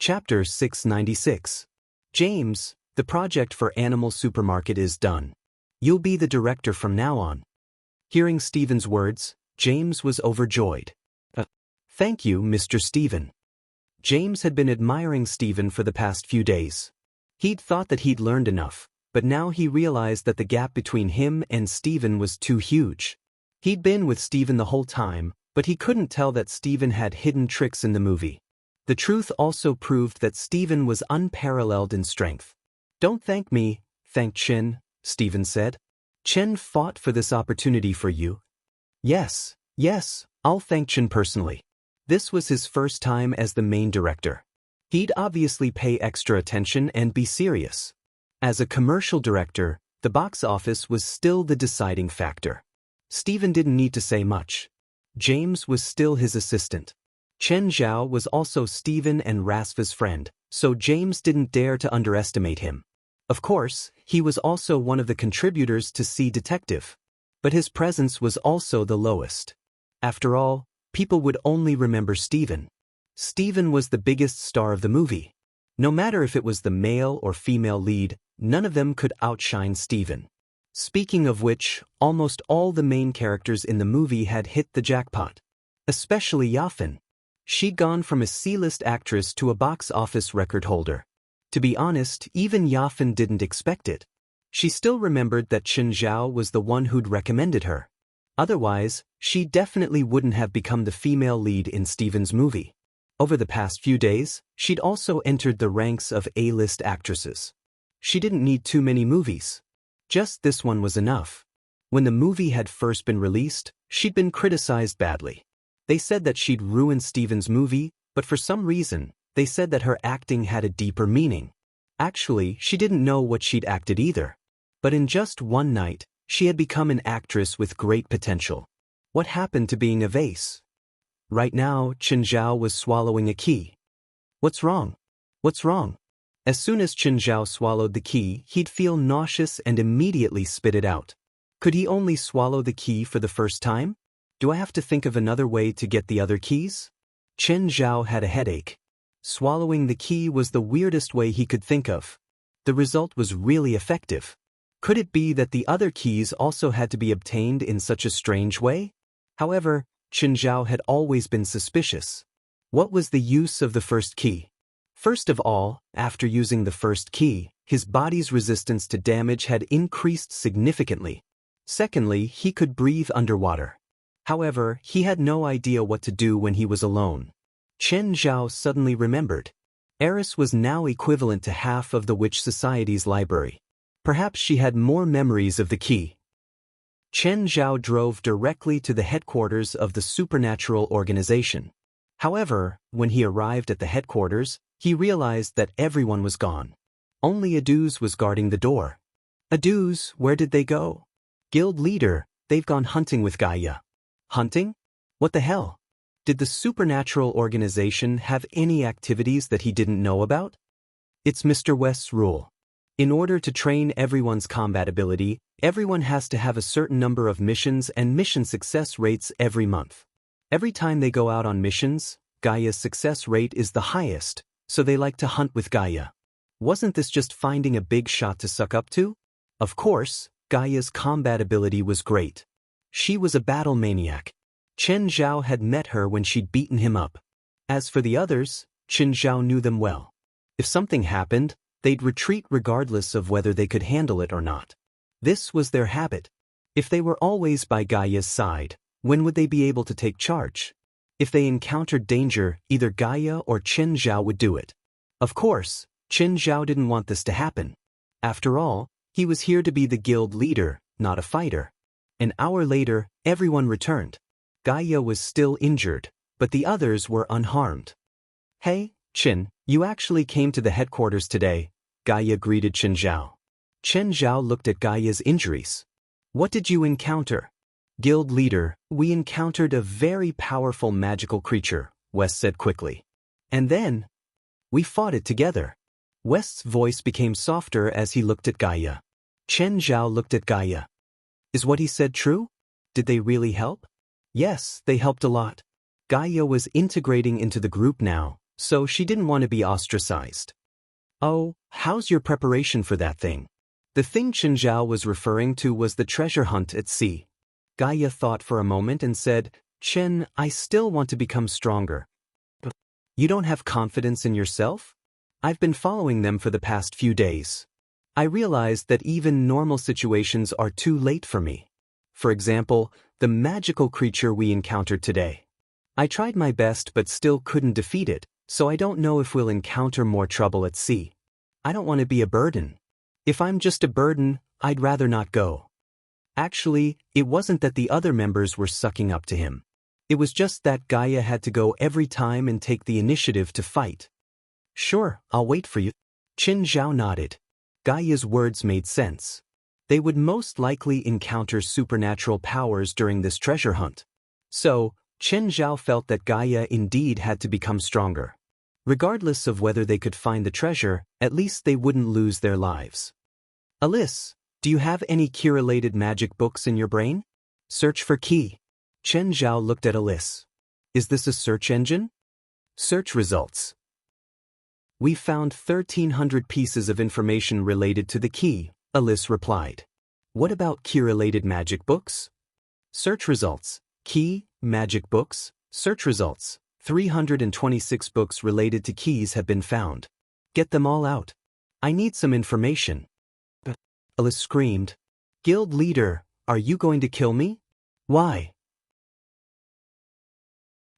Chapter 696. James, the project for Animal Supermarket is done. You'll be the director from now on. Hearing Stephen's words, James was overjoyed. Thank you, Mr. Stephen. James had been admiring Stephen for the past few days. He'd thought that he'd learned enough, but now he realized that the gap between him and Stephen was too huge. He'd been with Stephen the whole time, but he couldn't tell that Stephen had hidden tricks in the movie. The truth also proved that Stephen was unparalleled in strength. Don't thank me, thank Chen, Stephen said. Chen fought for this opportunity for you. Yes, I'll thank Chen personally. This was his first time as the main director. He'd obviously pay extra attention and be serious. As a commercial director, the box office was still the deciding factor. Stephen didn't need to say much. James was still his assistant. Chen Zhao was also Stephen and Rasva's friend, so James didn't dare to underestimate him. Of course, he was also one of the contributors to See Detective. But his presence was also the lowest. After all, people would only remember Stephen. Stephen was the biggest star of the movie. No matter if it was the male or female lead, none of them could outshine Stephen. Speaking of which, almost all the main characters in the movie had hit the jackpot. Especially Yafan. She'd gone from a C-list actress to a box office record holder. To be honest, even Yafan didn't expect it. She still remembered that Chen Zhao was the one who'd recommended her. Otherwise, she definitely wouldn't have become the female lead in Stephen's movie. Over the past few days, she'd also entered the ranks of A-list actresses. She didn't need too many movies. Just this one was enough. When the movie had first been released, she'd been criticized badly. They said that she'd ruined Stephen's movie, but for some reason, they said that her acting had a deeper meaning. Actually, she didn't know what she'd acted either. But in just one night, she had become an actress with great potential. What happened to being a vase? Right now, Chen Zhao was swallowing a key. What's wrong? What's wrong? As soon as Chen Zhao swallowed the key, he'd feel nauseous and immediately spit it out. Could he only swallow the key for the first time? Do I have to think of another way to get the other keys? Chen Zhao had a headache. Swallowing the key was the weirdest way he could think of. The result was really effective. Could it be that the other keys also had to be obtained in such a strange way? However, Chen Zhao had always been suspicious. What was the use of the first key? First of all, after using the first key, his body's resistance to damage had increased significantly. Secondly, he could breathe underwater. However, he had no idea what to do when he was alone. Chen Zhao suddenly remembered. Eris was now equivalent to half of the Witch Society's library. Perhaps she had more memories of the key. Chen Zhao drove directly to the headquarters of the supernatural organization. However, when he arrived at the headquarters, he realized that everyone was gone. Only Aduz was guarding the door. Aduz, where did they go? Guild leader, they've gone hunting with Gaia. Hunting? What the hell? Did the supernatural organization have any activities that he didn't know about? It's Mr. West's rule. In order to train everyone's combat ability, everyone has to have a certain number of missions and mission success rates every month. Every time they go out on missions, Gaia's success rate is the highest, so they like to hunt with Gaia. Wasn't this just finding a big shot to suck up to? Of course, Gaia's combat ability was great. She was a battle maniac. Chen Zhao had met her when she'd beaten him up. As for the others, Chen Zhao knew them well. If something happened, they'd retreat regardless of whether they could handle it or not. This was their habit. If they were always by Gaia's side, when would they be able to take charge? If they encountered danger, either Gaia or Chen Zhao would do it. Of course, Chen Zhao didn't want this to happen. After all, he was here to be the guild leader, not a fighter. An hour later, everyone returned. Gaia was still injured, but the others were unharmed. Hey, Chen, you actually came to the headquarters today, Gaia greeted Chen Zhao. Chen Zhao looked at Gaia's injuries. What did you encounter? Guild leader, we encountered a very powerful magical creature, West said quickly. And then, we fought it together. West's voice became softer as he looked at Gaia. Chen Zhao looked at Gaia. Is what he said true? Did they really help? Yes, they helped a lot. Gaia was integrating into the group now, so she didn't want to be ostracized. Oh, how's your preparation for that thing? The thing Chen Zhao was referring to was the treasure hunt at sea. Gaia thought for a moment and said, Chen, I still want to become stronger. But you don't have confidence in yourself? I've been following them for the past few days. I realized that even normal situations are too late for me. For example, the magical creature we encountered today. I tried my best but still couldn't defeat it, so I don't know if we'll encounter more trouble at sea. I don't want to be a burden. If I'm just a burden, I'd rather not go. Actually, it wasn't that the other members were sucking up to him. It was just that Gaia had to go every time and take the initiative to fight. Sure, I'll wait for you. Chen Zhao nodded. Gaia's words made sense. They would most likely encounter supernatural powers during this treasure hunt. So, Chen Zhao felt that Gaia indeed had to become stronger. Regardless of whether they could find the treasure, at least they wouldn't lose their lives. Alice, do you have any key-related magic books in your brain? Search for key. Chen Zhao looked at Alice. Is this a search engine? Search results. We found 1,300 pieces of information related to the key, Alice replied. What about key-related magic books? Search results. Key, magic books, search results. 326 books related to keys have been found. Get them all out. I need some information. Alice screamed. Guild leader, are you going to kill me? Why?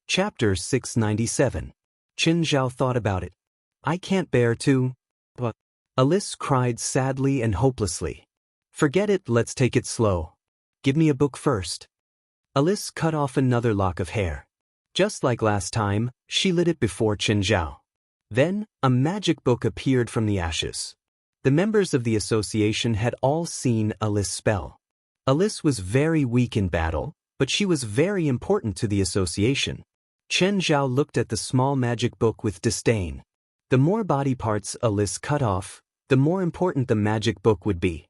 Chapter 697. Chen Zhao thought about it. I can't bear to. But Alice cried sadly and hopelessly. Forget it, let's take it slow. Give me a book first. Alice cut off another lock of hair. Just like last time, she lit it before Chen Zhao. Then, a magic book appeared from the ashes. The members of the association had all seen Alice's spell. Alice was very weak in battle, but she was very important to the association. Chen Zhao looked at the small magic book with disdain. The more body parts Alice cut off, the more important the magic book would be.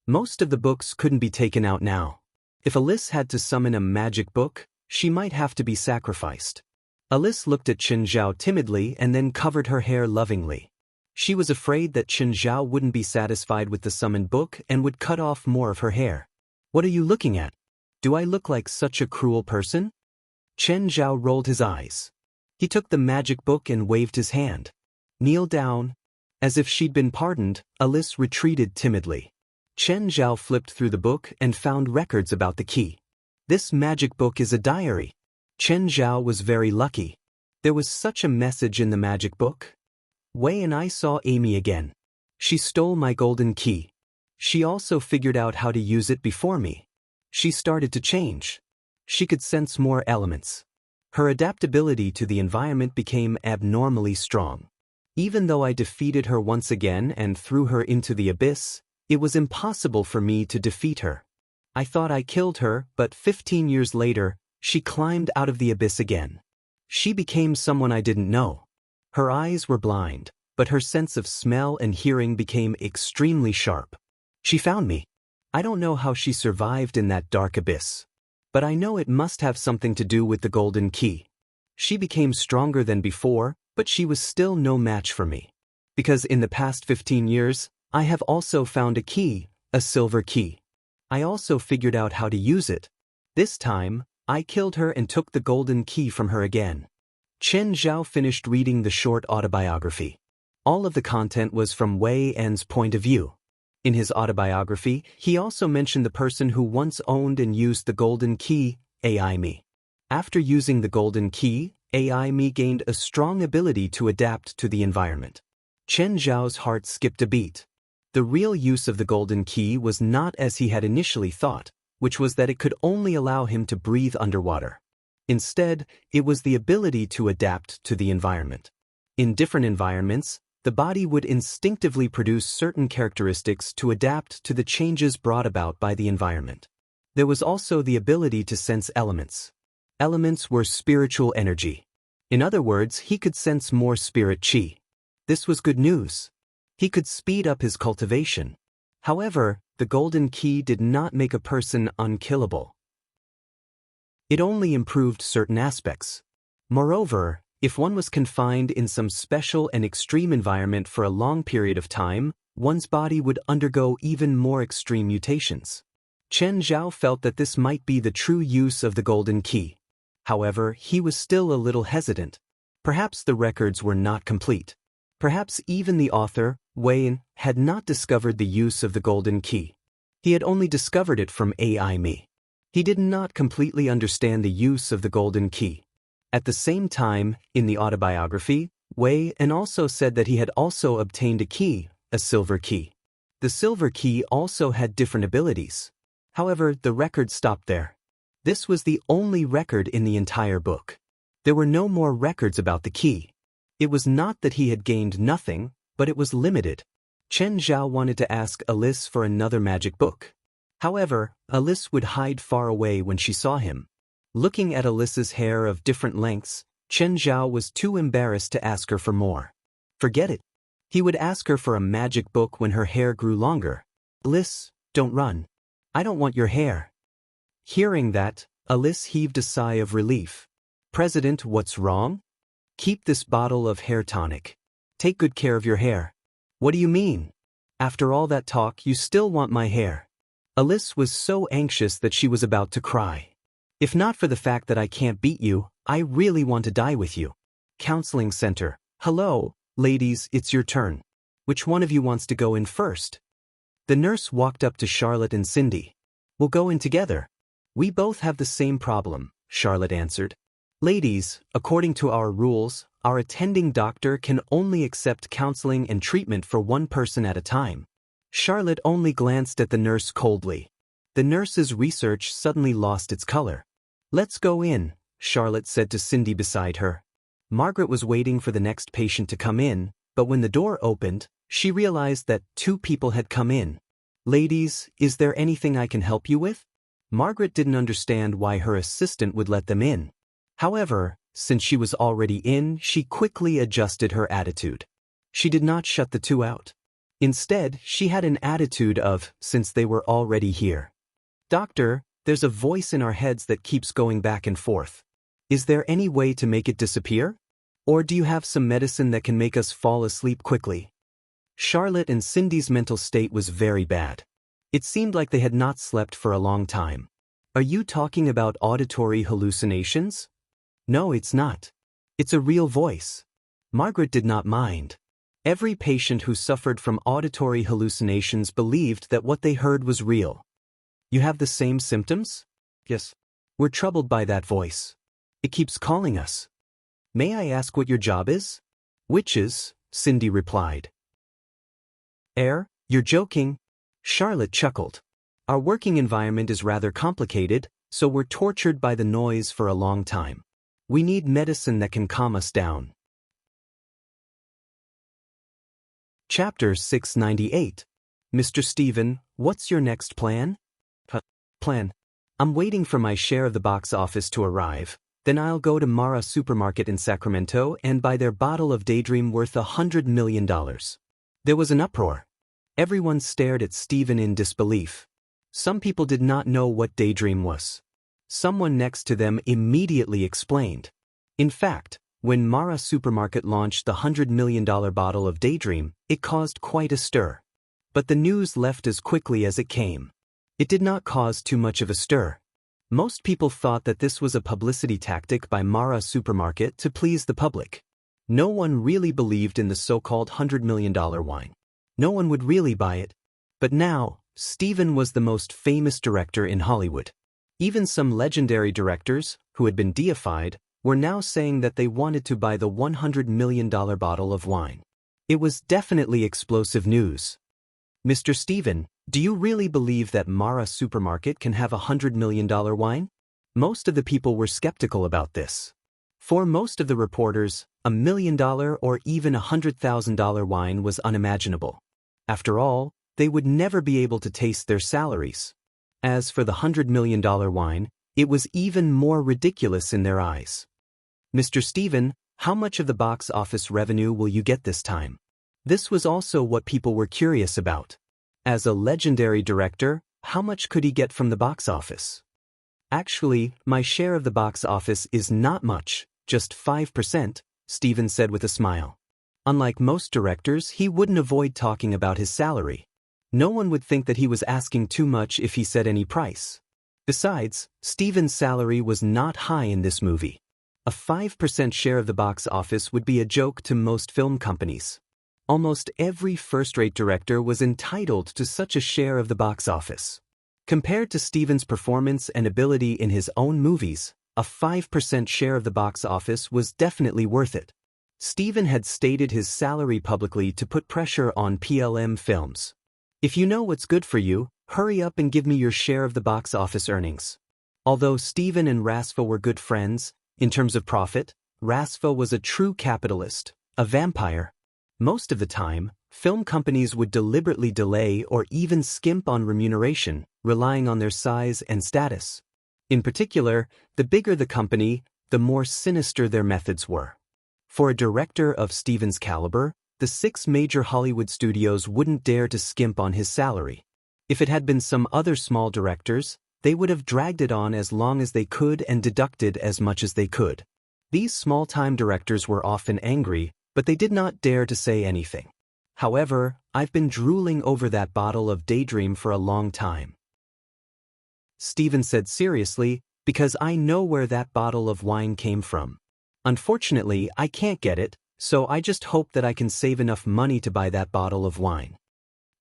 Most of the books couldn't be taken out now. If Alice had to summon a magic book, she might have to be sacrificed. Alice looked at Chen Zhao timidly and then covered her hair lovingly. She was afraid that Chen Zhao wouldn't be satisfied with the summoned book and would cut off more of her hair. What are you looking at? Do I look like such a cruel person? Chen Zhao rolled his eyes. He took the magic book and waved his hand. Kneel down. As if she'd been pardoned, Alice retreated timidly. Chen Zhao flipped through the book and found records about the key. This magic book is a diary. Chen Zhao was very lucky. There was such a message in the magic book. Wei and I saw Amy again. She stole my golden key. She also figured out how to use it before me. She started to change. She could sense more elements. Her adaptability to the environment became abnormally strong. Even though I defeated her once again and threw her into the abyss, it was impossible for me to defeat her. I thought I killed her, but 15 years later, she climbed out of the abyss again. She became someone I didn't know. Her eyes were blind, but her sense of smell and hearing became extremely sharp. She found me. I don't know how she survived in that dark abyss. But I know it must have something to do with the golden key. She became stronger than before, but she was still no match for me. Because in the past 15 years, I have also found a key, a silver key. I also figured out how to use it. This time, I killed her and took the golden key from her again. Chen Zhao finished reading the short autobiography. All of the content was from Wei En's point of view. In his autobiography, he also mentioned the person who once owned and used the golden key, AI Me. After using the golden key, AI Me gained a strong ability to adapt to the environment. Chen Zhao's heart skipped a beat. The real use of the golden key was not as he had initially thought, which was that it could only allow him to breathe underwater. Instead, it was the ability to adapt to the environment. In different environments, the body would instinctively produce certain characteristics to adapt to the changes brought about by the environment. There was also the ability to sense elements. Elements were spiritual energy. In other words, he could sense more spirit chi. This was good news. He could speed up his cultivation. However, the golden key did not make a person unkillable. It only improved certain aspects. Moreover, if one was confined in some special and extreme environment for a long period of time, one's body would undergo even more extreme mutations. Chen Zhao felt that this might be the true use of the golden key. However, he was still a little hesitant. Perhaps the records were not complete. Perhaps even the author, Wei, had not discovered the use of the golden key. He had only discovered it from AI Me. He did not completely understand the use of the golden key. At the same time, in the autobiography, Wei also said that he had also obtained a key, a silver key. The silver key also had different abilities. However, the record stopped there. This was the only record in the entire book. There were no more records about the key. It was not that he had gained nothing, but it was limited. Chen Zhao wanted to ask Alice for another magic book. However, Alice would hide far away when she saw him. Looking at Alice's hair of different lengths, Chen Zhao was too embarrassed to ask her for more. Forget it. He would ask her for a magic book when her hair grew longer. Alice, don't run. I don't want your hair. Hearing that, Alice heaved a sigh of relief. President, what's wrong? Keep this bottle of hair tonic. Take good care of your hair. What do you mean? After all that talk, you still want my hair. Alice was so anxious that she was about to cry. If not for the fact that I can't beat you, I really want to die with you. Counseling Center. Hello, ladies, it's your turn. Which one of you wants to go in first? The nurse walked up to Charlotte and Cindy. We'll go in together. We both have the same problem, Charlotte answered. Ladies, according to our rules, our attending doctor can only accept counseling and treatment for one person at a time. Charlotte only glanced at the nurse coldly. The nurse's research suddenly lost its color. Let's go in, Charlotte said to Cindy beside her. Margaret was waiting for the next patient to come in, but when the door opened, she realized that 2 people had come in. Ladies, is there anything I can help you with? Margaret didn't understand why her assistant would let them in. However, since she was already in, she quickly adjusted her attitude. She did not shut the 2 out. Instead, she had an attitude of, since they were already here. Doctor, there's a voice in our heads that keeps going back and forth. Is there any way to make it disappear? Or do you have some medicine that can make us fall asleep quickly? Charlotte and Cindy's mental state was very bad. It seemed like they had not slept for a long time. Are you talking about auditory hallucinations? No, it's not. It's a real voice. Margaret did not mind. Every patient who suffered from auditory hallucinations believed that what they heard was real. You have the same symptoms? Yes. We're troubled by that voice. It keeps calling us. May I ask what your job is? Witches, Cindy replied. You're joking? Charlotte chuckled. Our working environment is rather complicated, so we're tortured by the noise for a long time. We need medicine that can calm us down. Chapter 698. Mr. Stephen, what's your next plan? Plan. I'm waiting for my share of the box office to arrive. Then I'll go to Mara Supermarket in Sacramento and buy their bottle of Daydream worth $100 million. There was an uproar. Everyone stared at Stephen in disbelief. Some people did not know what Daydream was. Someone next to them immediately explained. In fact, when Mara Supermarket launched the $100 million bottle of Daydream, it caused quite a stir. But the news left as quickly as it came. It did not cause too much of a stir. Most people thought that this was a publicity tactic by Mara Supermarket to please the public. No one really believed in the so-called $100 million wine. No one would really buy it. But now, Stephen was the most famous director in Hollywood. Even some legendary directors, who had been deified, were now saying that they wanted to buy the $100 million bottle of wine. It was definitely explosive news. Mr. Stephen, do you really believe that Mara Supermarket can have a $100 million wine? Most of the people were skeptical about this. For most of the reporters, $1 million or even $100,000 wine was unimaginable. After all, they would never be able to taste their salaries. As for the $100 million wine, it was even more ridiculous in their eyes. Mr. Stephen, how much of the box office revenue will you get this time? This was also what people were curious about. As a legendary director, how much could he get from the box office? Actually, my share of the box office is not much, Just 5%, Steven said with a smile. Unlike most directors, he wouldn't avoid talking about his salary. No one would think that he was asking too much if he said any price. Besides, Steven's salary was not high in this movie. A 5% share of the box office would be a joke to most film companies. Almost every first-rate director was entitled to such a share of the box office. Compared to Steven's performance and ability in his own movies, a 5% share of the box office was definitely worth it. Steven had stated his salary publicly to put pressure on PLM Films. If you know what's good for you, hurry up and give me your share of the box office earnings. Although Steven and Rasfa were good friends, in terms of profit, Rasfa was a true capitalist, a vampire. Most of the time, film companies would deliberately delay or even skimp on remuneration, relying on their size and status. In particular, the bigger the company, the more sinister their methods were. For a director of Steven's caliber, the 6 major Hollywood studios wouldn't dare to skimp on his salary. If it had been some other small directors, they would have dragged it on as long as they could and deducted as much as they could. These small-time directors were often angry, but they did not dare to say anything. However, I've been drooling over that bottle of Daydream for a long time. Steven said seriously, because I know where that bottle of wine came from. Unfortunately, I can't get it, so I just hope that I can save enough money to buy that bottle of wine.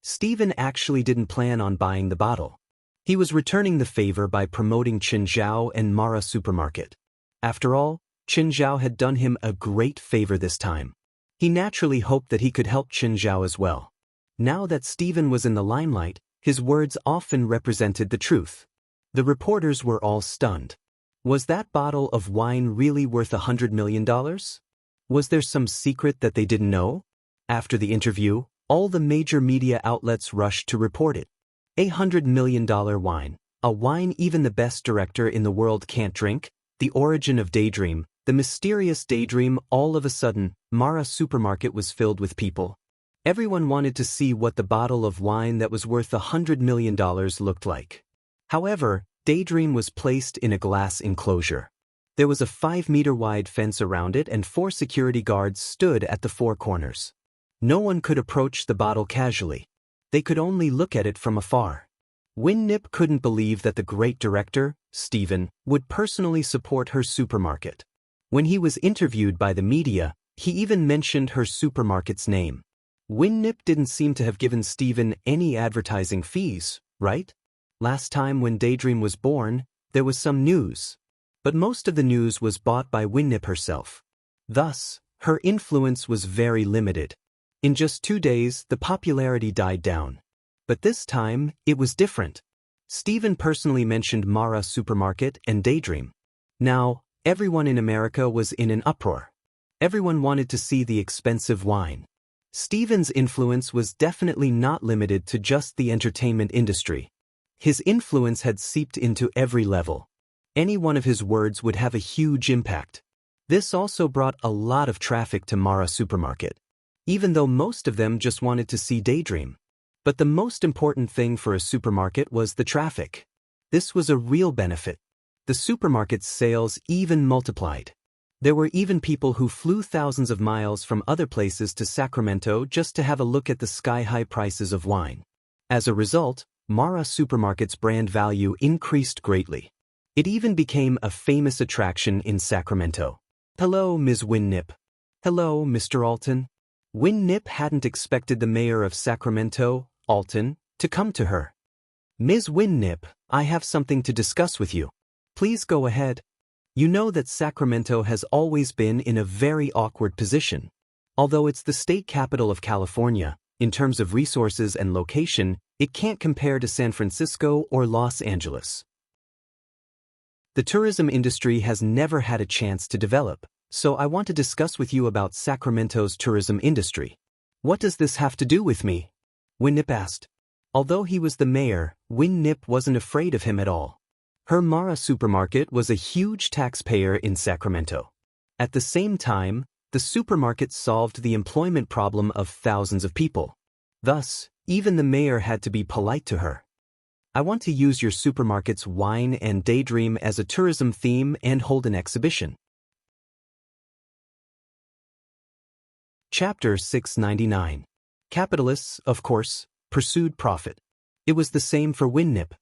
Steven actually didn't plan on buying the bottle. He was returning the favor by promoting Qinzhou and Mara Supermarket. After all, Qinzhou had done him a great favor this time. He naturally hoped that he could help Qinzhou as well. Now that Steven was in the limelight, his words often represented the truth. The reporters were all stunned. Was that bottle of wine really worth $100 million? Was there some secret that they didn't know? After the interview, all the major media outlets rushed to report it. $100 million wine, a wine even the best director in the world can't drink, the origin of Daydream, the mysterious Daydream. All of a sudden, Mara Supermarket was filled with people. Everyone wanted to see what the bottle of wine that was worth $100 million looked like. However, Daydream was placed in a glass enclosure. There was a 5-meter-wide fence around it and 4 security guards stood at the 4 corners. No one could approach the bottle casually. They could only look at it from afar. Win Nip couldn't believe that the great director, Steven, would personally support her supermarket. When he was interviewed by the media, he even mentioned her supermarket's name. Win Nip didn't seem to have given Steven any advertising fees, right? Last time when Daydream was born, there was some news. But most of the news was bought by Win Nip herself. Thus, her influence was very limited. In just 2 days, the popularity died down. But this time, it was different. Steven personally mentioned Mara Supermarket and Daydream. Now, everyone in America was in an uproar. Everyone wanted to see the expensive wine. Steven's influence was definitely not limited to just the entertainment industry. His influence had seeped into every level. Any one of his words would have a huge impact. This also brought a lot of traffic to Mara Supermarket, even though most of them just wanted to see Daydream. But the most important thing for a supermarket was the traffic. This was a real benefit. The supermarket's sales even multiplied. There were even people who flew thousands of miles from other places to Sacramento just to have a look at the sky-high prices of wine. As a result, Mara Supermarket's brand value increased greatly. It even became a famous attraction in Sacramento. Hello, Ms. Win Nip. Hello, Mr. Alton. Win Nip hadn't expected the mayor of Sacramento, Alton, to come to her. Ms. Win Nip, I have something to discuss with you. Please go ahead. You know that Sacramento has always been in a very awkward position. Although it's the state capital of California, in terms of resources and location, it can't compare to San Francisco or Los Angeles. The tourism industry has never had a chance to develop, so I want to discuss with you about Sacramento's tourism industry. What does this have to do with me? Win Nip asked. Although he was the mayor, Win Nip wasn't afraid of him at all. Her Mara Supermarket was a huge taxpayer in Sacramento. At the same time, the supermarket solved the employment problem of thousands of people. Thus, even the mayor had to be polite to her. I want to use your supermarket's wine and Daydream as a tourism theme and hold an exhibition. Chapter 699. Capitalists, of course, pursued profit. It was the same for WinNip.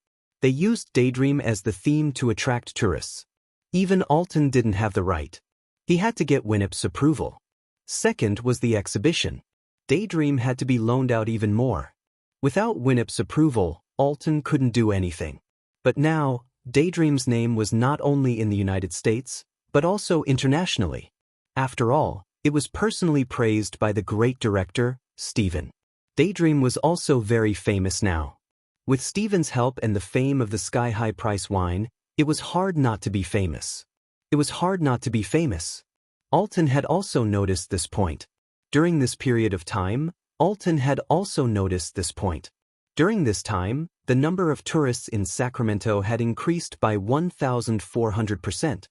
They used Daydream as the theme to attract tourists. Even Alton didn't have the right. He had to get WinNip's approval. Second was the exhibition. Daydream had to be loaned out even more. Without WinNip's approval, Alton couldn't do anything. But now, Daydream's name was not only in the United States, but also internationally. After all, it was personally praised by the great director, Steven. Daydream was also very famous now. With Steven's help and the fame of the sky-high price wine, it was hard not to be famous. It was hard not to be famous. Alton had also noticed this point. During this period of time, Alton had also noticed this point. During this time, the number of tourists in Sacramento had increased by 1,400%.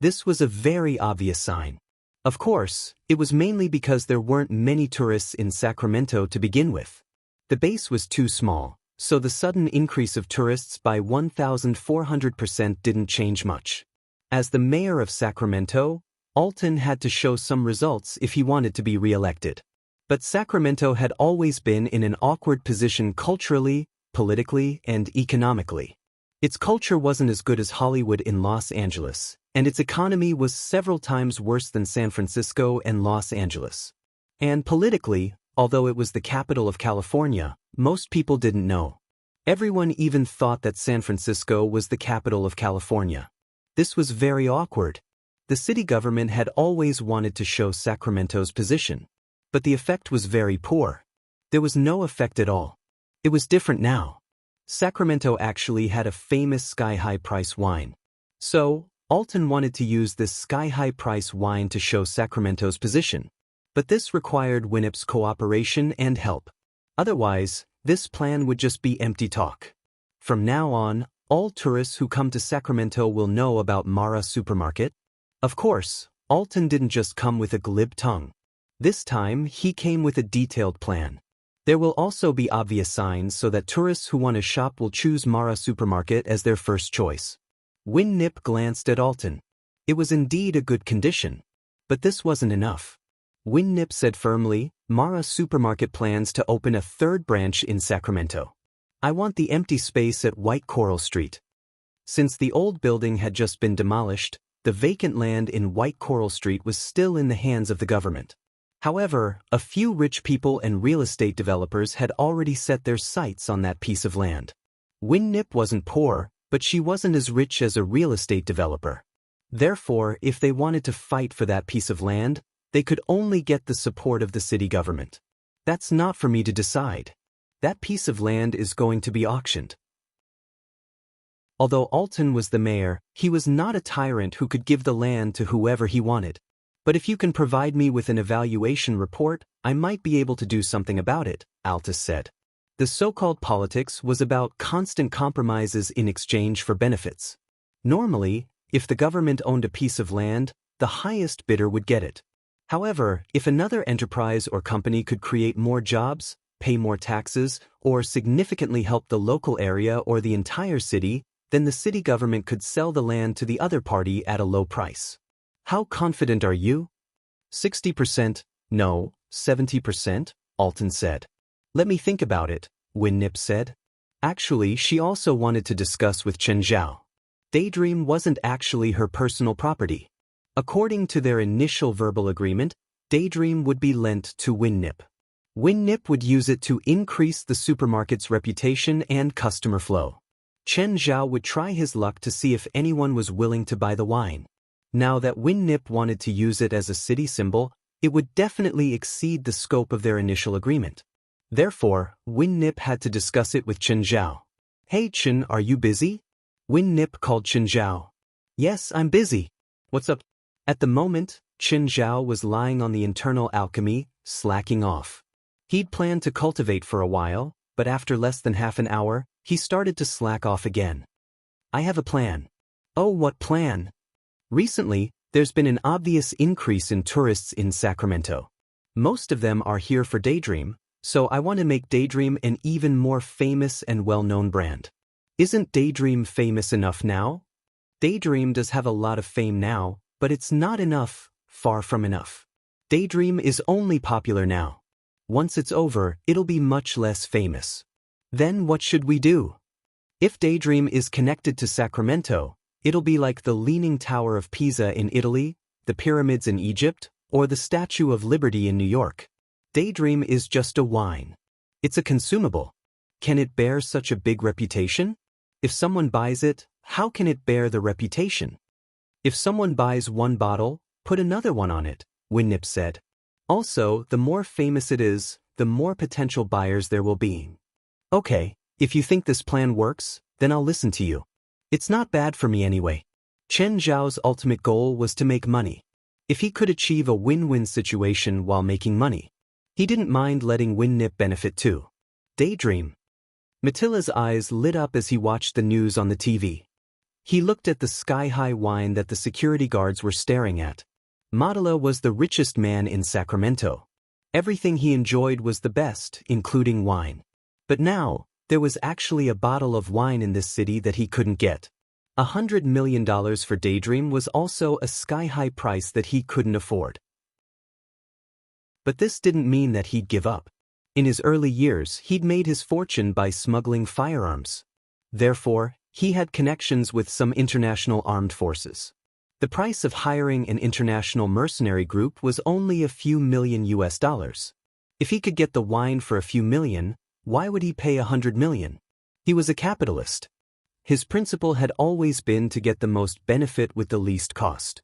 This was a very obvious sign. Of course, it was mainly because there weren't many tourists in Sacramento to begin with. The base was too small, so the sudden increase of tourists by 1,400% didn't change much. As the mayor of Sacramento, Alton had to show some results if he wanted to be re-elected. But Sacramento had always been in an awkward position culturally, politically, and economically. Its culture wasn't as good as Hollywood in Los Angeles, and its economy was several times worse than San Francisco and Los Angeles. And politically, although it was the capital of California, most people didn't know. Everyone even thought that San Francisco was the capital of California. This was very awkward. The city government had always wanted to show Sacramento's position. But the effect was very poor. There was no effect at all. It was different now. Sacramento actually had a famous sky-high price wine. So, Alton wanted to use this sky-high price wine to show Sacramento's position. But this required WinNip's cooperation and help. Otherwise, this plan would just be empty talk. From now on, all tourists who come to Sacramento will know about Mara Supermarket. Of course, Alton didn't just come with a glib tongue. This time, he came with a detailed plan. There will also be obvious signs so that tourists who want to shop will choose Mara Supermarket as their first choice. WinNip glanced at Alton. It was indeed a good condition. But this wasn't enough. WinNip said firmly, Mara Supermarket plans to open a third branch in Sacramento. I want the empty space at White Coral Street. Since the old building had just been demolished, the vacant land in White Coral Street was still in the hands of the government. However, a few rich people and real estate developers had already set their sights on that piece of land. WinNip wasn't poor, but she wasn't as rich as a real estate developer. Therefore, if they wanted to fight for that piece of land, they could only get the support of the city government. That's not for me to decide. That piece of land is going to be auctioned. Although Alton was the mayor, he was not a tyrant who could give the land to whoever he wanted. But if you can provide me with an evaluation report, I might be able to do something about it, Altus said. The so-called politics was about constant compromises in exchange for benefits. Normally, if the government owned a piece of land, the highest bidder would get it. However, if another enterprise or company could create more jobs, pay more taxes, or significantly help the local area or the entire city, then the city government could sell the land to the other party at a low price. How confident are you? 60%, no, 70%, Alton said. Let me think about it, WinNip said. Actually, she also wanted to discuss with Chen Zhao. Daydream wasn't actually her personal property. According to their initial verbal agreement, Daydream would be lent to WinNip. WinNip would use it to increase the supermarket's reputation and customer flow. Chen Zhao would try his luck to see if anyone was willing to buy the wine. Now that WinNip wanted to use it as a city symbol, it would definitely exceed the scope of their initial agreement. Therefore, WinNip had to discuss it with Chen Zhao. Hey Chen, are you busy? WinNip called Chen Zhao. Yes, I'm busy. What's up? At the moment, Chen Zhao was lying on the internal alchemy, slacking off. He'd planned to cultivate for a while, but after less than half an hour, he started to slack off again. I have a plan. Oh, what plan? Recently, there's been an obvious increase in tourists in Sacramento. Most of them are here for Daydream, so I want to make Daydream an even more famous and well-known brand. Isn't Daydream famous enough now? Daydream does have a lot of fame now, but it's not enough, far from enough. Daydream is only popular now. Once it's over, it'll be much less famous. Then what should we do? If Daydream is connected to Sacramento, it'll be like the Leaning Tower of Pisa in Italy, the pyramids in Egypt, or the Statue of Liberty in New York. Daydream is just a wine. It's a consumable. Can it bear such a big reputation? If someone buys it, how can it bear the reputation? If someone buys one bottle, put another one on it, Winnip said. Also, the more famous it is, the more potential buyers there will be. Okay, if you think this plan works, then I'll listen to you. It's not bad for me anyway. Chen Zhao's ultimate goal was to make money. If he could achieve a win-win situation while making money, he didn't mind letting Winnip benefit too. Daydream. Mattila's eyes lit up as he watched the news on the TV. He looked at the sky-high wine that the security guards were staring at. Mattila was the richest man in Sacramento. Everything he enjoyed was the best, including wine. But now, there was actually a bottle of wine in this city that he couldn't get. $100 million for Daydream was also a sky-high price that he couldn't afford. But this didn't mean that he'd give up. In his early years, he'd made his fortune by smuggling firearms. Therefore, he had connections with some international armed forces. The price of hiring an international mercenary group was only a few million US. If he could get the wine for a few million, why would he pay $100 million? He was a capitalist. His principle had always been to get the most benefit with the least cost.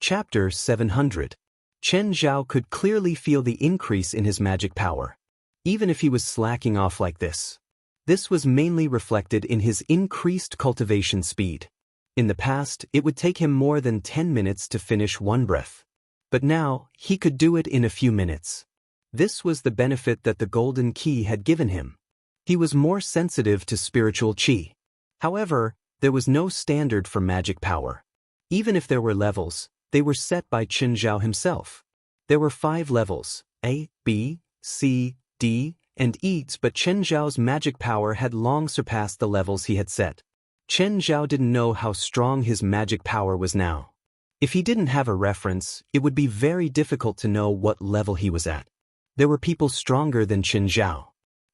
Chapter 700. Chen Zhao could clearly feel the increase in his magic power. Even if he was slacking off like this. This was mainly reflected in his increased cultivation speed. In the past, it would take him more than 10 minutes to finish one breath. But now, he could do it in a few minutes. This was the benefit that the golden key had given him. He was more sensitive to spiritual qi. However, there was no standard for magic power. Even if there were levels, they were set by Chen Zhao himself. There were 5 levels, A, B, C, D, and E, but Chen Zhao's magic power had long surpassed the levels he had set. Chen Zhao didn't know how strong his magic power was now. If he didn't have a reference, it would be very difficult to know what level he was at. There were people stronger than Chen Zhao.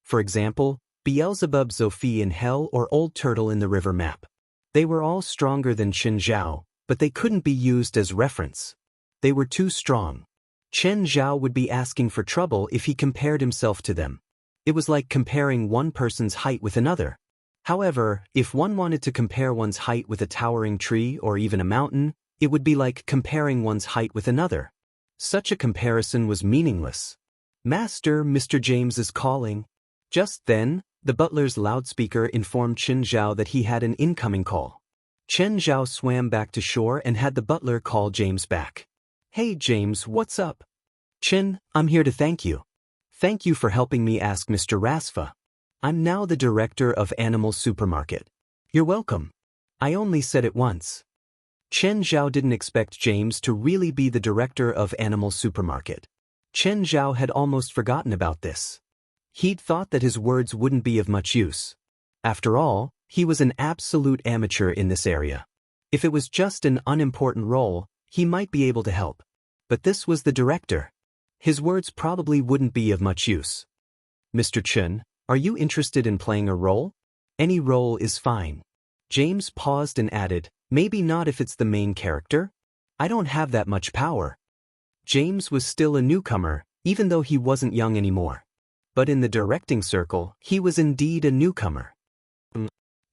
For example, Beelzebub Zophie in Hell or Old Turtle in the River map. They were all stronger than Chen Zhao, but they couldn't be used as reference. They were too strong. Chen Zhao would be asking for trouble if he compared himself to them. It was like comparing one person's height with another. However, if one wanted to compare one's height with a towering tree or even a mountain, it would be like comparing one's height with another. Such a comparison was meaningless. Master, Mr. James is calling. Just then, the butler's loudspeaker informed Chen Zhao that he had an incoming call. Chen Zhao swam back to shore and had the butler call James back. Hey James, what's up? Chen, I'm here to thank you. Thank you for helping me ask Mr. Rasfa. I'm now the director of Animal Supermarket. You're welcome. I only said it once. Chen Zhao didn't expect James to really be the director of Animal Supermarket. Chen Zhao had almost forgotten about this. He'd thought that his words wouldn't be of much use. After all, he was an absolute amateur in this area. If it was just an unimportant role, he might be able to help. But this was the director. His words probably wouldn't be of much use. Mr. Chen, are you interested in playing a role? Any role is fine. James paused and added, maybe not if it's the main character. I don't have that much power. James was still a newcomer, even though he wasn't young anymore. But in the directing circle, he was indeed a newcomer.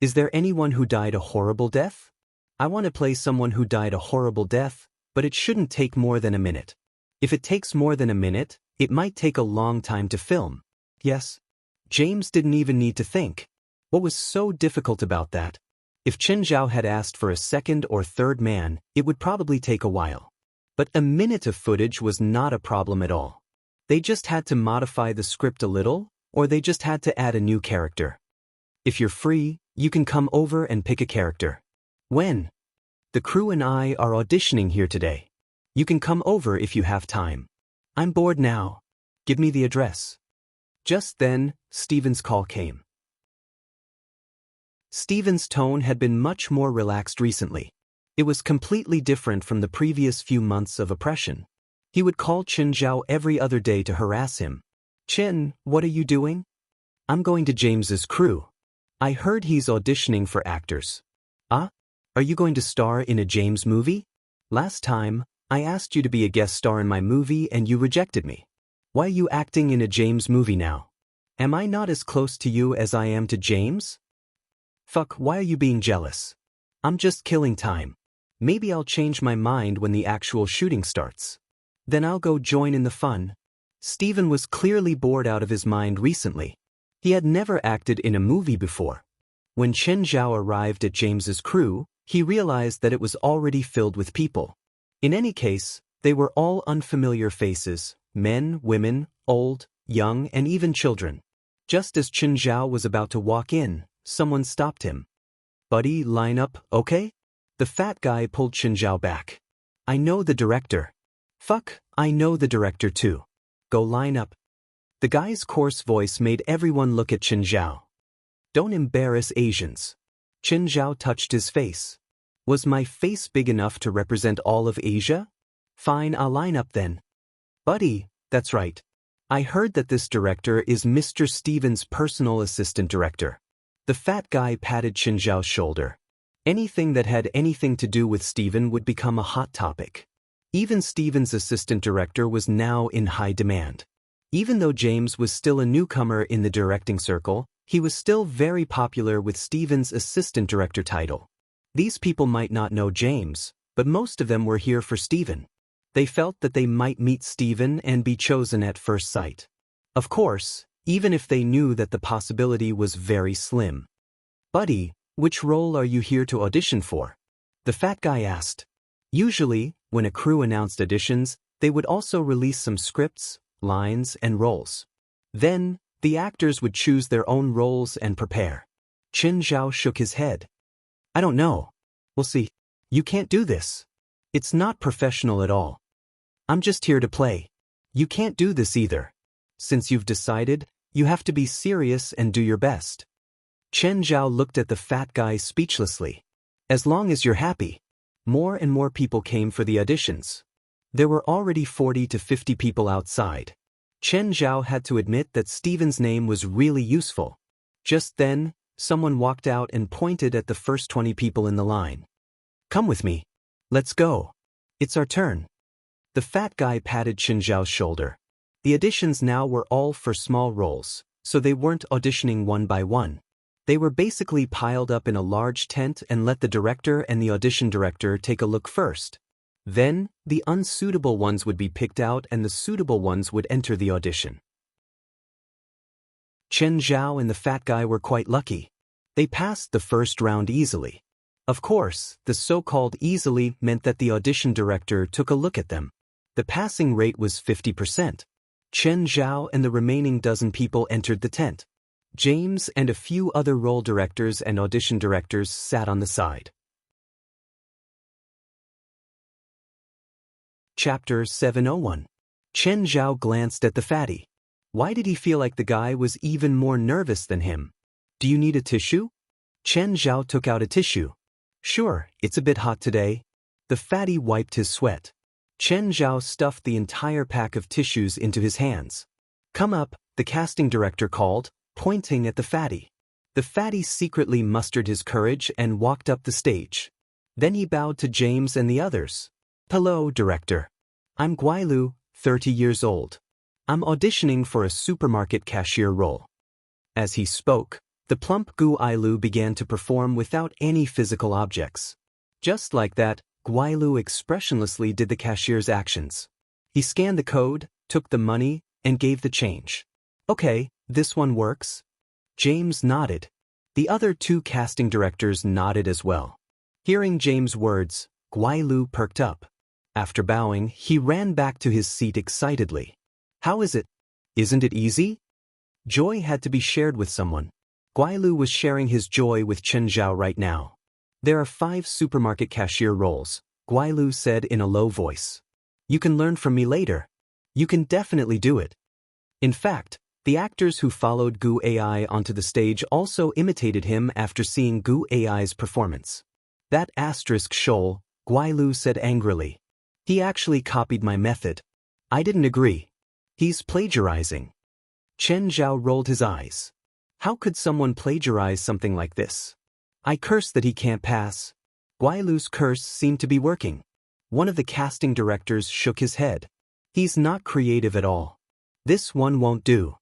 Is there anyone who died a horrible death? I want to play someone who died a horrible death, but it shouldn't take more than a minute. If it takes more than a minute, it might take a long time to film. Yes? James didn't even need to think. What was so difficult about that? If Chen Zhao had asked for a second or third man, it would probably take a while. But a minute of footage was not a problem at all. They just had to modify the script a little, or they just had to add a new character. If you're free, you can come over and pick a character. When? The crew and I are auditioning here today. You can come over if you have time. I'm bored now. Give me the address. Just then, Steven's call came. Steven's tone had been much more relaxed recently. It was completely different from the previous few months of oppression. He would call Chen Zhao every other day to harass him. "Chen, what are you doing?" "I'm going to James's crew. I heard he's auditioning for actors." "Ah? Are you going to star in a James movie? Last time, I asked you to be a guest star in my movie and you rejected me. Why are you acting in a James movie now? Am I not as close to you as I am to James?" "Fuck, why are you being jealous? I'm just killing time. Maybe I'll change my mind when the actual shooting starts. Then I'll go join in the fun." Steven was clearly bored out of his mind recently. He had never acted in a movie before. When Chen Zhao arrived at James's crew, he realized that it was already filled with people. In any case, they were all unfamiliar faces, men, women, old, young, and even children. Just as Chen Zhao was about to walk in, someone stopped him. "Buddy, line up, okay?" The fat guy pulled Chen Zhao back. "I know the director." "Fuck, I know the director too. Go line up." The guy's coarse voice made everyone look at Chen Zhao. "Don't embarrass Asians." Chen Zhao touched his face. "Was my face big enough to represent all of Asia? Fine, I'll line up then." "Buddy, that's right. I heard that this director is Mr. Steven's personal assistant director." The fat guy patted Chen Zhao's shoulder. Anything that had anything to do with Steven would become a hot topic. Even Steven's assistant director was now in high demand. Even though James was still a newcomer in the directing circle, he was still very popular with Steven's assistant director title. These people might not know James, but most of them were here for Steven. They felt that they might meet Steven and be chosen at first sight. Of course, even if they knew that the possibility was very slim. "Buddy, which role are you here to audition for?" the fat guy asked. Usually, when a crew announced auditions, they would also release some scripts, lines, and roles. Then, the actors would choose their own roles and prepare. Chen Zhao shook his head. "I don't know. We'll see. You can't do this. It's not professional at all. I'm just here to play. You can't do this either. Since you've decided, you have to be serious and do your best." Chen Zhao looked at the fat guy speechlessly. "As long as you're happy." More and more people came for the auditions. There were already 40 to 50 people outside. Chen Zhao had to admit that Steven's name was really useful. Just then, someone walked out and pointed at the first 20 people in the line. "Come with me. Let's go. It's our turn." The fat guy patted Chen Zhao's shoulder. The auditions now were all for small roles, so they weren't auditioning one by one. They were basically piled up in a large tent and let the director and the audition director take a look first. Then, the unsuitable ones would be picked out and the suitable ones would enter the audition. Chen Zhao and the fat guy were quite lucky. They passed the first round easily. Of course, the so-called easily meant that the audition director took a look at them. The passing rate was 50%. Chen Zhao and the remaining dozen people entered the tent. James and a few other role directors and audition directors sat on the side. Chapter 701. Chen Zhao glanced at the fatty. Why did he feel like the guy was even more nervous than him? "Do you need a tissue?" Chen Zhao took out a tissue. "Sure, it's a bit hot today." The fatty wiped his sweat. Chen Zhao stuffed the entire pack of tissues into his hands. "Come up," the casting director called, pointing at the fatty. The fatty secretly mustered his courage and walked up the stage. Then he bowed to James and the others. "Hello, director. I'm Guailu, 30 years old. I'm auditioning for a supermarket cashier role." As he spoke, the plump Guailu began to perform without any physical objects. Just like that, Guailu expressionlessly did the cashier's actions. He scanned the code, took the money, and gave the change. "Okay, this one works." James nodded. The other two casting directors nodded as well. Hearing James' words, Guailu perked up. After bowing, he ran back to his seat excitedly. "How is it? Isn't it easy?" Joy had to be shared with someone. Guailu was sharing his joy with Chen Zhao right now. "There are 5 supermarket cashier roles," Guailu said in a low voice. "You can learn from me later. You can definitely do it." In fact, the actors who followed Gu AI onto the stage also imitated him after seeing Gu AI's performance. That asterisk shoal, Guailu said angrily. He actually copied my method. I didn't agree. He's plagiarizing. Chen Zhao rolled his eyes. How could someone plagiarize something like this? I curse that he can't pass. Guailu's curse seemed to be working. One of the casting directors shook his head. He's not creative at all. This one won't do.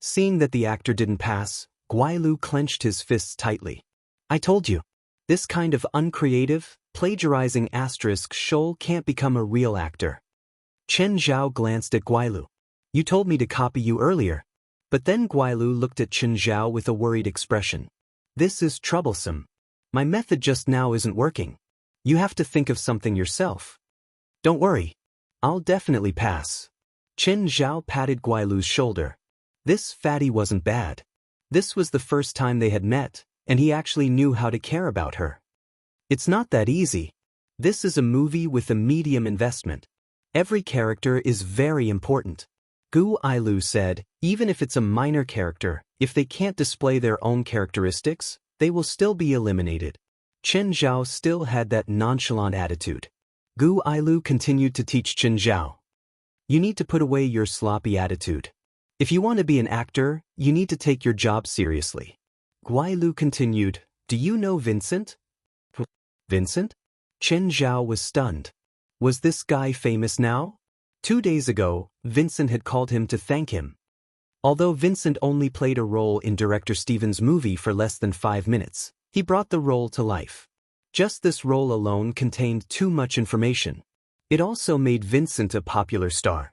Seeing that the actor didn't pass, Guailu clenched his fists tightly. I told you. This kind of uncreative, plagiarizing asterisk shoal can't become a real actor. Chen Zhao glanced at Guailu. You told me to copy you earlier. But then Guailu looked at Chen Zhao with a worried expression. This is troublesome. My method just now isn't working. You have to think of something yourself. Don't worry. I'll definitely pass. Chen Zhao patted Guailu's shoulder. This fatty wasn't bad. This was the first time they had met, and he actually knew how to care about her. It's not that easy. This is a movie with a medium investment. Every character is very important. Gu Ailu said, even if it's a minor character, if they can't display their own characteristics, they will still be eliminated. Chen Zhao still had that nonchalant attitude. Gu Ailu continued to teach Chen Zhao. You need to put away your sloppy attitude. If you want to be an actor, you need to take your job seriously. Guailu continued, do you know Vincent? Vincent? Chen Zhao was stunned. Was this guy famous now? 2 days ago, Vincent had called him to thank him. Although Vincent only played a role in director Steven's movie for less than 5 minutes, he brought the role to life. Just this role alone contained too much information. It also made Vincent a popular star.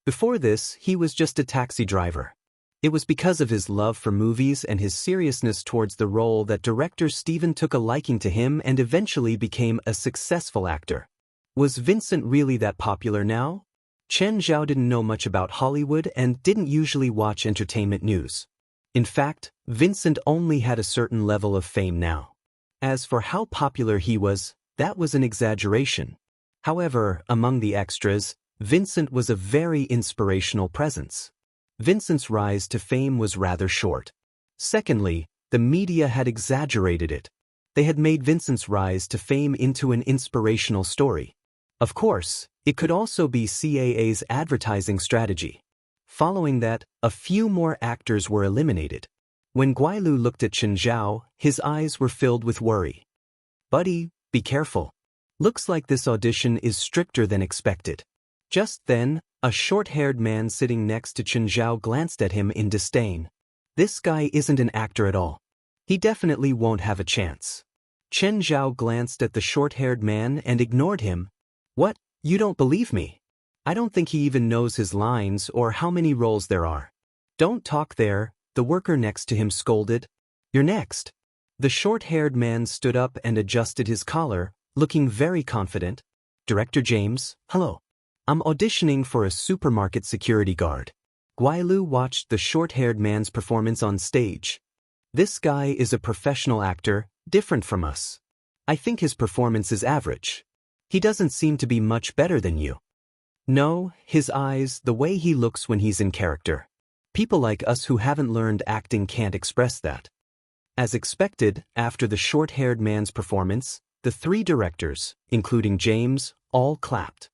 Before this, he was just a taxi driver. It was because of his love for movies and his seriousness towards the role that director Steven took a liking to him and eventually became a successful actor. Was Vincent really that popular now? Chen Zhao didn't know much about Hollywood and didn't usually watch entertainment news. In fact, Vincent only had a certain level of fame now. As for how popular he was, that was an exaggeration. However, among the extras, Vincent was a very inspirational presence. Vincent's rise to fame was rather short. Secondly, the media had exaggerated it. They had made Vincent's rise to fame into an inspirational story. Of course, it could also be CAA's advertising strategy. Following that, a few more actors were eliminated. When Guailu looked at Chen Zhao, his eyes were filled with worry. Buddy, be careful. Looks like this audition is stricter than expected. Just then, a short-haired man sitting next to Chen Zhao glanced at him in disdain. This guy isn't an actor at all. He definitely won't have a chance. Chen Zhao glanced at the short-haired man and ignored him. What? You don't believe me? I don't think he even knows his lines or how many roles there are. Don't talk there, the worker next to him scolded. You're next. The short-haired man stood up and adjusted his collar, looking very confident. Director James, hello. I'm auditioning for a supermarket security guard. Guailu watched the short-haired man's performance on stage. This guy is a professional actor, different from us. I think his performance is average. He doesn't seem to be much better than you. No, his eyes, the way he looks when he's in character. People like us who haven't learned acting can't express that. As expected, after the short-haired man's performance, the 3 directors, including James, all clapped.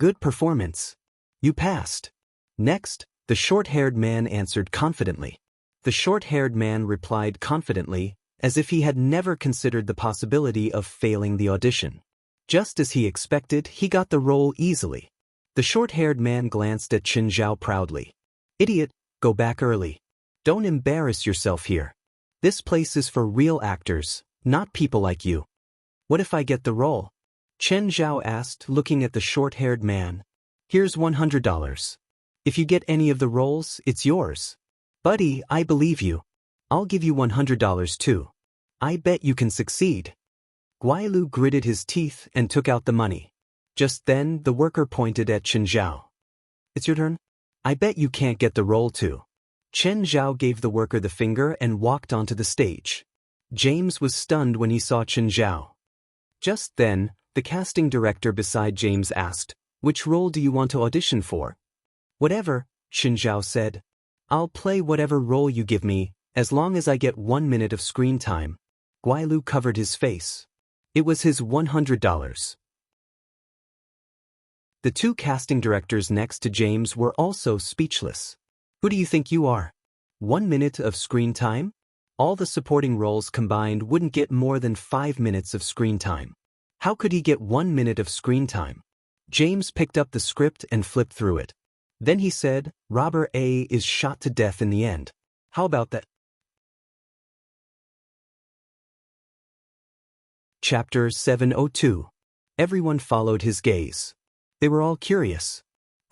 Good performance. You passed. Next, the short-haired man answered confidently. The short-haired man replied confidently, as if he had never considered the possibility of failing the audition. Just as he expected, he got the role easily. The short-haired man glanced at Chen Zhao proudly. Idiot, go back early. Don't embarrass yourself here. This place is for real actors, not people like you. What if I get the role? Chen Zhao asked, looking at the short-haired man. Here's $100. If you get any of the roles, it's yours. Buddy, I believe you. I'll give you $100 too. I bet you can succeed. Guailu gritted his teeth and took out the money. Just then, the worker pointed at Chen Zhao. It's your turn? I bet you can't get the role too. Chen Zhao gave the worker the finger and walked onto the stage. James was stunned when he saw Chen Zhao. Just then, the casting director beside James asked, which role do you want to audition for? Whatever, Chen Zhao said. I'll play whatever role you give me, as long as I get 1 minute of screen time. Guailu covered his face. It was his $100. The two casting directors next to James were also speechless. Who do you think you are? 1 minute of screen time? All the supporting roles combined wouldn't get more than 5 minutes of screen time. How could he get 1 minute of screen time? James picked up the script and flipped through it. Then he said, Robert A. is shot to death in the end. How about that? Chapter 702. Everyone followed his gaze. They were all curious.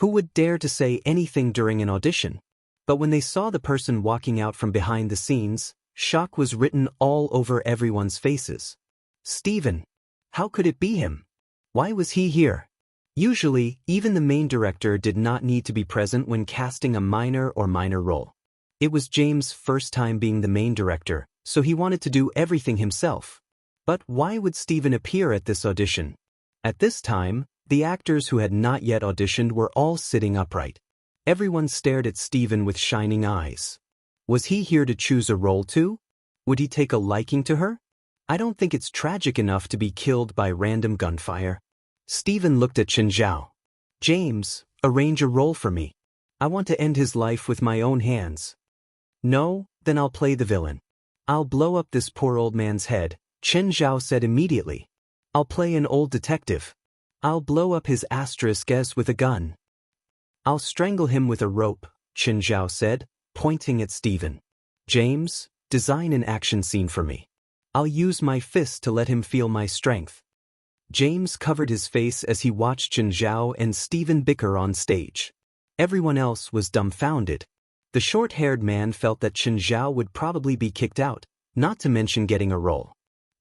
Who would dare to say anything during an audition? But when they saw the person walking out from behind the scenes, shock was written all over everyone's faces. Steven. How could it be him? Why was he here? Usually, even the main director did not need to be present when casting a minor role. It was James' first time being the main director, so he wanted to do everything himself. But why would Steven appear at this audition? At this time, the actors who had not yet auditioned were all sitting upright. Everyone stared at Steven with shining eyes. Was he here to choose a role too? Would he take a liking to her? I don't think it's tragic enough to be killed by random gunfire. Steven looked at Chen Zhao. James, arrange a role for me. I want to end his life with my own hands. No, then I'll play the villain. I'll blow up this poor old man's head, Chen Zhao said immediately. I'll play an old detective. I'll blow up his *s with a gun. I'll strangle him with a rope, Chen Zhao said, pointing at Steven. James, design an action scene for me. I'll use my fist to let him feel my strength. James covered his face as he watched Chen Zhao and Steven bicker on stage. Everyone else was dumbfounded. The short-haired man felt that Chen Zhao would probably be kicked out, not to mention getting a role.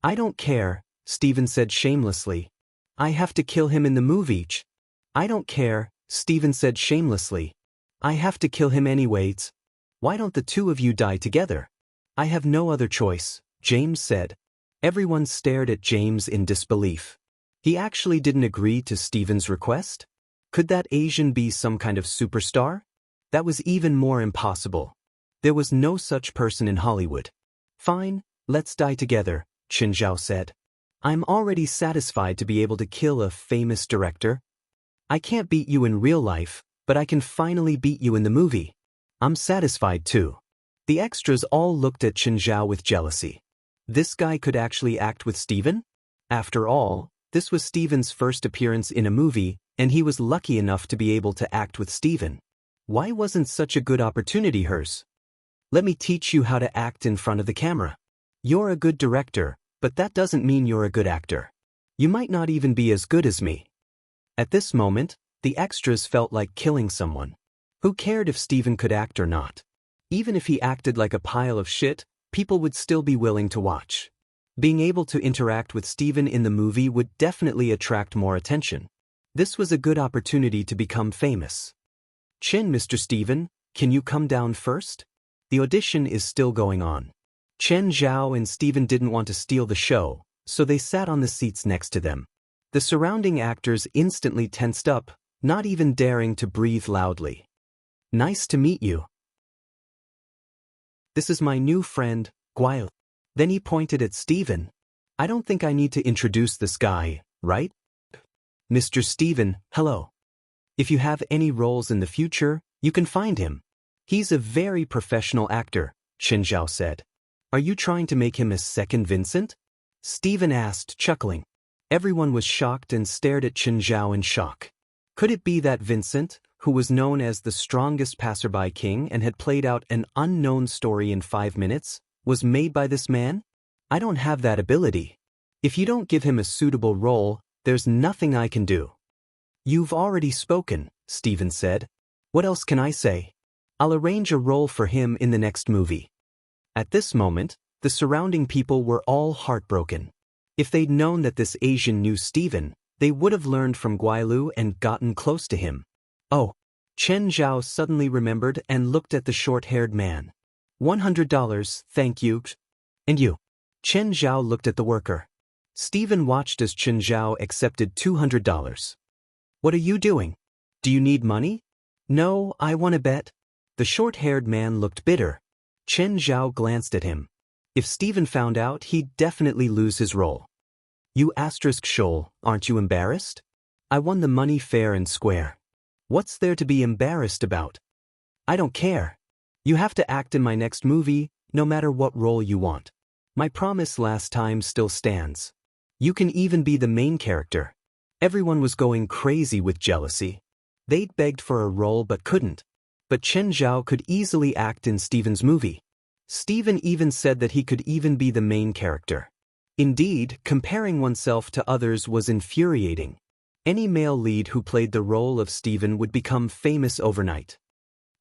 I don't care, Steven said shamelessly. I have to kill him in the movie. I don't care, Steven said shamelessly. I have to kill him anyways. Why don't the two of you die together? I have no other choice, James said. Everyone stared at James in disbelief. He actually didn't agree to Steven's request? Could that Asian be some kind of superstar? That was even more impossible. There was no such person in Hollywood. Fine, let's die together, Chen Zhao said. I'm already satisfied to be able to kill a famous director. I can't beat you in real life, but I can finally beat you in the movie. I'm satisfied too. The extras all looked at Chen Zhao with jealousy. This guy could actually act with Steven? After all, this was Steven's first appearance in a movie, and he was lucky enough to be able to act with Steven. Why wasn't such a good opportunity hers? Let me teach you how to act in front of the camera. You're a good director, but that doesn't mean you're a good actor. You might not even be as good as me. At this moment, the extras felt like killing someone. Who cared if Steven could act or not? Even if he acted like a pile of shit, people would still be willing to watch. Being able to interact with Steven in the movie would definitely attract more attention. This was a good opportunity to become famous. Chen, Mr. Steven, can you come down first? The audition is still going on. Chen Zhao and Steven didn't want to steal the show, so they sat on the seats next to them. The surrounding actors instantly tensed up, not even daring to breathe loudly. Nice to meet you. This is my new friend, Guile. Then he pointed at Steven. I don't think I need to introduce this guy, right? Mr. Steven, hello. If you have any roles in the future, you can find him. He's a very professional actor, Chen Zhao said. Are you trying to make him a second Vincent? Steven asked, chuckling. Everyone was shocked and stared at Chen Zhao in shock. Could it be that Vincent, who was known as the strongest passerby king and had played out an unknown story in 5 minutes, was made by this man? I don't have that ability. If you don't give him a suitable role, there's nothing I can do. You've already spoken, Steven said. What else can I say? I'll arrange a role for him in the next movie. At this moment, the surrounding people were all heartbroken. If they'd known that this Asian knew Steven, they would have learned from Guailu and gotten close to him. Oh, Chen Zhao suddenly remembered and looked at the short-haired man. $100, thank you. And you? Chen Zhao looked at the worker. Steven watched as Chen Zhao accepted $200. What are you doing? Do you need money? No, I want to bet. The short-haired man looked bitter. Chen Zhao glanced at him. If Steven found out, he'd definitely lose his role. You asterisk Shoal, aren't you embarrassed? I won the money fair and square. What's there to be embarrassed about? I don't care. You have to act in my next movie, no matter what role you want. My promise last time still stands. You can even be the main character. Everyone was going crazy with jealousy. They'd begged for a role but couldn't. But Chen Zhao could easily act in Steven's movie. Steven even said that he could even be the main character. Indeed, comparing oneself to others was infuriating. Any male lead who played the role of Steven would become famous overnight.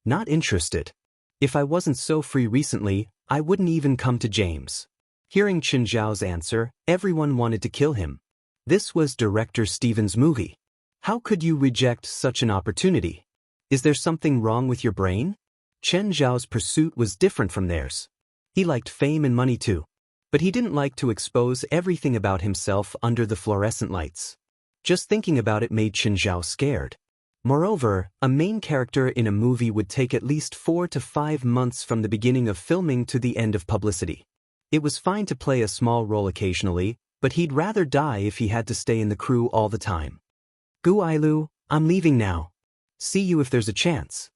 Not interested. If I wasn't so free recently, I wouldn't even come to James. Hearing Chen Zhao's answer, everyone wanted to kill him. This was director Steven's movie. How could you reject such an opportunity? Is there something wrong with your brain? Chen Zhao's pursuit was different from theirs. He liked fame and money too. But he didn't like to expose everything about himself under the fluorescent lights. Just thinking about it made Chen Zhao scared. Moreover, a main character in a movie would take at least 4 to 5 months from the beginning of filming to the end of publicity. It was fine to play a small role occasionally, but he'd rather die if he had to stay in the crew all the time. Gu Ailu, I'm leaving now. See you if there's a chance.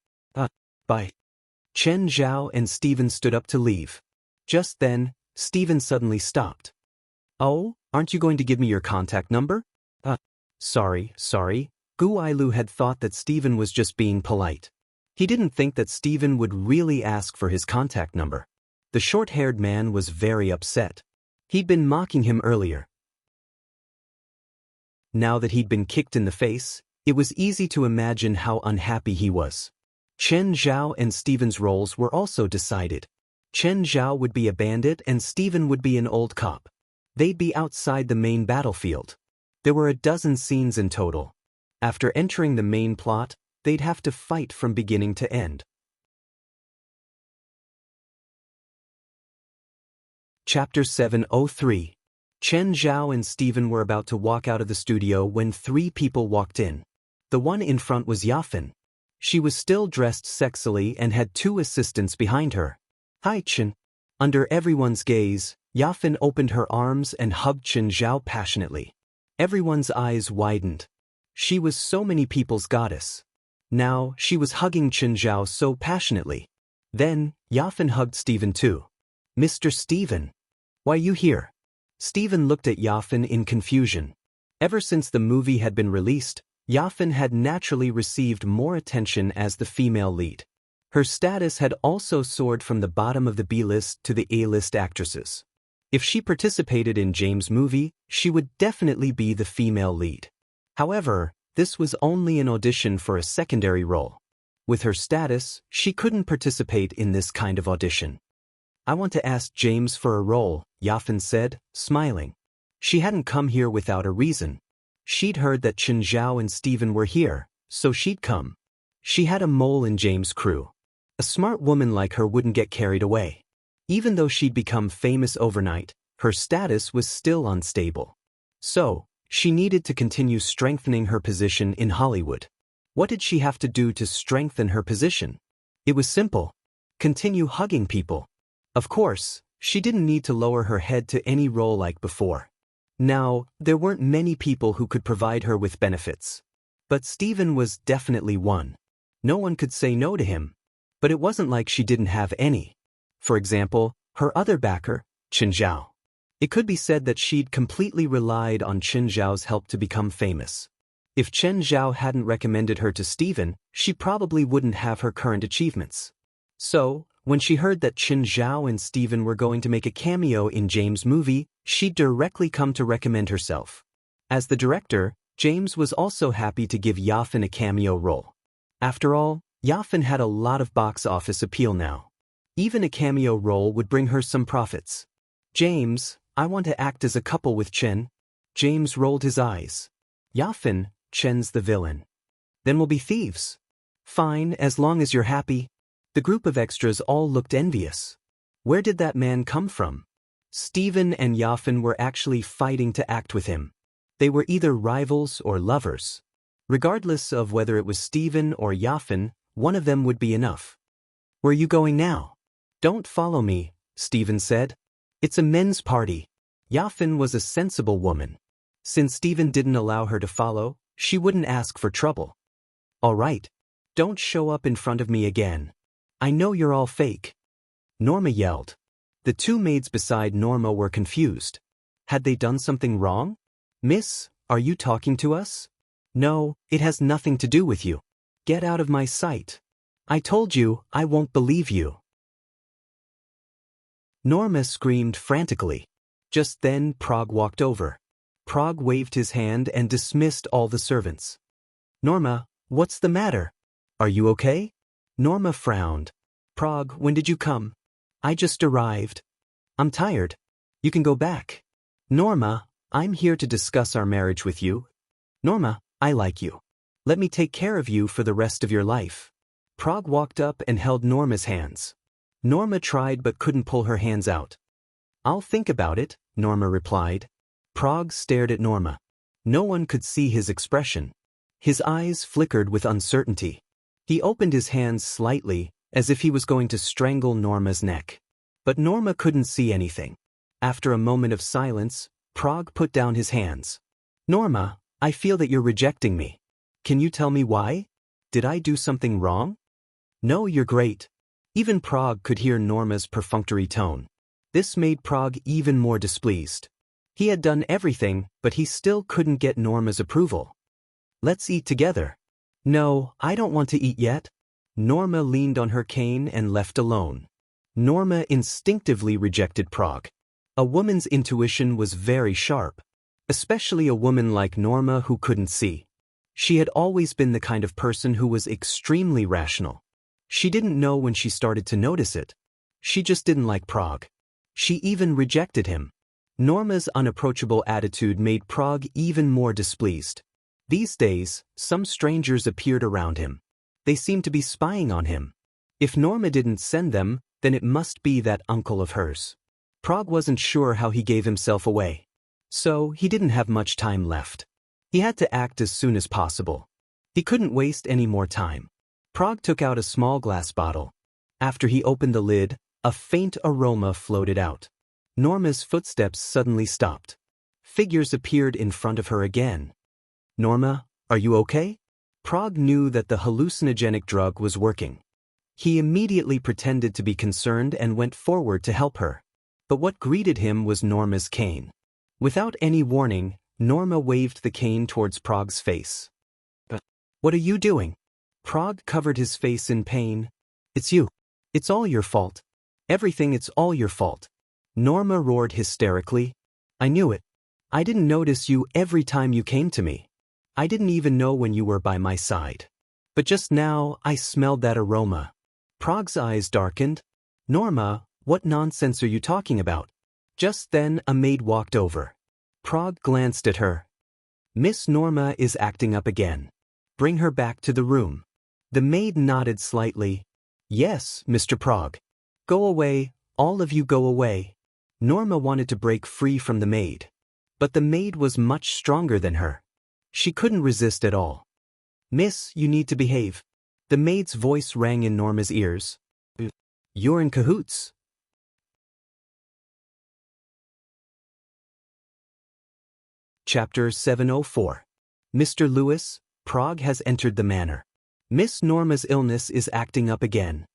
Bye. Chen Zhao and Steven stood up to leave. Just then, Steven suddenly stopped. Oh, aren't you going to give me your contact number? Sorry. Gu Ailu had thought that Steven was just being polite. He didn't think that Steven would really ask for his contact number. The short-haired man was very upset. He'd been mocking him earlier. Now that he'd been kicked in the face, it was easy to imagine how unhappy he was. Chen Zhao and Steven's roles were also decided. Chen Zhao would be a bandit and Steven would be an old cop. They'd be outside the main battlefield. There were a dozen scenes in total. After entering the main plot, they'd have to fight from beginning to end. Chapter 703. Chen Zhao and Steven were about to walk out of the studio when 3 people walked in. The one in front was Yafan. She was still dressed sexily and had 2 assistants behind her. Hi Chen. Under everyone's gaze, Yafan opened her arms and hugged Chen Zhao passionately. Everyone's eyes widened. She was so many people's goddess. Now, she was hugging Chen Zhao so passionately. Then, Yafan hugged Steven too. Mr. Steven. Why you here? Steven looked at Yafan in confusion. Ever since the movie had been released, Yafan had naturally received more attention as the female lead. Her status had also soared from the bottom of the B-list to the A-list actresses. If she participated in James' movie, she would definitely be the female lead. However, this was only an audition for a secondary role. With her status, she couldn't participate in this kind of audition. I want to ask James for a role, Yafan said, smiling. She hadn't come here without a reason. She'd heard that Chen Zhao and Steven were here, so she'd come. She had a mole in James' crew. A smart woman like her wouldn't get carried away. Even though she'd become famous overnight, her status was still unstable. So, she needed to continue strengthening her position in Hollywood. What did she have to do to strengthen her position? It was simple. Continue hugging people. Of course, she didn't need to lower her head to any role like before. Now, there weren't many people who could provide her with benefits. But Steven was definitely one. No one could say no to him. But it wasn't like she didn't have any. For example, her other backer, Chen Zhao. It could be said that she'd completely relied on Chen Zhao's help to become famous. If Chen Zhao hadn't recommended her to Steven, she probably wouldn't have her current achievements. So, when she heard that Chen Zhao and Steven were going to make a cameo in James' movie, she'd directly come to recommend herself. As the director, James was also happy to give Yafan a cameo role. After all, Yafan had a lot of box office appeal now. Even a cameo role would bring her some profits. James, I want to act as a couple with Chen. James rolled his eyes. Yafan, Chen's the villain. Then we'll be thieves. Fine, as long as you're happy. The group of extras all looked envious. Where did that man come from? Steven and Yafan were actually fighting to act with him. They were either rivals or lovers. Regardless of whether it was Steven or Yafan, one of them would be enough. Where are you going now? Don't follow me, Steven said. It's a men's party. Yafin was a sensible woman. Since Stephen didn't allow her to follow, she wouldn't ask for trouble. All right. Don't show up in front of me again. I know you're all fake. Norma yelled. The two maids beside Norma were confused. Had they done something wrong? Miss, are you talking to us? No, it has nothing to do with you. Get out of my sight. I told you, I won't believe you. Norma screamed frantically. Just then Prague walked over. Prague waved his hand and dismissed all the servants. Norma, what's the matter? Are you okay? Norma frowned. Prague, when did you come? I just arrived. I'm tired. You can go back. Norma, I'm here to discuss our marriage with you. Norma, I like you. Let me take care of you for the rest of your life. Prague walked up and held Norma's hands. Norma tried but couldn't pull her hands out. I'll think about it, Norma replied. Prague stared at Norma. No one could see his expression. His eyes flickered with uncertainty. He opened his hands slightly, as if he was going to strangle Norma's neck. But Norma couldn't see anything. After a moment of silence, Prague put down his hands. Norma, I feel that you're rejecting me. Can you tell me why? Did I do something wrong? No, you're great. Even Prague could hear Norma's perfunctory tone. This made Prague even more displeased. He had done everything, but he still couldn't get Norma's approval. Let's eat together. No, I don't want to eat yet. Norma leaned on her cane and left alone. Norma instinctively rejected Prague. A woman's intuition was very sharp, especially a woman like Norma who couldn't see. She had always been the kind of person who was extremely rational. She didn't know when she started to notice it. She just didn't like Prague. She even rejected him. Norma's unapproachable attitude made Prague even more displeased. These days, some strangers appeared around him. They seemed to be spying on him. If Norma didn't send them, then it must be that uncle of hers. Prague wasn't sure how he gave himself away. So, he didn't have much time left. He had to act as soon as possible. He couldn't waste any more time. Prague took out a small glass bottle. After he opened the lid, a faint aroma floated out. Norma's footsteps suddenly stopped. Figures appeared in front of her again. Norma, are you okay? Prague knew that the hallucinogenic drug was working. He immediately pretended to be concerned and went forward to help her. But what greeted him was Norma's cane. Without any warning, Norma waved the cane towards Prague's face. But what are you doing? Prague covered his face in pain. It's you. It's all your fault. Everything, it's all your fault. Norma roared hysterically. I knew it. I didn't notice you every time you came to me. I didn't even know when you were by my side. But just now, I smelled that aroma. Prague's eyes darkened. Norma, what nonsense are you talking about? Just then, a maid walked over. Prague glanced at her. Miss Norma is acting up again. Bring her back to the room. The maid nodded slightly. Yes, Mr. Prague. Go away, all of you go away. Norma wanted to break free from the maid. But the maid was much stronger than her. She couldn't resist at all. Miss, you need to behave. The maid's voice rang in Norma's ears. You're in cahoots. Chapter 704. Mr. Lewis, Prague has entered the manor. Miss Norma's illness is acting up again.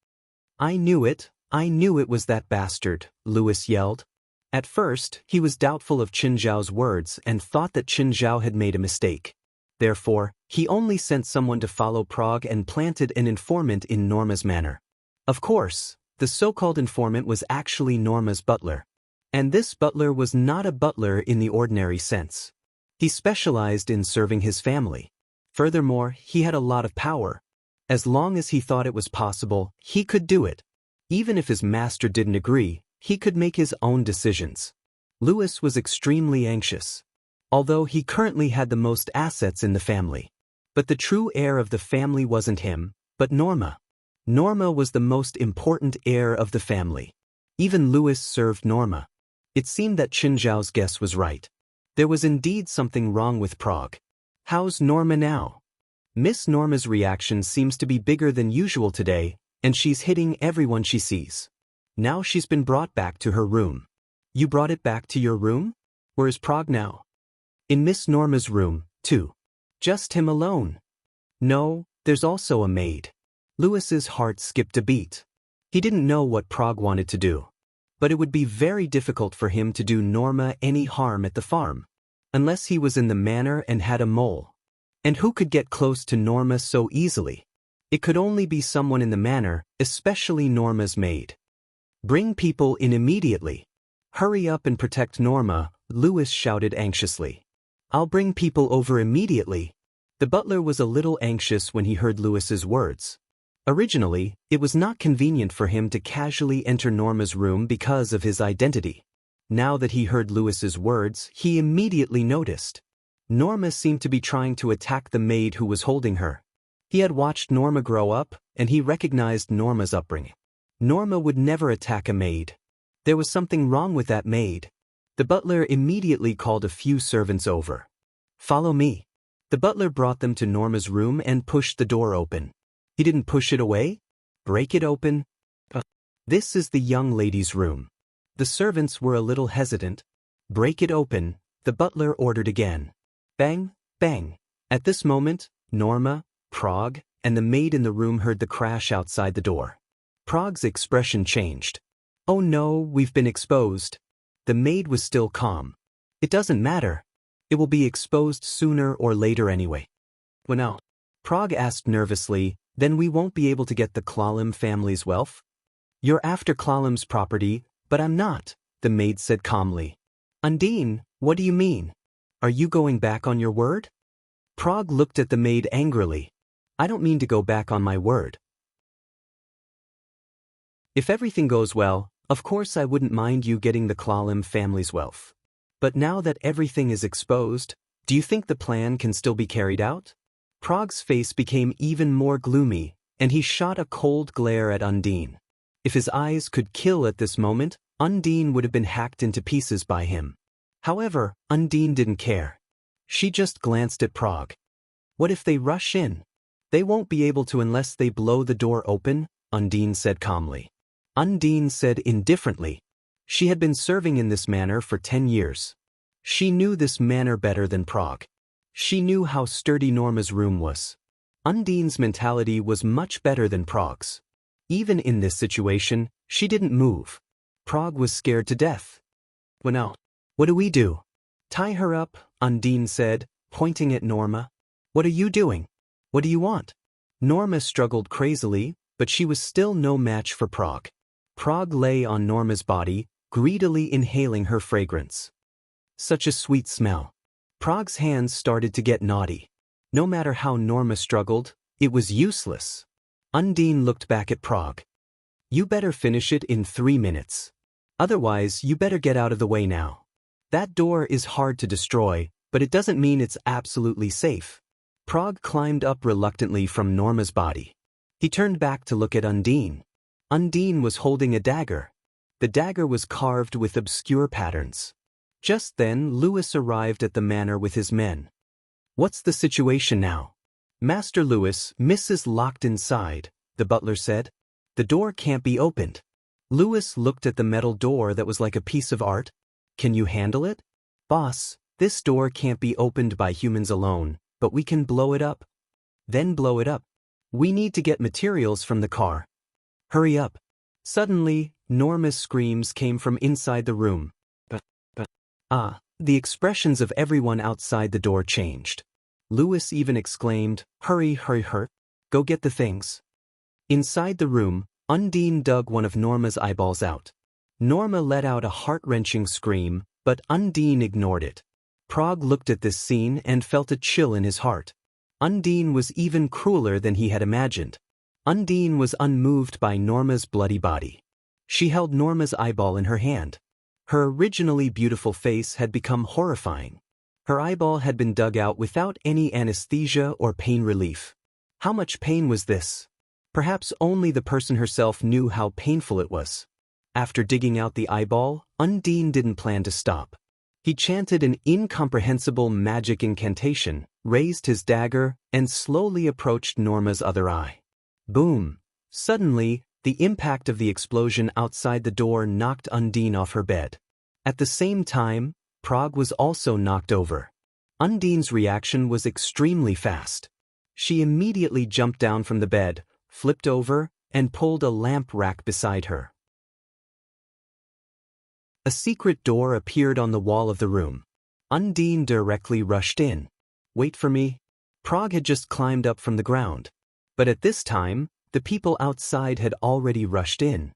I knew it was that bastard, Lewis yelled. At first, he was doubtful of Qin Zhao's words and thought that Qin Zhao had made a mistake. Therefore, he only sent someone to follow Prague and planted an informant in Norma's manor. Of course, the so-called informant was actually Norma's butler. And this butler was not a butler in the ordinary sense. He specialized in serving his family. Furthermore, he had a lot of power. As long as he thought it was possible, he could do it. Even if his master didn't agree, he could make his own decisions. Lewis was extremely anxious. Although he currently had the most assets in the family. But the true heir of the family wasn't him, but Norma. Norma was the most important heir of the family. Even Lewis served Norma. It seemed that Qin Zhao's guess was right. There was indeed something wrong with Prague. How's Norma now? Miss Norma's reaction seems to be bigger than usual today, and she's hitting everyone she sees. Now she's been brought back to her room. You brought it back to your room? Where is Prague now? In Miss Norma's room, too. Just him alone. No, there's also a maid. Louis's heart skipped a beat. He didn't know what Prague wanted to do. But it would be very difficult for him to do Norma any harm at the farm. Unless he was in the manor and had a mole. And who could get close to Norma so easily? It could only be someone in the manor, especially Norma's maid. Bring people in immediately. Hurry up and protect Norma, Louis shouted anxiously. I'll bring people over immediately. The butler was a little anxious when he heard Louis's words. Originally, it was not convenient for him to casually enter Norma's room because of his identity. Now that he heard Louis's words, he immediately noticed. Norma seemed to be trying to attack the maid who was holding her. He had watched Norma grow up, and he recognized Norma's upbringing. Norma would never attack a maid. There was something wrong with that maid. The butler immediately called a few servants over. Follow me. The butler brought them to Norma's room and pushed the door open. He didn't push it away? Break it open? This is the young lady's room. The servants were a little hesitant. Break it open, the butler ordered again. Bang, bang. At this moment, Norma, Prague, and the maid in the room heard the crash outside the door. Prague's expression changed. Oh no, we've been exposed. The maid was still calm. It doesn't matter. It will be exposed sooner or later anyway. Well now, Prague asked nervously, then we won't be able to get the Klalim family's wealth? You're after Klalim's property, but I'm not, the maid said calmly. Undine, what do you mean? Are you going back on your word? Prague looked at the maid angrily. I don't mean to go back on my word. If everything goes well, of course I wouldn't mind you getting the Klalim family's wealth. But now that everything is exposed, do you think the plan can still be carried out? Prague's face became even more gloomy, and he shot a cold glare at Undine. If his eyes could kill at this moment, Undine would have been hacked into pieces by him. However, Undine didn't care. She just glanced at Prague. What if they rush in? They won't be able to unless they blow the door open, Undine said calmly. Undine said indifferently. She had been serving in this manor for 10 years. She knew this manor better than Prague. She knew how sturdy Norma's room was. Undine's mentality was much better than Prague's. Even in this situation, she didn't move. Prague was scared to death. Well now, what do we do? Tie her up, Undine said, pointing at Norma. What are you doing? What do you want? Norma struggled crazily, but she was still no match for Prague. Prague lay on Norma's body, greedily inhaling her fragrance. Such a sweet smell. Prague's hands started to get naughty. No matter how Norma struggled, it was useless. Undine looked back at Prague. You better finish it in 3 minutes. Otherwise, you better get out of the way now. That door is hard to destroy, but it doesn't mean it's absolutely safe. Prague climbed up reluctantly from Norma's body. He turned back to look at Undine. Undine was holding a dagger. The dagger was carved with obscure patterns. Just then, Louis arrived at the manor with his men. What's the situation now? Master Louis, Mrs. locked inside, the butler said. The door can't be opened. Louis looked at the metal door that was like a piece of art. Can you handle it? Boss, this door can't be opened by humans alone, but we can blow it up. Then blow it up. We need to get materials from the car. Hurry up. Suddenly, Norma's screams came from inside the room. The expressions of everyone outside the door changed. Louis even exclaimed, hurry, hurry, hurry. Go get the things. Inside the room, Undine dug one of Norma's eyeballs out. Norma let out a heart-wrenching scream, but Undine ignored it. Prague looked at this scene and felt a chill in his heart. Undine was even crueler than he had imagined. Undine was unmoved by Norma's bloody body. She held Norma's eyeball in her hand. Her originally beautiful face had become horrifying. Her eyeball had been dug out without any anesthesia or pain relief. How much pain was this? Perhaps only the person herself knew how painful it was. After digging out the eyeball, Undine didn't plan to stop. He chanted an incomprehensible magic incantation, raised his dagger, and slowly approached Norma's other eye. Boom! Suddenly, the impact of the explosion outside the door knocked Undine off her bed. At the same time, Prague was also knocked over. Undine's reaction was extremely fast. She immediately jumped down from the bed, flipped over, and pulled a lamp rack beside her. A secret door appeared on the wall of the room. Undine directly rushed in. "Wait for me." Prague had just climbed up from the ground. But at this time, the people outside had already rushed in.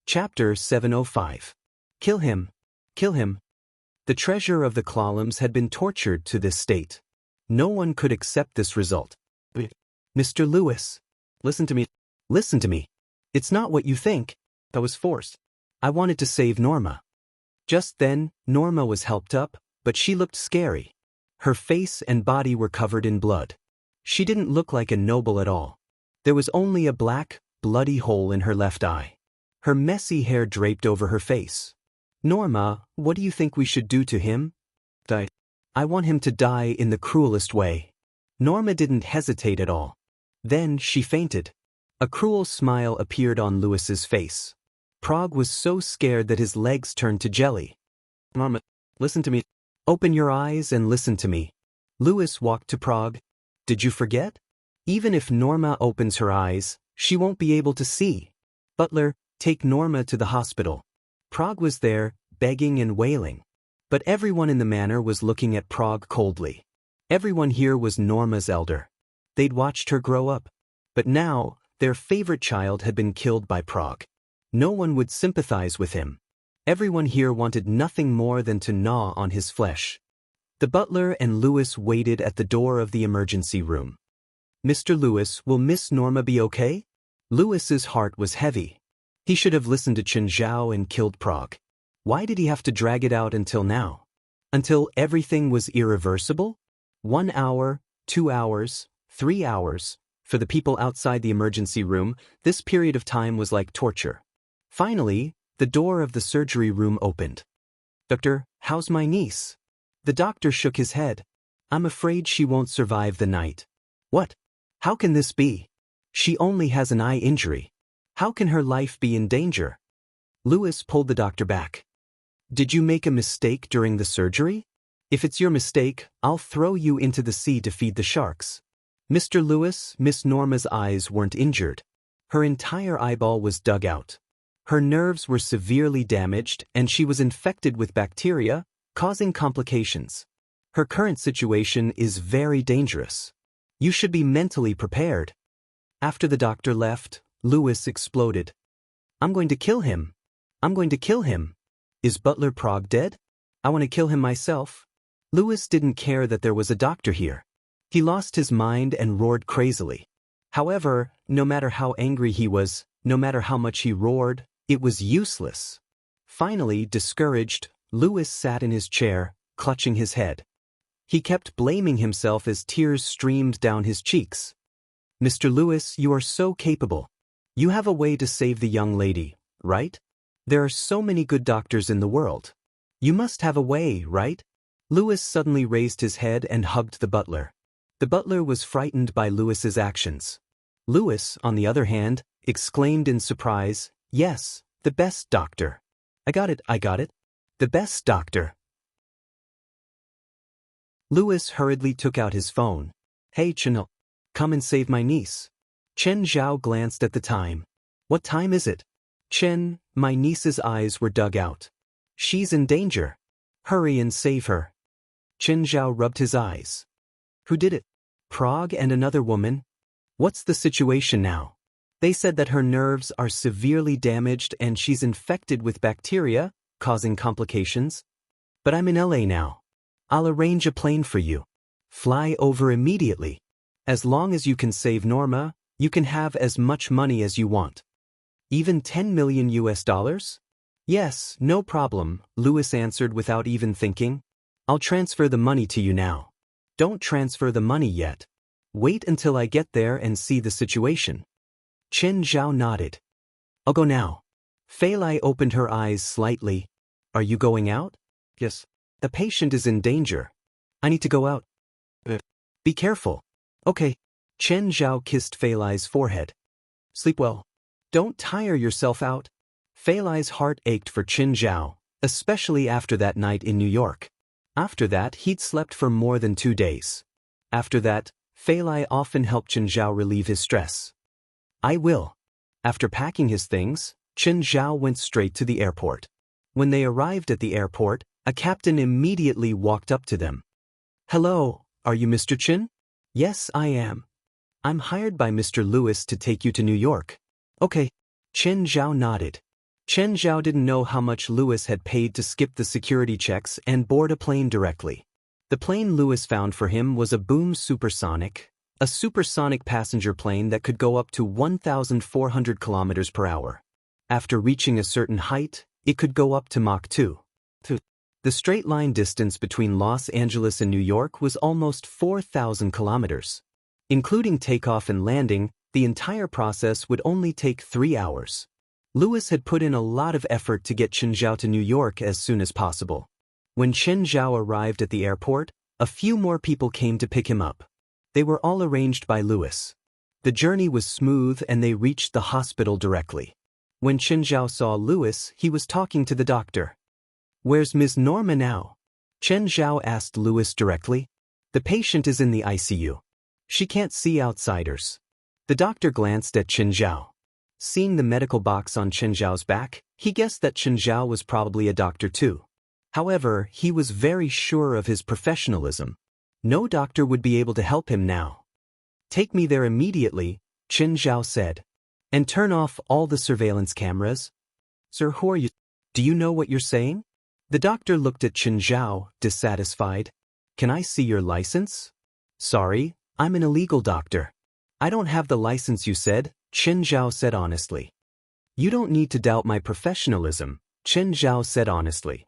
Chapter 705. Kill him. Kill him. The treasure of the Clawlums had been tortured to this state. No one could accept this result. "Mr. Lewis, listen to me. Listen to me. It's not what you think. I was forced. I wanted to save Norma." Just then, Norma was helped up, but she looked scary. Her face and body were covered in blood. She didn't look like a noble at all. There was only a black, bloody hole in her left eye. Her messy hair draped over her face. "Norma, what do you think we should do to him?" "I want him to die in the cruelest way." Norma didn't hesitate at all. Then she fainted. A cruel smile appeared on Lewis's face. Prague was so scared that his legs turned to jelly. "Norma, listen to me. Open your eyes and listen to me." Lewis walked to Prague. "Did you forget? Even if Norma opens her eyes, she won't be able to see. Butler, take Norma to the hospital." Prague was there, begging and wailing. But everyone in the manor was looking at Prague coldly. Everyone here was Norma's elder. They'd watched her grow up. But now, their favorite child had been killed by Prague. No one would sympathize with him. Everyone here wanted nothing more than to gnaw on his flesh. The butler and Lewis waited at the door of the emergency room. "Mr. Lewis, will Miss Norma be okay?" Lewis's heart was heavy. He should have listened to Chen Zhao and killed Prague. Why did he have to drag it out until now? Until everything was irreversible? 1 hour, 2 hours, 3 hours. For the people outside the emergency room, this period of time was like torture. Finally, the door of the surgery room opened. "Doctor, how's my niece?" The doctor shook his head. "I'm afraid she won't survive the night." "What? How can this be? She only has an eye injury. How can her life be in danger?" Lewis pulled the doctor back. "Did you make a mistake during the surgery? If it's your mistake, I'll throw you into the sea to feed the sharks." "Mr. Lewis, Miss Norma's eyes weren't injured. Her entire eyeball was dug out. Her nerves were severely damaged and she was infected with bacteria, causing complications. Her current situation is very dangerous. You should be mentally prepared." After the doctor left, Lewis exploded. "I'm going to kill him. I'm going to kill him. Is Butler Prague dead? I want to kill him myself." Lewis didn't care that there was a doctor here. He lost his mind and roared crazily. However, no matter how angry he was, no matter how much he roared, it was useless. Finally, discouraged, Lewis sat in his chair, clutching his head. He kept blaming himself as tears streamed down his cheeks. "Mr. Lewis, you are so capable. You have a way to save the young lady, right? There are so many good doctors in the world. You must have a way, right?" Lewis suddenly raised his head and hugged the butler. The butler was frightened by Lewis's actions. Lewis, on the other hand, exclaimed in surprise, "Yes, the best doctor. I got it. The best doctor." Lewis hurriedly took out his phone. "Hey Chen, come and save my niece." Chen Zhao glanced at the time. "What time is it?" "Chen, my niece's eyes were dug out. She's in danger. Hurry and save her." Chen Zhao rubbed his eyes. "Who did it? Prague and another woman? What's the situation now?" "They said that her nerves are severely damaged and she's infected with bacteria, causing complications. But I'm in LA now. I'll arrange a plane for you. Fly over immediately. As long as you can save Norma, you can have as much money as you want. Even $10 million US? "Yes, no problem," Lewis answered without even thinking. "I'll transfer the money to you now." "Don't transfer the money yet. Wait until I get there and see the situation." Chen Zhao nodded. "I'll go now." Fei Lai opened her eyes slightly. "Are you going out?" "Yes. The patient is in danger. I need to go out." "Be careful." "Okay." Chen Zhao kissed Fei Lai's forehead. "Sleep well." Don't tire yourself out. Fei Lai's heart ached for Qin Zhao, especially after that night in New York. After that, he'd slept for more than 2 days. After that, Fei Lai often helped Qin Zhao relieve his stress. I will. After packing his things, Qin Zhao went straight to the airport. When they arrived at the airport, a captain immediately walked up to them. Hello, are you Mr. Qin? Yes, I am. I'm hired by Mr. Lewis to take you to New York. Okay. Qin Zhao nodded. Qin Zhao didn't know how much Lewis had paid to skip the security checks and board a plane directly. The plane Lewis found for him was a Boom Supersonic, a supersonic passenger plane that could go up to 1,400 kilometers per hour. After reaching a certain height, it could go up to Mach 2. The straight-line distance between Los Angeles and New York was almost 4,000 kilometers. Including takeoff and landing, the entire process would only take 3 hours. Lewis had put in a lot of effort to get Qin Zhao to New York as soon as possible. When Qin Zhao arrived at the airport, a few more people came to pick him up. They were all arranged by Lewis. The journey was smooth and they reached the hospital directly. When Qin Zhao saw Lewis, he was talking to the doctor. Where's Ms. Norma now? Qin Zhao asked Lewis directly. The patient is in the ICU. She can't see outsiders. The doctor glanced at Qin Zhao. Seeing the medical box on Qin Zhao's back, he guessed that Qin Zhao was probably a doctor too. However, he was very sure of his professionalism. No doctor would be able to help him now. Take me there immediately, Qin Zhao said. And turn off all the surveillance cameras. Sir, who are you? Do you know what you're saying? The doctor looked at Qin Zhao, dissatisfied. Can I see your license? Sorry, I'm an illegal doctor. I don't have the license you said, Qin Zhao said honestly. You don't need to doubt my professionalism, Qin Zhao said honestly.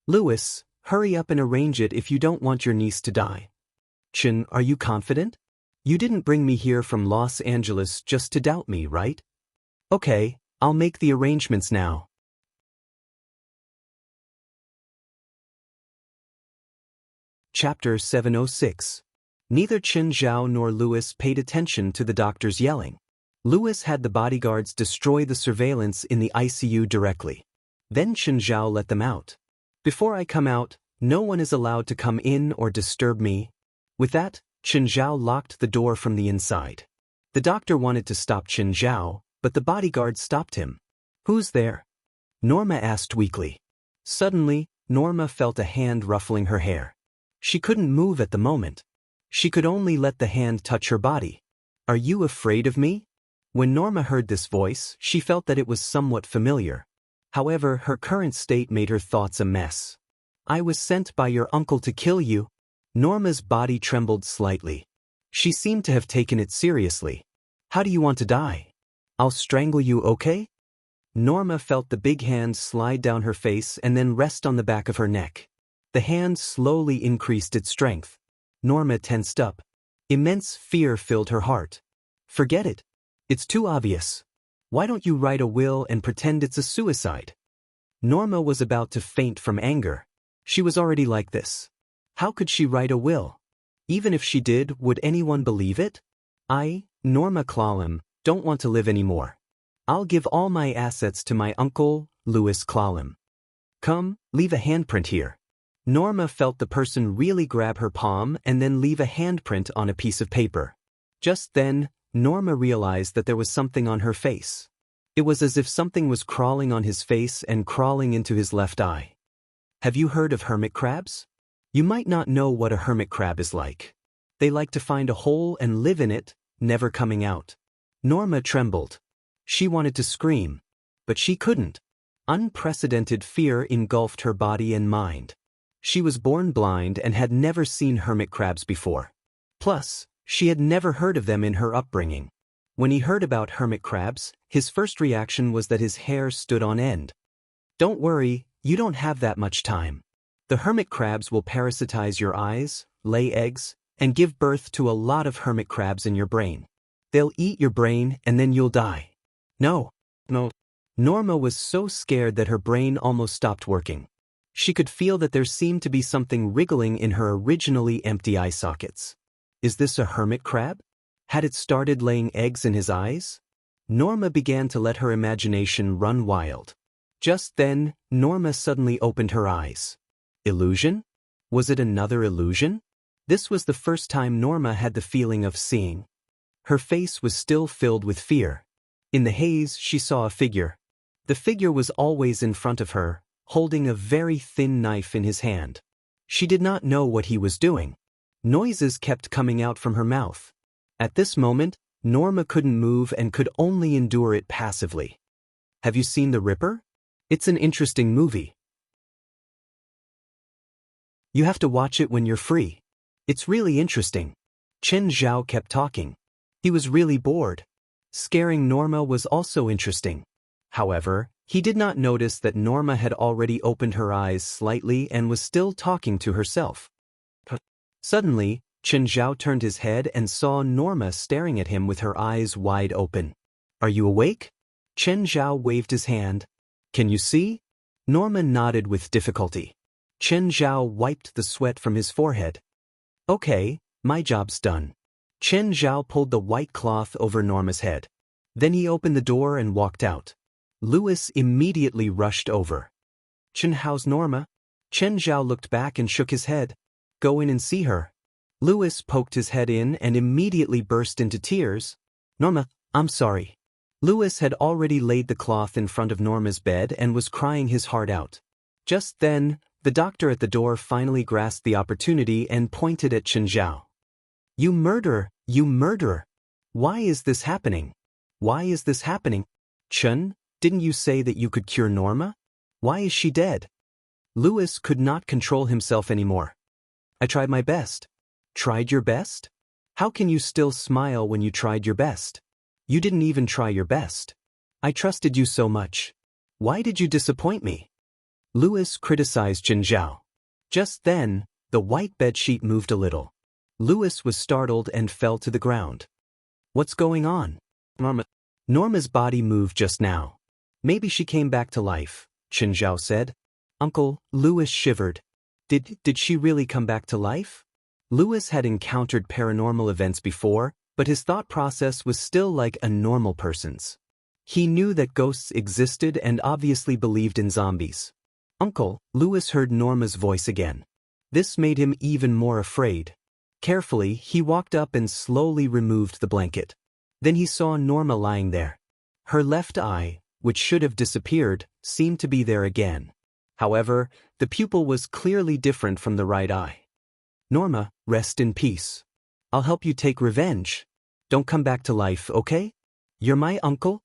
Lewis, hurry up and arrange it if you don't want your niece to die. Qin, are you confident? You didn't bring me here from Los Angeles just to doubt me, right? Okay, I'll make the arrangements now. Chapter 706. Neither Qin Zhao nor Lewis paid attention to the doctor's yelling. Lewis had the bodyguards destroy the surveillance in the ICU directly. Then Qin Zhao let them out. Before I come out, no one is allowed to come in or disturb me. With that, Qin Zhao locked the door from the inside. The doctor wanted to stop Qin Zhao, but the bodyguard stopped him. Who's there? Norma asked weakly. Suddenly, Norma felt a hand ruffling her hair. She couldn't move at the moment. She could only let the hand touch her body. Are you afraid of me? When Norma heard this voice, she felt that it was somewhat familiar. However, her current state made her thoughts a mess. I was sent by your uncle to kill you. Norma's body trembled slightly. She seemed to have taken it seriously. How do you want to die? I'll strangle you, okay? Norma felt the big hand slide down her face and then rest on the back of her neck. The hand slowly increased its strength. Norma tensed up. Immense fear filled her heart. Forget it. It's too obvious. Why don't you write a will and pretend it's a suicide? Norma was about to faint from anger. She was already like this. How could she write a will? Even if she did, would anyone believe it? I, Norma Clallam, don't want to live anymore. I'll give all my assets to my uncle, Louis Clallam. Come, leave a handprint here. Norma felt the person really grab her palm and then leave a handprint on a piece of paper. Just then, Norma realized that there was something on her face. It was as if something was crawling on his face and crawling into his left eye. Have you heard of hermit crabs? You might not know what a hermit crab is like. They like to find a hole and live in it, never coming out. Norma trembled. She wanted to scream, but she couldn't. Unprecedented fear engulfed her body and mind. She was born blind and had never seen hermit crabs before. Plus, she had never heard of them in her upbringing. When he heard about hermit crabs, his first reaction was that his hair stood on end. Don't worry, you don't have that much time. The hermit crabs will parasitize your eyes, lay eggs, and give birth to a lot of hermit crabs in your brain. They'll eat your brain and then you'll die. No. Norma was so scared that her brain almost stopped working. She could feel that there seemed to be something wriggling in her originally empty eye sockets. Is this a hermit crab? Had it started laying eggs in his eyes? Norma began to let her imagination run wild. Just then, Norma suddenly opened her eyes. Illusion? Was it another illusion? This was the first time Norma had the feeling of seeing. Her face was still filled with fear. In the haze, she saw a figure. The figure was always in front of her, holding a very thin knife in his hand. She did not know what he was doing. Noises kept coming out from her mouth. At this moment, Norma couldn't move and could only endure it passively. Have you seen The Ripper? It's an interesting movie. You have to watch it when you're free. It's really interesting. Chen Zhao kept talking. He was really bored. Scaring Norma was also interesting. However, he did not notice that Norma had already opened her eyes slightly and was still talking to herself. Suddenly, Chen Zhao turned his head and saw Norma staring at him with her eyes wide open. Are you awake? Chen Zhao waved his hand. Can you see? Norma nodded with difficulty. Chen Zhao wiped the sweat from his forehead. Okay, my job's done. Chen Zhao pulled the white cloth over Norma's head. Then he opened the door and walked out. Louis immediately rushed over. Chen, how's Norma? Chen Zhao looked back and shook his head. Go in and see her. Louis poked his head in and immediately burst into tears. Norma, I'm sorry. Louis had already laid the cloth in front of Norma's bed and was crying his heart out. Just then, the doctor at the door finally grasped the opportunity and pointed at Chen Zhao. You murderer! You murderer! Why is this happening? Why is this happening? Chen, didn't you say that you could cure Norma? Why is she dead? Louis could not control himself anymore. I tried my best. Tried your best? How can you still smile when you tried your best? You didn't even try your best. I trusted you so much. Why did you disappoint me? Louis criticized Chen Zhao. Just then, the white bedsheet moved a little. Louis was startled and fell to the ground. What's going on? Norma's body moved just now. Maybe she came back to life, Chen Zhao said. Uncle, Louis shivered. Did she really come back to life? Louis had encountered paranormal events before, but his thought process was still like a normal person's. He knew that ghosts existed and obviously believed in zombies. Uncle, Louis heard Norma's voice again. This made him even more afraid. Carefully, he walked up and slowly removed the blanket. Then he saw Norma lying there. Her left eye, which should have disappeared, seemed to be there again. However, the pupil was clearly different from the right eye. Norma, rest in peace. I'll help you take revenge. Don't come back to life, okay? You're my uncle?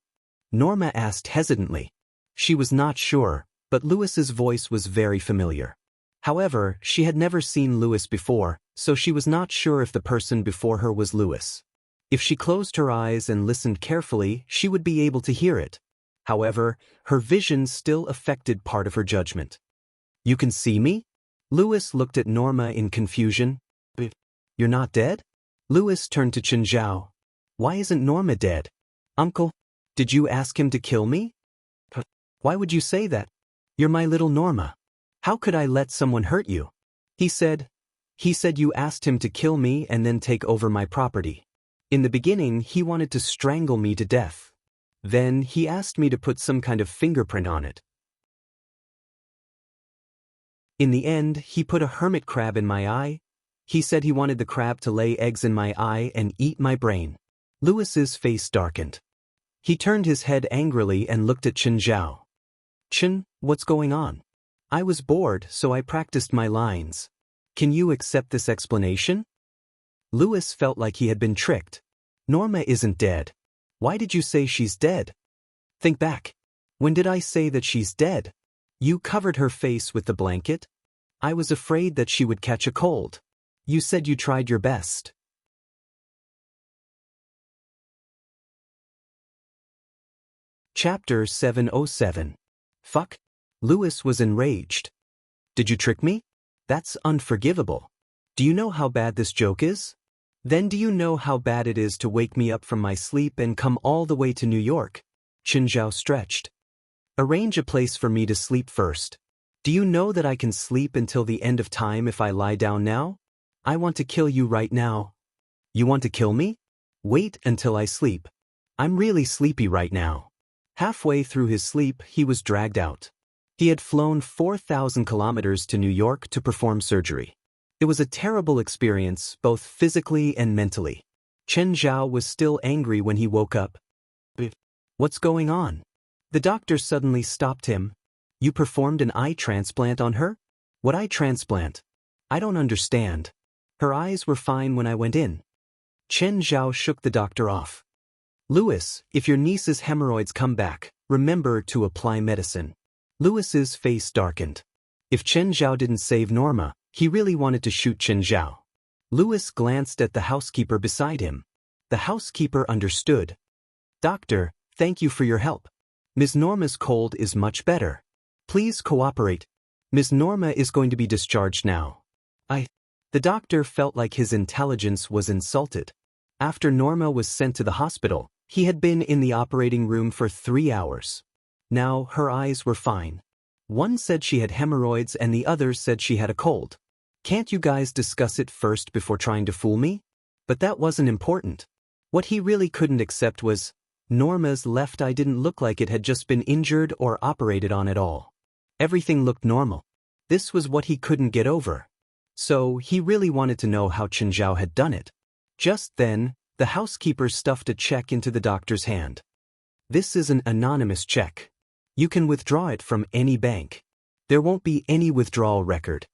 Norma asked hesitantly. She was not sure, but Louis's voice was very familiar. However, she had never seen Louis before, so she was not sure if the person before her was Louis. If she closed her eyes and listened carefully, she would be able to hear it. However, her vision still affected part of her judgment. You can see me? Louis looked at Norma in confusion. You're not dead? Louis turned to Chen Zhao. Why isn't Norma dead? Uncle, did you ask him to kill me? Why would you say that? You're my little Norma. How could I let someone hurt you? He said you asked him to kill me and then take over my property. In the beginning, he wanted to strangle me to death. Then he asked me to put some kind of fingerprint on it. In the end, he put a hermit crab in my eye. He said he wanted the crab to lay eggs in my eye and eat my brain. Louis's face darkened. He turned his head angrily and looked at Chen Zhao. Chen, what's going on? I was bored, so I practiced my lines. Can you accept this explanation? Louis felt like he had been tricked. Norma isn't dead. Why did you say she's dead? Think back. When did I say that she's dead? You covered her face with the blanket. I was afraid that she would catch a cold. You said you tried your best. Chapter 707. Fuck. Louis was enraged. Did you trick me? That's unforgivable. Do you know how bad this joke is? Then do you know how bad it is to wake me up from my sleep and come all the way to New York? Chen Zhao stretched. Arrange a place for me to sleep first. Do you know that I can sleep until the end of time if I lie down now? I want to kill you right now. You want to kill me? Wait until I sleep. I'm really sleepy right now. Halfway through his sleep, he was dragged out. He had flown 4,000 kilometers to New York to perform surgery. It was a terrible experience, both physically and mentally. Chen Zhao was still angry when he woke up. What's going on? The doctor suddenly stopped him. You performed an eye transplant on her? What eye transplant? I don't understand. Her eyes were fine when I went in. Chen Zhao shook the doctor off. Louis, if your niece's hemorrhoids come back, remember to apply medicine. Louis's face darkened. If Chen Zhao didn't save Norma, he really wanted to shoot Chen Zhao. Louis glanced at the housekeeper beside him. The housekeeper understood. Doctor, thank you for your help. Ms. Norma's cold is much better. Please cooperate. Ms. Norma is going to be discharged now. The doctor felt like his intelligence was insulted. After Norma was sent to the hospital, he had been in the operating room for 3 hours. Now her eyes were fine. One said she had hemorrhoids and the other said she had a cold. Can't you guys discuss it first before trying to fool me? But that wasn't important. What he really couldn't accept was, Norma's left eye didn't look like it had just been injured or operated on at all. Everything looked normal. This was what he couldn't get over. So he really wanted to know how Chen Zhao had done it. Just then, the housekeeper stuffed a check into the doctor's hand. This is an anonymous check. You can withdraw it from any bank. There won't be any withdrawal record.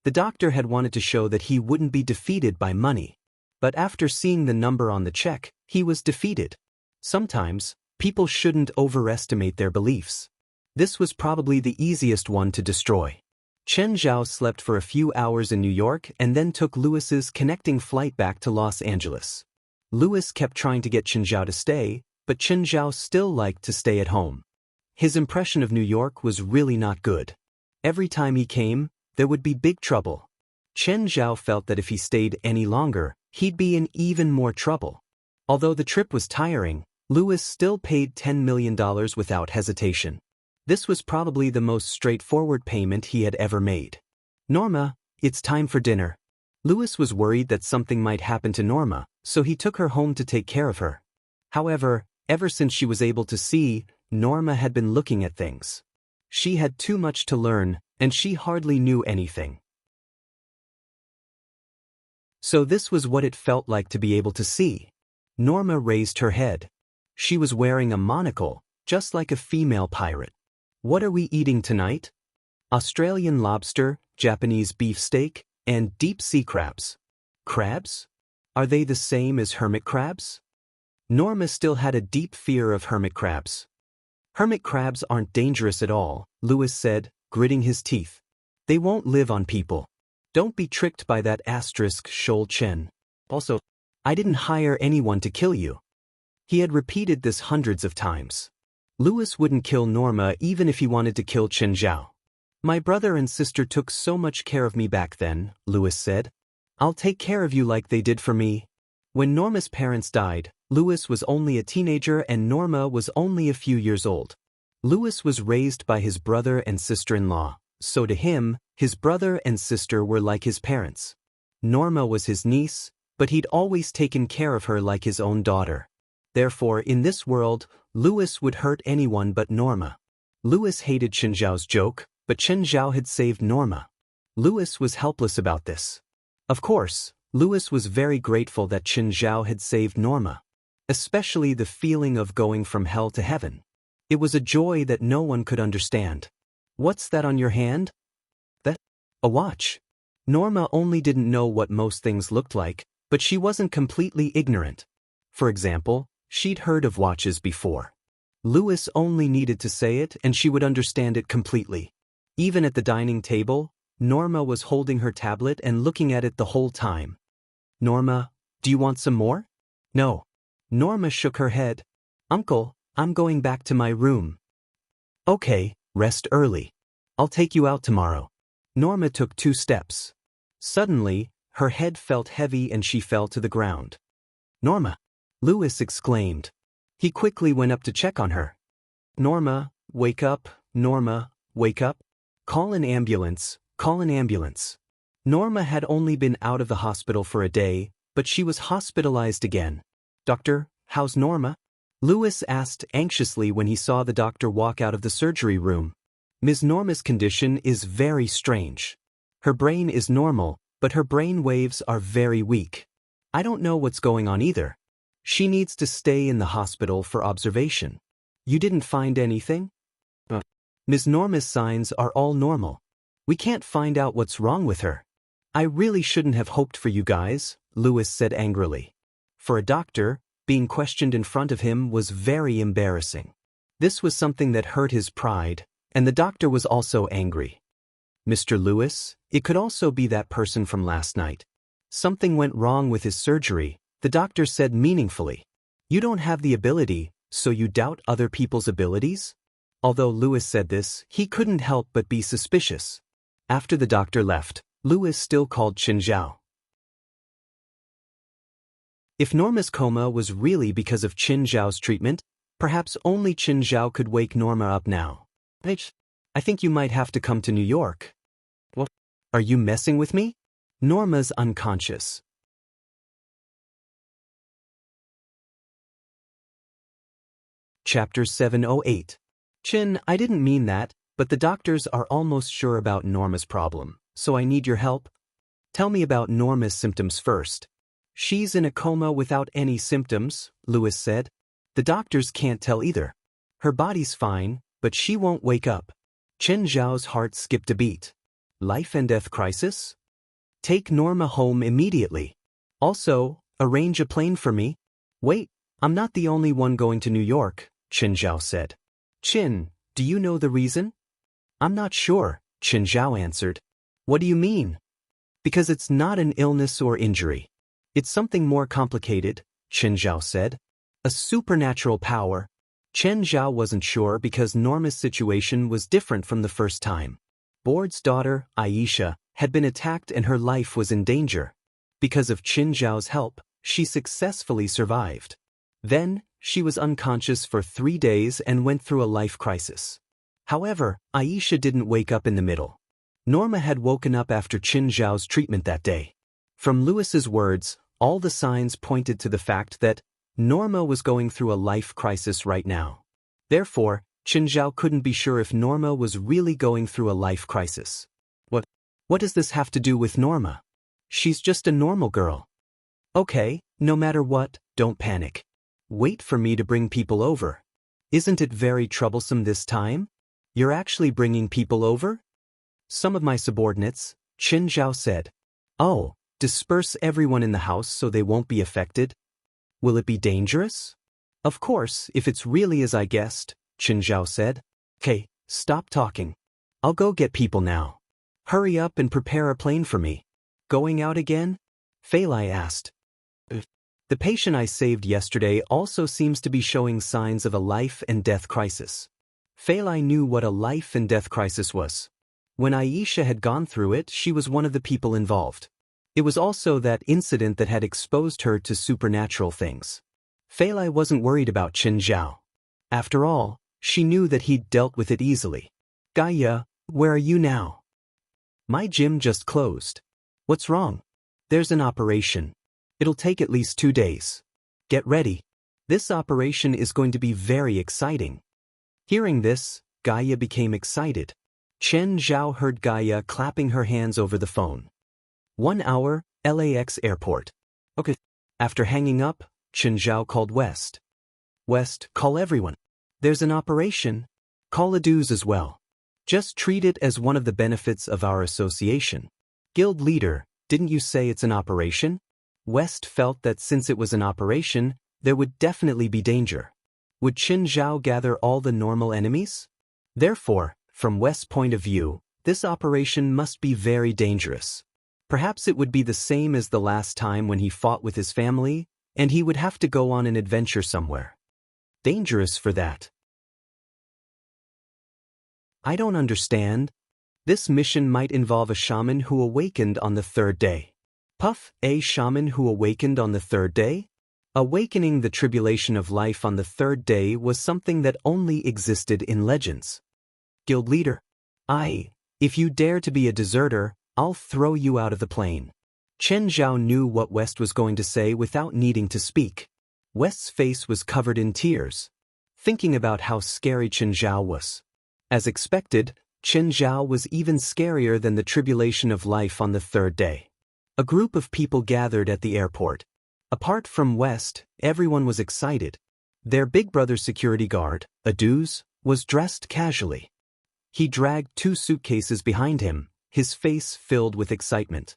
The doctor had wanted to show that he wouldn't be defeated by money. But after seeing the number on the check, he was defeated. Sometimes, people shouldn't overestimate their beliefs. This was probably the easiest one to destroy. Chen Zhao slept for a few hours in New York and then took Louis's connecting flight back to Los Angeles. Louis kept trying to get Chen Zhao to stay, but Chen Zhao still liked to stay at home. His impression of New York was really not good. Every time he came, there would be big trouble. Chen Zhao felt that if he stayed any longer, he'd be in even more trouble. Although the trip was tiring, Louis still paid $10 million without hesitation. This was probably the most straightforward payment he had ever made. Norma, it's time for dinner. Louis was worried that something might happen to Norma, so he took her home to take care of her. However, ever since she was able to see, Norma had been looking at things. She had too much to learn, and she hardly knew anything. So this was what it felt like to be able to see. Norma raised her head. She was wearing a monocle, just like a female pirate. What are we eating tonight? Australian lobster, Japanese beefsteak, and deep-sea crabs. Crabs? Are they the same as hermit crabs? Norma still had a deep fear of hermit crabs. Hermit crabs aren't dangerous at all, Louis said, gritting his teeth. They won't live on people. Don't be tricked by that asterisk Shoal Chen. Also, I didn't hire anyone to kill you. He had repeated this hundreds of times. Louis wouldn't kill Norma even if he wanted to kill Chen Zhao. My brother and sister took so much care of me back then, Louis said. I'll take care of you like they did for me. When Norma's parents died, Louis was only a teenager and Norma was only a few years old. Louis was raised by his brother and sister-in-law, so to him, his brother and sister were like his parents. Norma was his niece, but he'd always taken care of her like his own daughter. Therefore, in this world, Louis would hurt anyone but Norma. Louis hated Chen Zhao's joke, but Chen Zhao had saved Norma. Louis was helpless about this. Of course, Louis was very grateful that Chen Zhao had saved Norma. Especially the feeling of going from hell to heaven. It was a joy that no one could understand. What's that on your hand? That? A watch. Norma only didn't know what most things looked like, but she wasn't completely ignorant. For example, she'd heard of watches before. Louis only needed to say it and she would understand it completely. Even at the dining table, Norma was holding her tablet and looking at it the whole time. Norma, do you want some more? No. Norma shook her head. Uncle, I'm going back to my room. Okay, rest early. I'll take you out tomorrow. Norma took 2 steps. Suddenly, her head felt heavy and she fell to the ground. Norma! Louis exclaimed. He quickly went up to check on her. Norma, wake up, Norma, wake up. Call an ambulance, call an ambulance. Norma had only been out of the hospital for a day, but she was hospitalized again. Doctor, how's Norma? Lewis asked anxiously when he saw the doctor walk out of the surgery room. Ms. Norma's condition is very strange. Her brain is normal, but her brain waves are very weak. I don't know what's going on either. She needs to stay in the hospital for observation. You didn't find anything? Ms. Norma's signs are all normal. We can't find out what's wrong with her. I really shouldn't have hoped for you guys, Lewis said angrily. For a doctor, being questioned in front of him was very embarrassing. This was something that hurt his pride, and the doctor was also angry. Mr. Lewis, it could also be that person from last night. Something went wrong with his surgery, the doctor said meaningfully. You don't have the ability, so you doubt other people's abilities? Although Lewis said this, he couldn't help but be suspicious. After the doctor left, Lewis still called Qin Zhao. If Norma's coma was really because of Qin Zhao's treatment, perhaps only Qin Zhao could wake Norma up now. I think you might have to come to New York. What? Are you messing with me? Norma's unconscious. Chapter 708. Qin, I didn't mean that, but the doctors are almost sure about Norma's problem, so I need your help. Tell me about Norma's symptoms first. She's in a coma without any symptoms, Lewis said. The doctors can't tell either. Her body's fine, but she won't wake up. Qin Zhao's heart skipped a beat. Life and death crisis? Take Norma home immediately. Also, arrange a plane for me. Wait, I'm not the only one going to New York, Qin Zhao said. Qin, do you know the reason? I'm not sure, Qin Zhao answered. What do you mean? Because it's not an illness or injury. It's something more complicated, Qin Zhao said. A supernatural power. Qin Zhao wasn't sure because Norma's situation was different from the first time. Board's daughter, Aisha, had been attacked and her life was in danger. Because of Qin Zhao's help, she successfully survived. Then, she was unconscious for 3 days and went through a life crisis. However, Aisha didn't wake up in the middle. Norma had woken up after Qin Zhao's treatment that day. From Lewis's words, all the signs pointed to the fact that Norma was going through a life crisis right now. Therefore, Qin Zhao couldn't be sure if Norma was really going through a life crisis. What does this have to do with Norma? She's just a normal girl. Okay, no matter what, don't panic. Wait for me to bring people over. Isn't it very troublesome this time? You're actually bringing people over? Some of my subordinates, Qin Zhao said. Oh, disperse everyone in the house so they won't be affected? Will it be dangerous? Of course, if it's really as I guessed, Qin Zhao said. Okay, stop talking. I'll go get people now. Hurry up and prepare a plane for me. Going out again? Fei Lai asked. The patient I saved yesterday also seems to be showing signs of a life and death crisis. Fei Lai knew what a life and death crisis was. When Aisha had gone through it, she was one of the people involved. It was also that incident that had exposed her to supernatural things. Fei Lai wasn't worried about Qin Zhao. After all, she knew that he'd dealt with it easily. Gaia, where are you now? My gym just closed. What's wrong? There's an operation. It'll take at least 2 days. Get ready. This operation is going to be very exciting. Hearing this, Gaia became excited. Qin Zhao heard Gaia clapping her hands over the phone. 1 hour, LAX airport. Okay. After hanging up, Qin Zhao called West. West, call everyone. There's an operation. Call Aduz as well. Just treat it as one of the benefits of our association. Guild leader, didn't you say it's an operation? West felt that since it was an operation, there would definitely be danger. Would Qin Zhao gather all the normal enemies? Therefore, from West's point of view, this operation must be very dangerous. Perhaps it would be the same as the last time when he fought with his family, and he would have to go on an adventure somewhere. Dangerous for that. I don't understand. This mission might involve a shaman who awakened on the 3rd day. Puff, a shaman who awakened on the 3rd day? Awakening the tribulation of life on the 3rd day was something that only existed in legends. Guild leader. If you dare to be a deserter, I'll throw you out of the plane. Qin Zhao knew what West was going to say without needing to speak. West's face was covered in tears, thinking about how scary Qinzhao was. As expected, Qinzhao was even scarier than the tribulation of life on the third day. A group of people gathered at the airport. Apart from West, everyone was excited. Their big brother's security guard, Aduz, was dressed casually. He dragged 2 suitcases behind him, his face filled with excitement.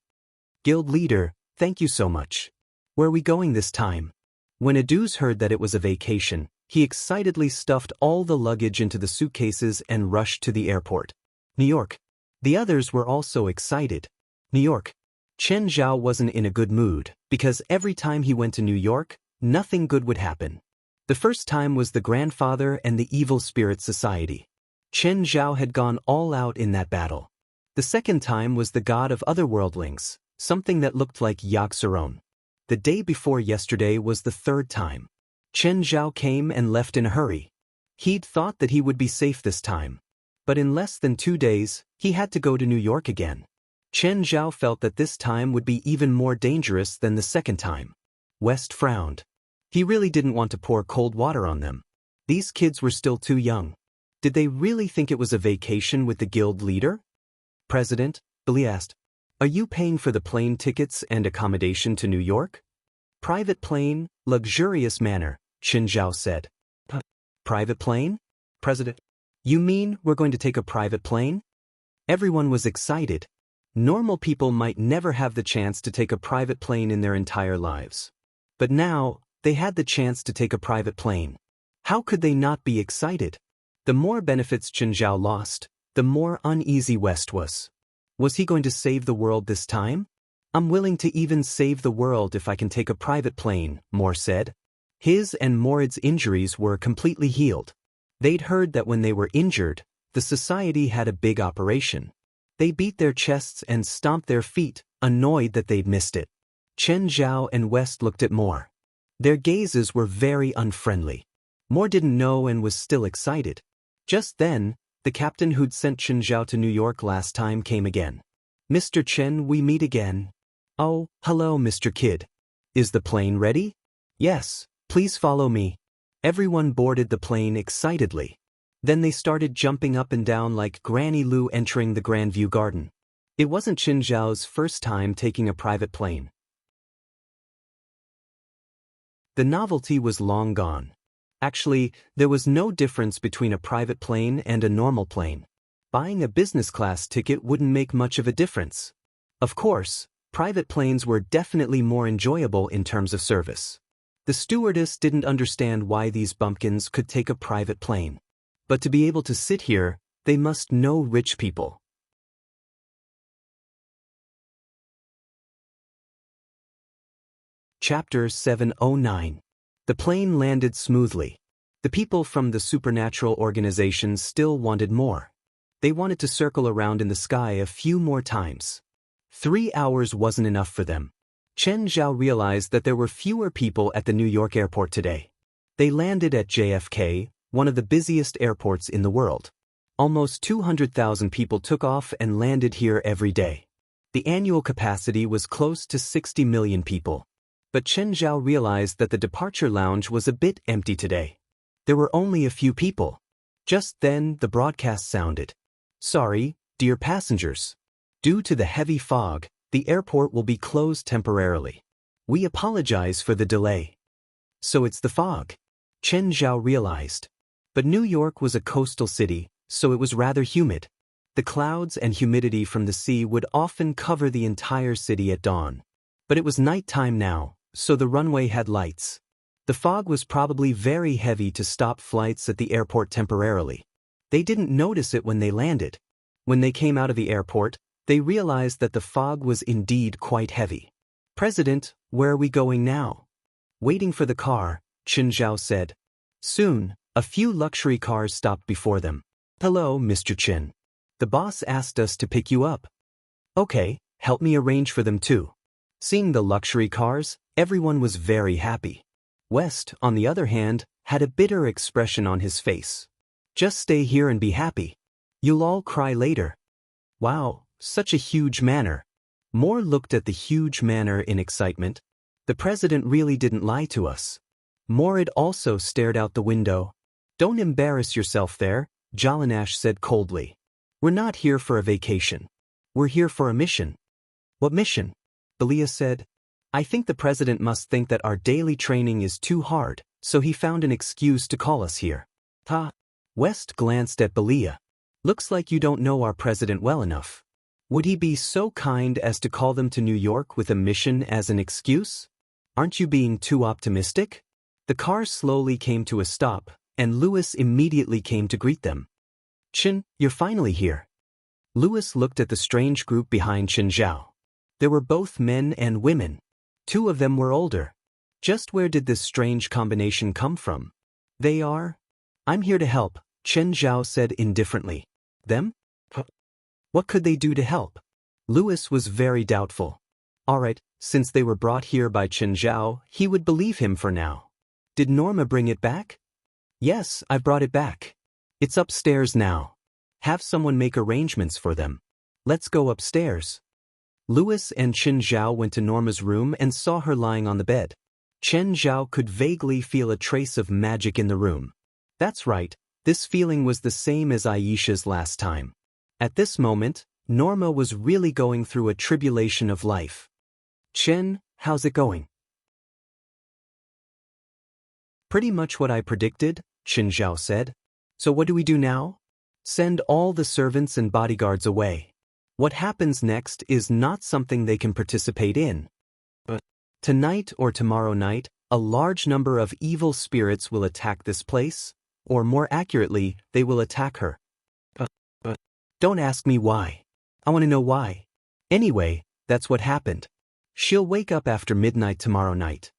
Guild leader, thank you so much. Where are we going this time? When Aduz heard that it was a vacation, he excitedly stuffed all the luggage into the suitcases and rushed to the airport. New York. The others were also excited. New York. Chen Zhao wasn't in a good mood, because every time he went to New York, nothing good would happen. The first time was the grandfather and the evil spirit society. Chen Zhao had gone all out in that battle. The second time was the god of otherworldlings, something that looked like Yogg-Saron. The day before yesterday was the third time. Chen Zhao came and left in a hurry. He'd thought that he would be safe this time. But in less than 2 days, he had to go to New York again. Chen Zhao felt that this time would be even more dangerous than the second time. West frowned. He really didn't want to pour cold water on them. These kids were still too young. Did they really think it was a vacation with the guild leader? President, Billy asked, are you paying for the plane tickets and accommodation to New York? Private plane, luxurious manner, Chen Zhao said. Private plane? President, you mean we're going to take a private plane? Everyone was excited. Normal people might never have the chance to take a private plane in their entire lives. But now, they had the chance to take a private plane. How could they not be excited? The more benefits Chen Zhao lost, the more uneasy West was. Was he going to save the world this time? I'm willing to even save the world if I can take a private plane, Moore said. His and Morad's injuries were completely healed. They'd heard that when they were injured, the society had a big operation. They beat their chests and stomped their feet, annoyed that they'd missed it. Chen Zhao and West looked at Moore. Their gazes were very unfriendly. Moore didn't know and was still excited. Just then, the captain who'd sent Chen Zhao to New York last time came again. Mr. Chen, we meet again. Oh, hello, Mr. Kid. Is the plane ready? Yes, please follow me. Everyone boarded the plane excitedly. Then they started jumping up and down like Granny Lou entering the Grandview Garden. It wasn't Chen Zhao's first time taking a private plane. The novelty was long gone. Actually, there was no difference between a private plane and a normal plane. Buying a business class ticket wouldn't make much of a difference. Of course, private planes were definitely more enjoyable in terms of service. The stewardess didn't understand why these bumpkins could take a private plane. But to be able to sit here, they must know rich people. Chapter 709. The plane landed smoothly. The people from the supernatural organizations still wanted more. They wanted to circle around in the sky a few more times. 3 hours wasn't enough for them. Chen Zhao realized that there were fewer people at the New York airport today. They landed at JFK, one of the busiest airports in the world. Almost 200,000 people took off and landed here every day. The annual capacity was close to 60 million people. But Chen Zhao realized that the departure lounge was a bit empty today. There were only a few people. Just then, the broadcast sounded. Sorry, dear passengers. Due to the heavy fog, the airport will be closed temporarily. We apologize for the delay. So it's the fog. Chen Zhao realized. But New York was a coastal city, so it was rather humid. The clouds and humidity from the sea would often cover the entire city at dawn. But it was nighttime now, so the runway had lights. The fog was probably very heavy to stop flights at the airport temporarily. They didn't notice it when they landed. When they came out of the airport, they realized that the fog was indeed quite heavy. President, where are we going now? Waiting for the car, Chen Zhao said. Soon, a few luxury cars stopped before them. Hello, Mr. Chen. The boss asked us to pick you up. Okay, help me arrange for them too. Seeing the luxury cars, everyone was very happy. West, on the other hand, had a bitter expression on his face. Just stay here and be happy. You'll all cry later. Wow, such a huge manor. Moore looked at the huge manor in excitement. The president really didn't lie to us. Morid also stared out the window. Don't embarrass yourself there, Jalanash said coldly. We're not here for a vacation. We're here for a mission. What mission? Belia said. I think the president must think that our daily training is too hard, so he found an excuse to call us here. West glanced at Belia. Looks like you don't know our president well enough. Would he be so kind as to call them to New York with a mission as an excuse? Aren't you being too optimistic? The car slowly came to a stop, and Louis immediately came to greet them. Chen, you're finally here. Louis looked at the strange group behind Chen Zhao. There were both men and women. Two of them were older. Just where did this strange combination come from? They are? I'm here to help, Chen Zhao said indifferently. Them? What could they do to help? Louis was very doubtful. Alright, since they were brought here by Chen Zhao, he would believe him for now. Did Norma bring it back? Yes, I've brought it back. It's upstairs now. Have someone make arrangements for them. Let's go upstairs. Louis and Chen Zhao went to Norma's room and saw her lying on the bed. Chen Zhao could vaguely feel a trace of magic in the room. That's right, this feeling was the same as Aisha's last time. At this moment, Norma was really going through a tribulation of life. Chen, how's it going? Pretty much what I predicted, Chen Zhao said. So what do we do now? Send all the servants and bodyguards away. What happens next is not something they can participate in. But tonight or tomorrow night, a large number of evil spirits will attack this place, or more accurately, they will attack her. But don't ask me why. I want to know why. Anyway, that's what happened. She'll wake up after midnight tomorrow night.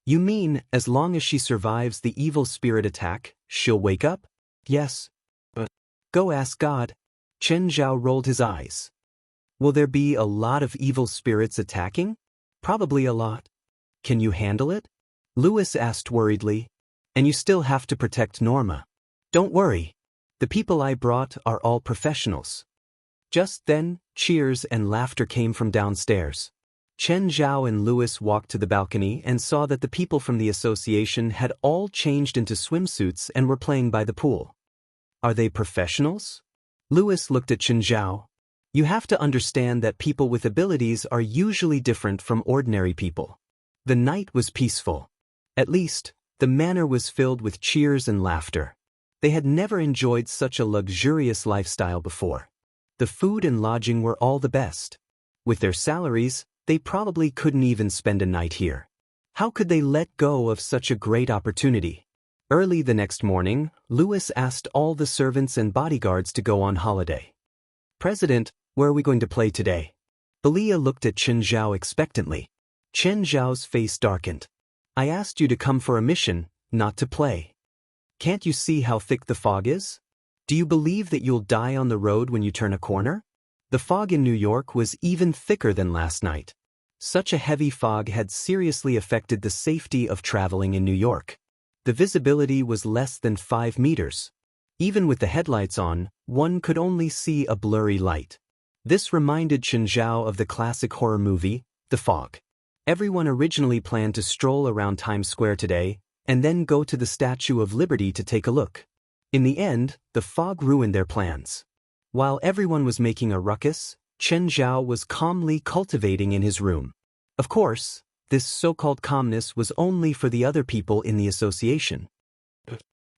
You mean, as long as she survives the evil spirit attack, she'll wake up? Yes. But go ask God. Chen Zhao rolled his eyes. Will there be a lot of evil spirits attacking? Probably a lot. Can you handle it? Louis asked worriedly. And you still have to protect Norma. Don't worry. The people I brought are all professionals. Just then, cheers and laughter came from downstairs. Chen Zhao and Louis walked to the balcony and saw that the people from the association had all changed into swimsuits and were playing by the pool. Are they professionals? Louis looked at Chen Zhao. You have to understand that people with abilities are usually different from ordinary people. The night was peaceful. At least, the manor was filled with cheers and laughter. They had never enjoyed such a luxurious lifestyle before. The food and lodging were all the best. With their salaries, they probably couldn't even spend a night here. How could they let go of such a great opportunity? Early the next morning, Louis asked all the servants and bodyguards to go on holiday. President, where are we going to play today? Belia looked at Chen Zhao expectantly. Chen Zhao's face darkened. I asked you to come for a mission, not to play. Can't you see how thick the fog is? Do you believe that you'll die on the road when you turn a corner? The fog in New York was even thicker than last night. Such a heavy fog had seriously affected the safety of traveling in New York. The visibility was less than 5 meters. Even with the headlights on, one could only see a blurry light. This reminded Chen Zhao of the classic horror movie, The Fog. Everyone originally planned to stroll around Times Square today, and then go to the Statue of Liberty to take a look. In the end, the fog ruined their plans. While everyone was making a ruckus, Chen Zhao was calmly cultivating in his room. Of course, this so-called calmness was only for the other people in the association.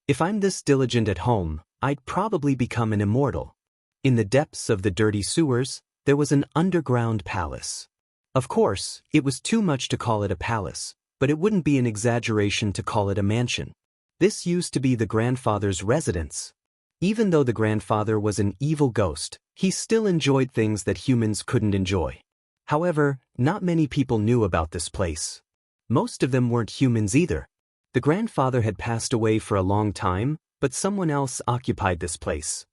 If I'm this diligent at home, I'd probably become an immortal. In the depths of the dirty sewers, there was an underground palace. Of course, it was too much to call it a palace, but it wouldn't be an exaggeration to call it a mansion. This used to be the grandfather's residence. Even though the grandfather was an evil ghost, he still enjoyed things that humans couldn't enjoy. However, not many people knew about this place. Most of them weren't humans either. The grandfather had passed away for a long time, but someone else occupied this place.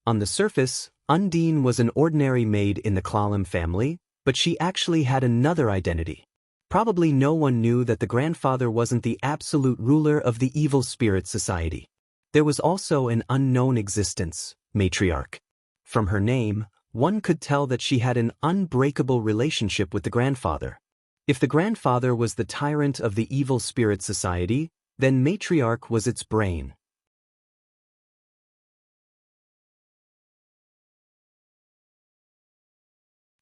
On the surface, Undine was an ordinary maid in the Klallam family, but she actually had another identity. Probably no one knew that the grandfather wasn't the absolute ruler of the evil spirit society. There was also an unknown existence, matriarch. From her name, one could tell that she had an unbreakable relationship with the grandfather. If the grandfather was the tyrant of the evil spirit society, then matriarch was its brain.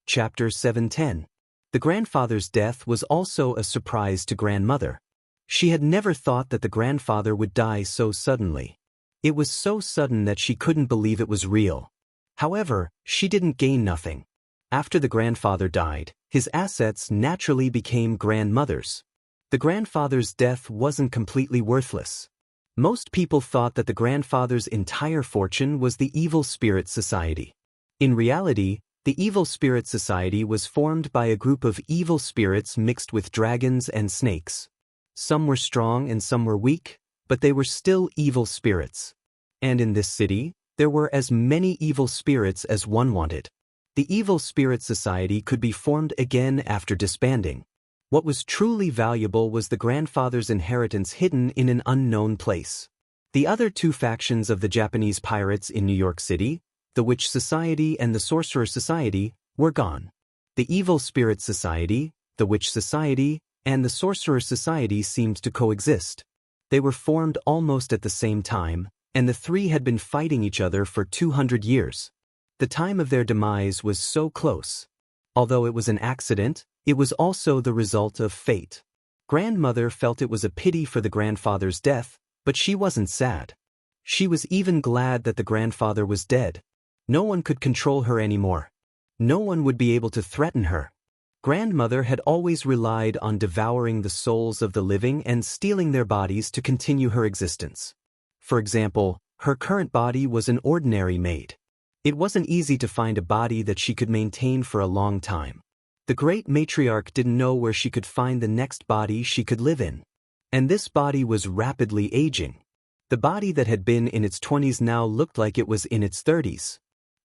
Chapter 710. The grandfather's death was also a surprise to grandmother. She had never thought that the grandfather would die so suddenly. It was so sudden that she couldn't believe it was real. However, she didn't gain nothing. After the grandfather died, his assets naturally became grandmother's. The grandfather's death wasn't completely worthless. Most people thought that the grandfather's entire fortune was the evil spirit society. In reality, the evil spirit society was formed by a group of evil spirits mixed with dragons and snakes. Some were strong and some were weak, but they were still evil spirits. And in this city, there were as many evil spirits as one wanted. The evil spirit society could be formed again after disbanding. What was truly valuable was the grandfather's inheritance hidden in an unknown place. The other two factions of the Japanese pirates in New York City, the Witch Society and the Sorcerer Society, were gone. The Evil Spirit Society, the Witch Society, and the Sorcerer Society seemed to coexist. They were formed almost at the same time, and the three had been fighting each other for 200 years. The time of their demise was so close. Although it was an accident, it was also the result of fate. Grandmother felt it was a pity for the grandfather's death, but she wasn't sad. She was even glad that the grandfather was dead. No one could control her anymore. No one would be able to threaten her. Grandmother had always relied on devouring the souls of the living and stealing their bodies to continue her existence. For example, her current body was an ordinary maid. It wasn't easy to find a body that she could maintain for a long time. The great matriarch didn't know where she could find the next body she could live in. And this body was rapidly aging. The body that had been in its 20s now looked like it was in its 30s.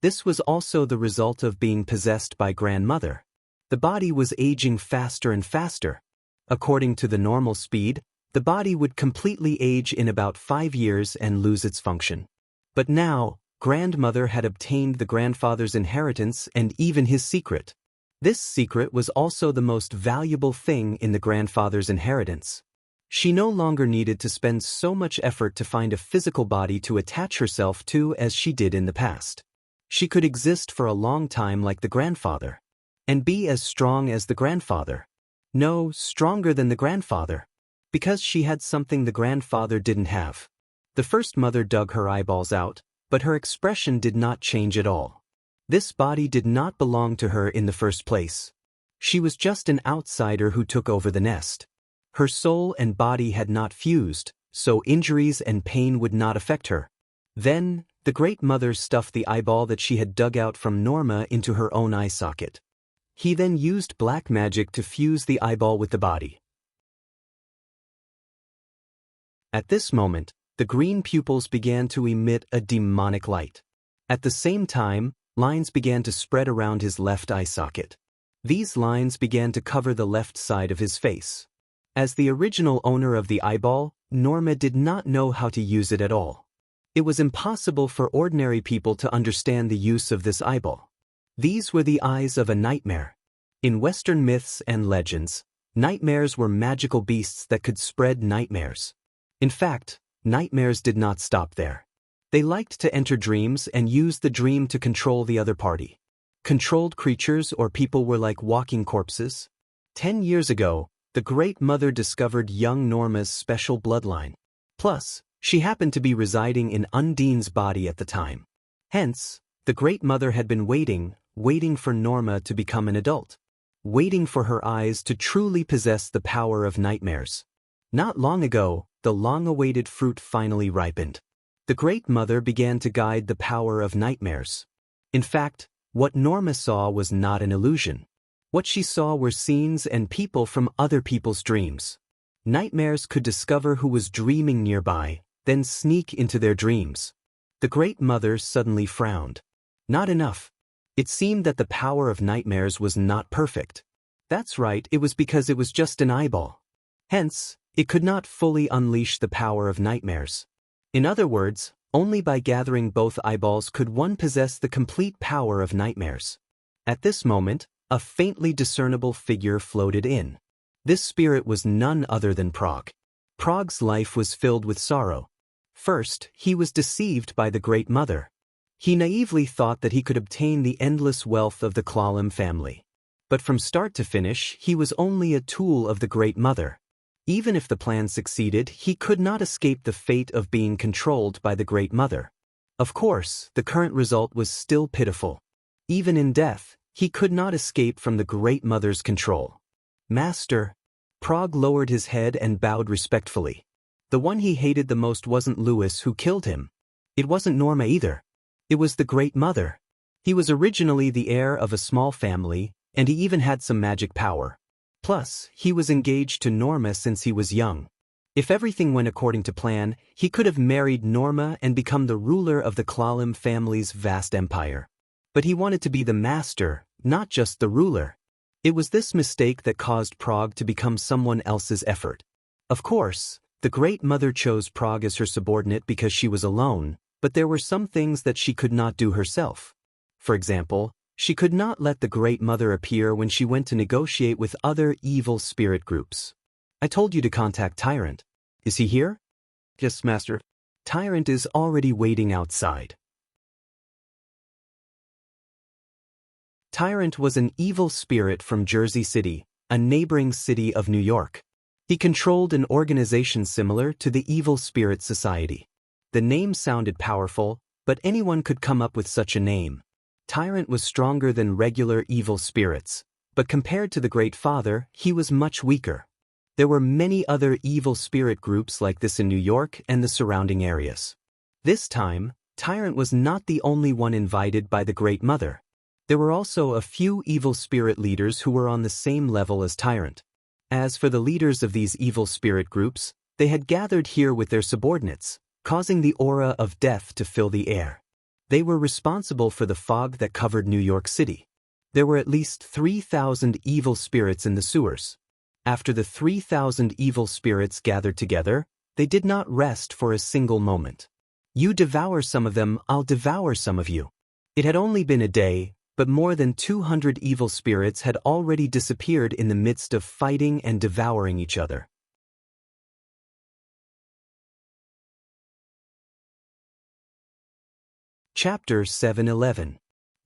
This was also the result of being possessed by grandmother. The body was aging faster and faster. According to the normal speed, the body would completely age in about 5 years and lose its function. But now, grandmother had obtained the grandfather's inheritance and even his secret. This secret was also the most valuable thing in the grandfather's inheritance. She no longer needed to spend so much effort to find a physical body to attach herself to as she did in the past. She could exist for a long time like the grandfather. And be as strong as the grandfather. No, stronger than the grandfather. Because she had something the grandfather didn't have. The first mother dug her eyeballs out, but her expression did not change at all. This body did not belong to her in the first place. She was just an outsider who took over the nest. Her soul and body had not fused, so injuries and pain would not affect her. Then, the great mother stuffed the eyeball that she had dug out from Norma into her own eye socket. He then used black magic to fuse the eyeball with the body. At this moment, the green pupils began to emit a demonic light. At the same time, lines began to spread around his left eye socket. These lines began to cover the left side of his face. As the original owner of the eyeball, Norma did not know how to use it at all. It was impossible for ordinary people to understand the use of this eyeball. These were the eyes of a nightmare. In Western myths and legends, nightmares were magical beasts that could spread nightmares. In fact, nightmares did not stop there. They liked to enter dreams and use the dream to control the other party. Controlled creatures or people were like walking corpses. 10 years ago, the Great Mother discovered young Norma's special bloodline. Plus, she happened to be residing in Undine's body at the time. Hence, the Great Mother had been waiting for Norma to become an adult. Waiting for her eyes to truly possess the power of nightmares. Not long ago, the long-awaited fruit finally ripened. The Great Mother began to guide the power of nightmares. In fact, what Norma saw was not an illusion. What she saw were scenes and people from other people's dreams. Nightmares could discover who was dreaming nearby, then sneak into their dreams. The Great Mother suddenly frowned. Not enough. It seemed that the power of nightmares was not perfect. That's right, it was because it was just an eyeball. Hence, it could not fully unleash the power of nightmares. In other words, only by gathering both eyeballs could one possess the complete power of nightmares. At this moment, a faintly discernible figure floated in. This spirit was none other than Prague. Prague's life was filled with sorrow. First, he was deceived by the Great Mother. He naively thought that he could obtain the endless wealth of the Klalem family. But from start to finish, he was only a tool of the Great Mother. Even if the plan succeeded, he could not escape the fate of being controlled by the Great Mother. Of course, the current result was still pitiful. Even in death, he could not escape from the Great Mother's control. Master. Prague lowered his head and bowed respectfully. The one he hated the most wasn't Louis who killed him. It wasn't Norma either. It was the Great Mother. He was originally the heir of a small family, and he even had some magic power. Plus, he was engaged to Norma since he was young. If everything went according to plan, he could have married Norma and become the ruler of the Klalem family's vast empire. But he wanted to be the master, not just the ruler. It was this mistake that caused Prague to become someone else's effort. Of course, the Great Mother chose Prague as her subordinate because she was alone, but there were some things that she could not do herself. For example, she could not let the Great Mother appear when she went to negotiate with other evil spirit groups. I told you to contact Tyrant. Is he here? Yes, Master. Tyrant is already waiting outside. Tyrant was an evil spirit from Jersey City, a neighboring city of New York. He controlled an organization similar to the Evil Spirit Society. The name sounded powerful, but anyone could come up with such a name. Tyrant was stronger than regular evil spirits, but compared to the Great Father, he was much weaker. There were many other evil spirit groups like this in New York and the surrounding areas. This time, Tyrant was not the only one invited by the Great Mother. There were also a few evil spirit leaders who were on the same level as Tyrant. As for the leaders of these evil spirit groups, they had gathered here with their subordinates, causing the aura of death to fill the air. They were responsible for the fog that covered New York City. There were at least 3,000 evil spirits in the sewers. After the 3,000 evil spirits gathered together, they did not rest for a single moment. You devour some of them, I'll devour some of you. It had only been a day, but more than 200 evil spirits had already disappeared in the midst of fighting and devouring each other. Chapter 7:11.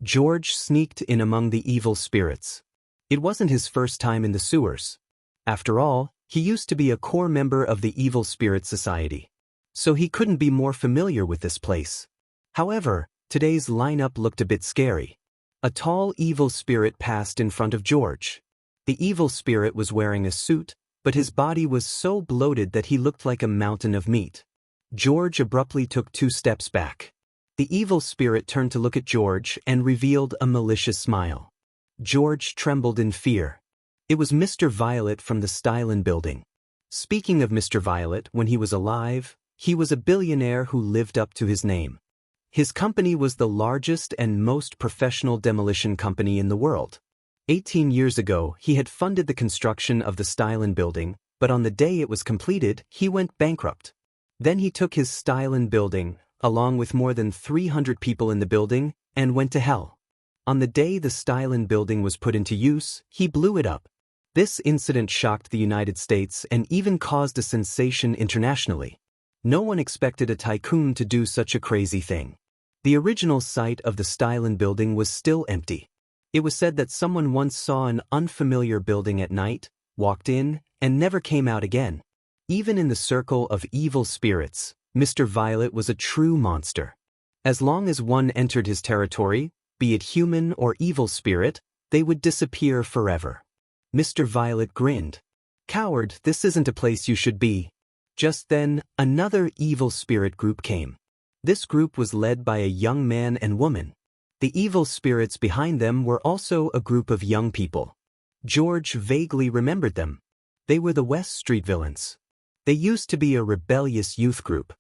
George sneaked in among the evil spirits. It wasn't his first time in the sewers. After all, he used to be a core member of the Evil Spirit Society. So he couldn't be more familiar with this place. However, today's lineup looked a bit scary. A tall evil spirit passed in front of George. The evil spirit was wearing a suit, but his body was so bloated that he looked like a mountain of meat. George abruptly took 2 steps back. The evil spirit turned to look at George and revealed a malicious smile. George trembled in fear. It was Mr. Violet from the Stylen building. Speaking of Mr. Violet, when he was alive, he was a billionaire who lived up to his name. His company was the largest and most professional demolition company in the world. 18 years ago, he had funded the construction of the Stylen building, but on the day it was completed, he went bankrupt. Then he took his Stylen building, along with more than 300 people in the building, and went to hell. On the day the Stylen building was put into use, he blew it up. This incident shocked the United States and even caused a sensation internationally. No one expected a tycoon to do such a crazy thing. The original site of the Stylen building was still empty. It was said that someone once saw an unfamiliar building at night, walked in, and never came out again. Even in the circle of evil spirits, Mr. Violet was a true monster. As long as one entered his territory, be it human or evil spirit, they would disappear forever. Mr. Violet grinned. "Coward, this isn't a place you should be." Just then, another evil spirit group came. This group was led by a young man and woman. The evil spirits behind them were also a group of young people. George vaguely remembered them. They were the West Street Villains. They used to be a rebellious youth group.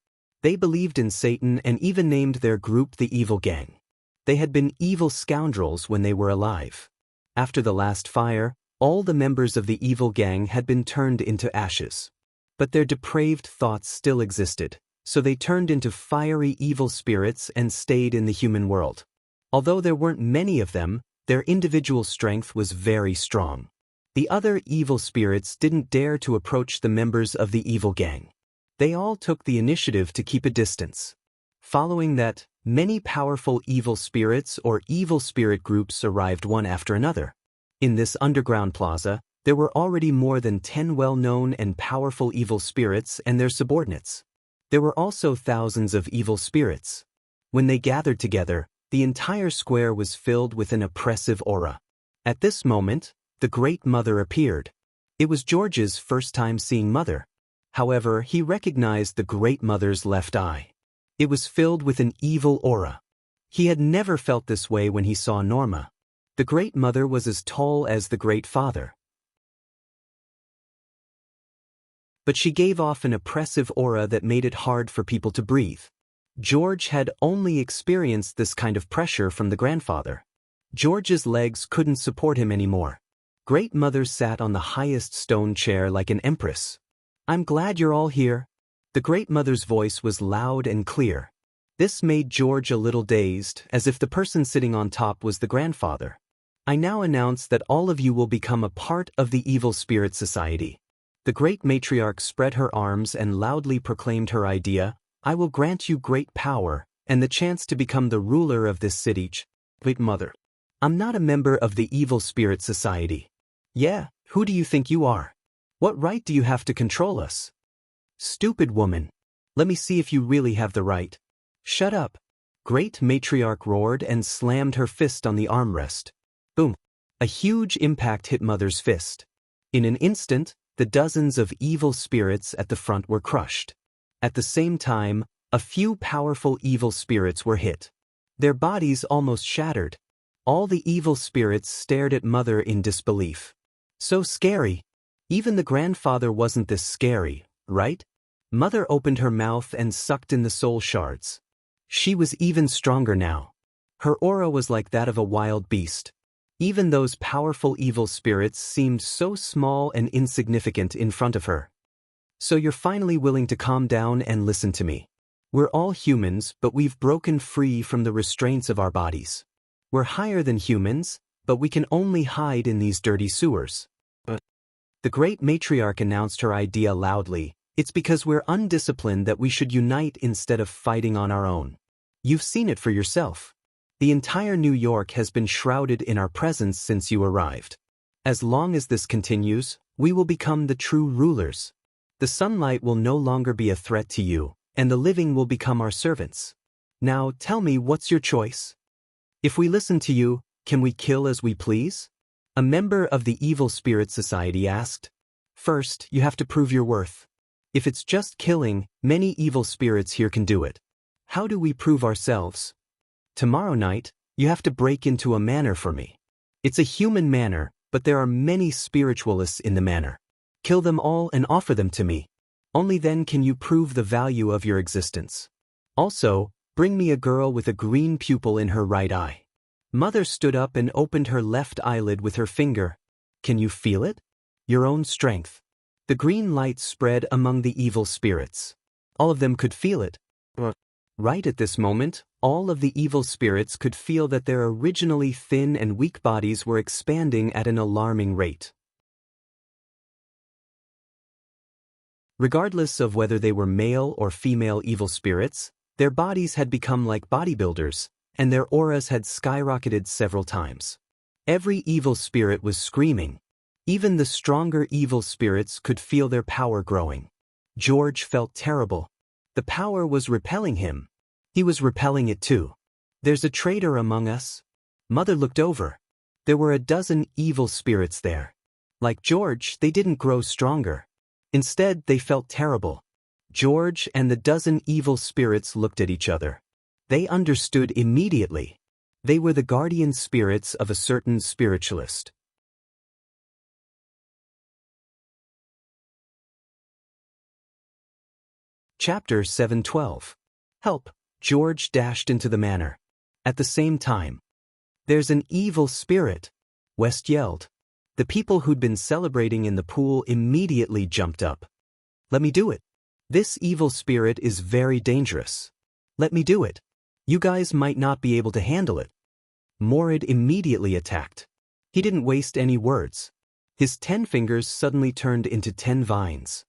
They believed in Satan and even named their group the Evil Gang. They had been evil scoundrels when they were alive. After the last fire, all the members of the evil gang had been turned into ashes. But their depraved thoughts still existed, so they turned into fiery evil spirits and stayed in the human world. Although there weren't many of them, their individual strength was very strong. The other evil spirits didn't dare to approach the members of the evil gang. They all took the initiative to keep a distance. Following that, many powerful evil spirits or evil spirit groups arrived one after another. In this underground plaza, there were already more than 10 well-known and powerful evil spirits and their subordinates. There were also thousands of evil spirits. When they gathered together, the entire square was filled with an oppressive aura. At this moment, the Great Mother appeared. It was George's first time seeing Mother. However, he recognized the Great Mother's left eye. It was filled with an evil aura. He had never felt this way when he saw Norma. The Great Mother was as tall as the Great Father. But she gave off an oppressive aura that made it hard for people to breathe. George had only experienced this kind of pressure from the grandfather. George's legs couldn't support him anymore. Great Mother sat on the highest stone chair like an empress. "I'm glad you're all here." The Great Mother's voice was loud and clear. This made George a little dazed, as if the person sitting on top was the grandfather. "I now announce that all of you will become a part of the Evil Spirit Society." The great matriarch spread her arms and loudly proclaimed her idea, "I will grant you great power and the chance to become the ruler of this city." Great Mother. "I'm not a member of the Evil Spirit Society." "Yeah, who do you think you are? What right do you have to control us?" "Stupid woman. Let me see if you really have the right." "Shut up." Great matriarch roared and slammed her fist on the armrest. Boom. A huge impact hit Mother's fist. In an instant, the dozens of evil spirits at the front were crushed. At the same time, a few powerful evil spirits were hit. Their bodies almost shattered. All the evil spirits stared at Mother in disbelief. So scary. Even the grandfather wasn't this scary, right? Mother opened her mouth and sucked in the soul shards. She was even stronger now. Her aura was like that of a wild beast. Even those powerful evil spirits seemed so small and insignificant in front of her. "So you're finally willing to calm down and listen to me. We're all humans, but we've broken free from the restraints of our bodies. We're higher than humans, but we can only hide in these dirty sewers." The great matriarch announced her idea loudly. "It's because we're undisciplined that we should unite instead of fighting on our own. You've seen it for yourself. The entire New York has been shrouded in our presence since you arrived. As long as this continues, we will become the true rulers. The sunlight will no longer be a threat to you, and the living will become our servants. Now tell me, what's your choice? If we listen to you, can we kill as we please?" A member of the Evil Spirit Society asked. "First, you have to prove your worth. If it's just killing, many evil spirits here can do it. How do we prove ourselves? Tomorrow night, you have to break into a manor for me. It's a human manor, but there are many spiritualists in the manor. Kill them all and offer them to me. Only then can you prove the value of your existence. Also, bring me a girl with a green pupil in her right eye." Mother stood up and opened her left eyelid with her finger. "Can you feel it? Your own strength." The green light spread among the evil spirits. All of them could feel it. Right at this moment, all of the evil spirits could feel that their originally thin and weak bodies were expanding at an alarming rate. Regardless of whether they were male or female evil spirits, their bodies had become like bodybuilders, and their auras had skyrocketed several times. Every evil spirit was screaming. Even the stronger evil spirits could feel their power growing. George felt terrible. The power was repelling him. He was repelling it too. "There's a traitor among us." Mother looked over. There were a dozen evil spirits there. Like George, they didn't grow stronger. Instead, they felt terrible. George and the dozen evil spirits looked at each other. They understood immediately. They were the guardian spirits of a certain spiritualist. Chapter 7:12. Help! George dashed into the manor. At the same time, "There's an evil spirit!" West yelled. The people who'd been celebrating in the pool immediately jumped up. "Let me do it. This evil spirit is very dangerous. Let me do it. You guys might not be able to handle it." Morid immediately attacked. He didn't waste any words. His 10 fingers suddenly turned into 10 vines.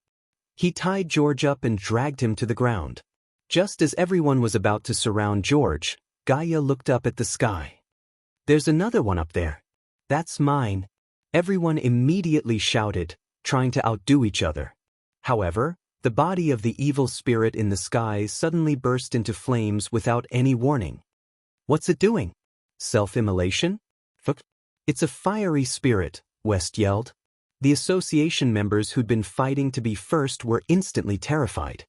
He tied George up and dragged him to the ground. Just as everyone was about to surround George, Gaia looked up at the sky. "There's another one up there." "That's mine." Everyone immediately shouted, trying to outdo each other. However, the body of the evil spirit in the sky suddenly burst into flames without any warning. "What's it doing? Self-immolation?" "It's a fiery spirit," West yelled. The association members who'd been fighting to be first were instantly terrified.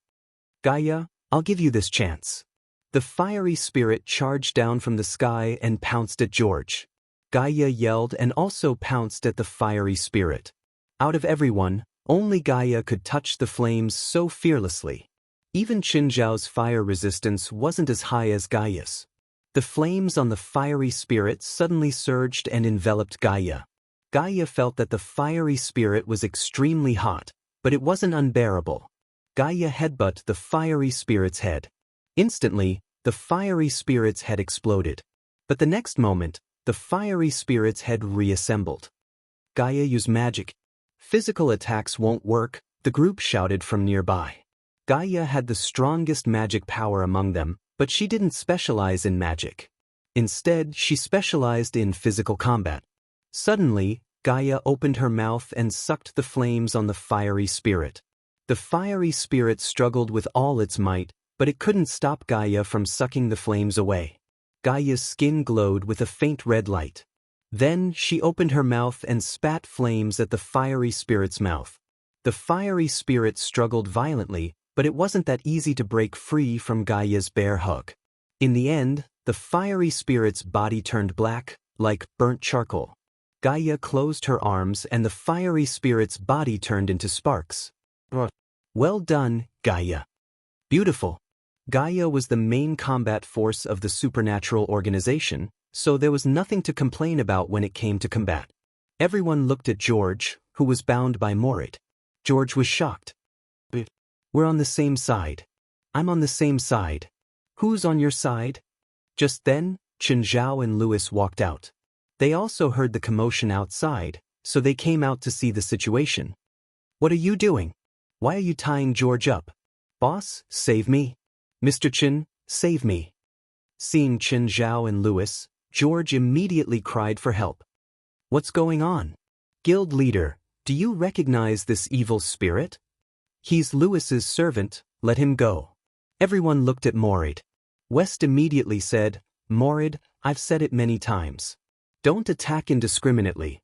"Gaia, I'll give you this chance." The fiery spirit charged down from the sky and pounced at George. Gaia yelled and also pounced at the fiery spirit. Out of everyone, only Gaia could touch the flames so fearlessly. Even Qinzhao's fire resistance wasn't as high as Gaia's. The flames on the fiery spirit suddenly surged and enveloped Gaia. Gaia felt that the fiery spirit was extremely hot, but it wasn't unbearable. Gaia headbutted the fiery spirit's head. Instantly, the fiery spirit's head exploded. But the next moment, the fiery spirit's head reassembled. Gaia used magic. "Physical attacks won't work," the group shouted from nearby. Gaia had the strongest magic power among them, but she didn't specialize in magic. Instead, she specialized in physical combat. Suddenly, Gaia opened her mouth and sucked the flames on the fiery spirit. The fiery spirit struggled with all its might, but it couldn't stop Gaia from sucking the flames away. Gaia's skin glowed with a faint red light. Then she opened her mouth and spat flames at the fiery spirit's mouth. The fiery spirit struggled violently, but it wasn't that easy to break free from Gaia's bear hug. In the end, the fiery spirit's body turned black, like burnt charcoal. Gaia closed her arms and the fiery spirit's body turned into sparks. "Well done, Gaia." "Beautiful." Gaia was the main combat force of the supernatural organization, so there was nothing to complain about when it came to combat. Everyone looked at George, who was bound by Morit. George was shocked. "We're on the same side." "I'm on the same side." "Who's on your side?" Just then, Qinzhao and Louis walked out. They also heard the commotion outside, so they came out to see the situation. "What are you doing? Why are you tying George up?" "Boss, save me." "Mr. Qin, save me." Seeing Qinzhao and Louis, George immediately cried for help. "What's going on?" "Guild leader, do you recognize this evil spirit?" "He's Louis's servant, let him go." Everyone looked at Morid. West immediately said, "Morid, I've said it many times. Don't attack indiscriminately."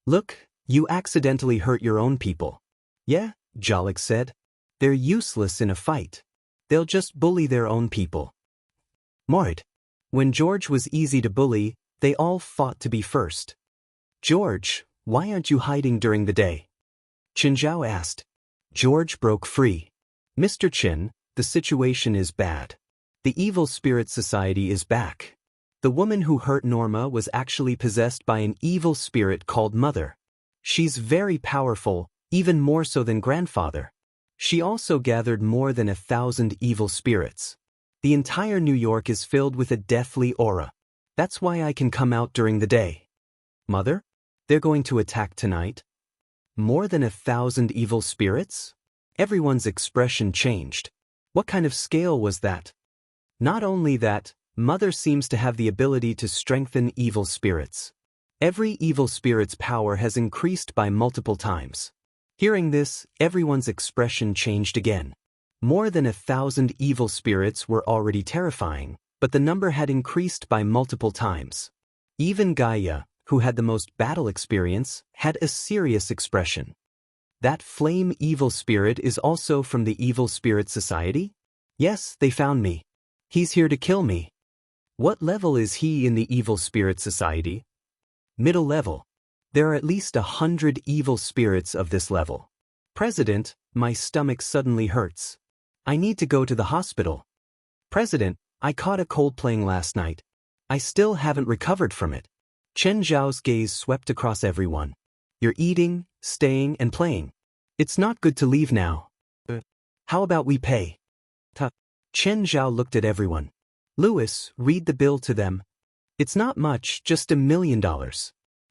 "Look, you accidentally hurt your own people." "Yeah," Jalik said. "They're useless in a fight. They'll just bully their own people." Morid. When George was easy to bully, they all fought to be first. "George, why aren't you hiding during the day?" Qinzhao asked. George broke free. "Mr. Qin, the situation is bad. The Evil Spirit Society is back. The woman who hurt Norma was actually possessed by an evil spirit called Mother. She's very powerful, even more so than Grandfather. She also gathered more than 1,000 evil spirits. The entire New York is filled with a deathly aura. That's why I can come out during the day." "Mother? They're going to attack tonight?" "More than 1,000 evil spirits?" Everyone's expression changed. What kind of scale was that? Not only that, Mother seems to have the ability to strengthen evil spirits. Every evil spirit's power has increased by multiple times. Hearing this, everyone's expression changed again. More than 1,000 evil spirits were already terrifying, but the number had increased by multiple times. Even Gaia, who had the most battle experience, had a serious expression. "That flame evil spirit is also from the Evil Spirit Society?" "Yes, they found me. He's here to kill me." "What level is he in the Evil Spirit Society?" "Middle level. There are at least 100 evil spirits of this level." "President, my stomach suddenly hurts. I need to go to the hospital." "President, I caught a cold playing last night. I still haven't recovered from it." Chen Zhao's gaze swept across everyone. "You're eating, staying, and playing. It's not good to leave now. How about we pay?" Chen Zhao looked at everyone. "Louis, read the bill to them." It's not much, just $1 million.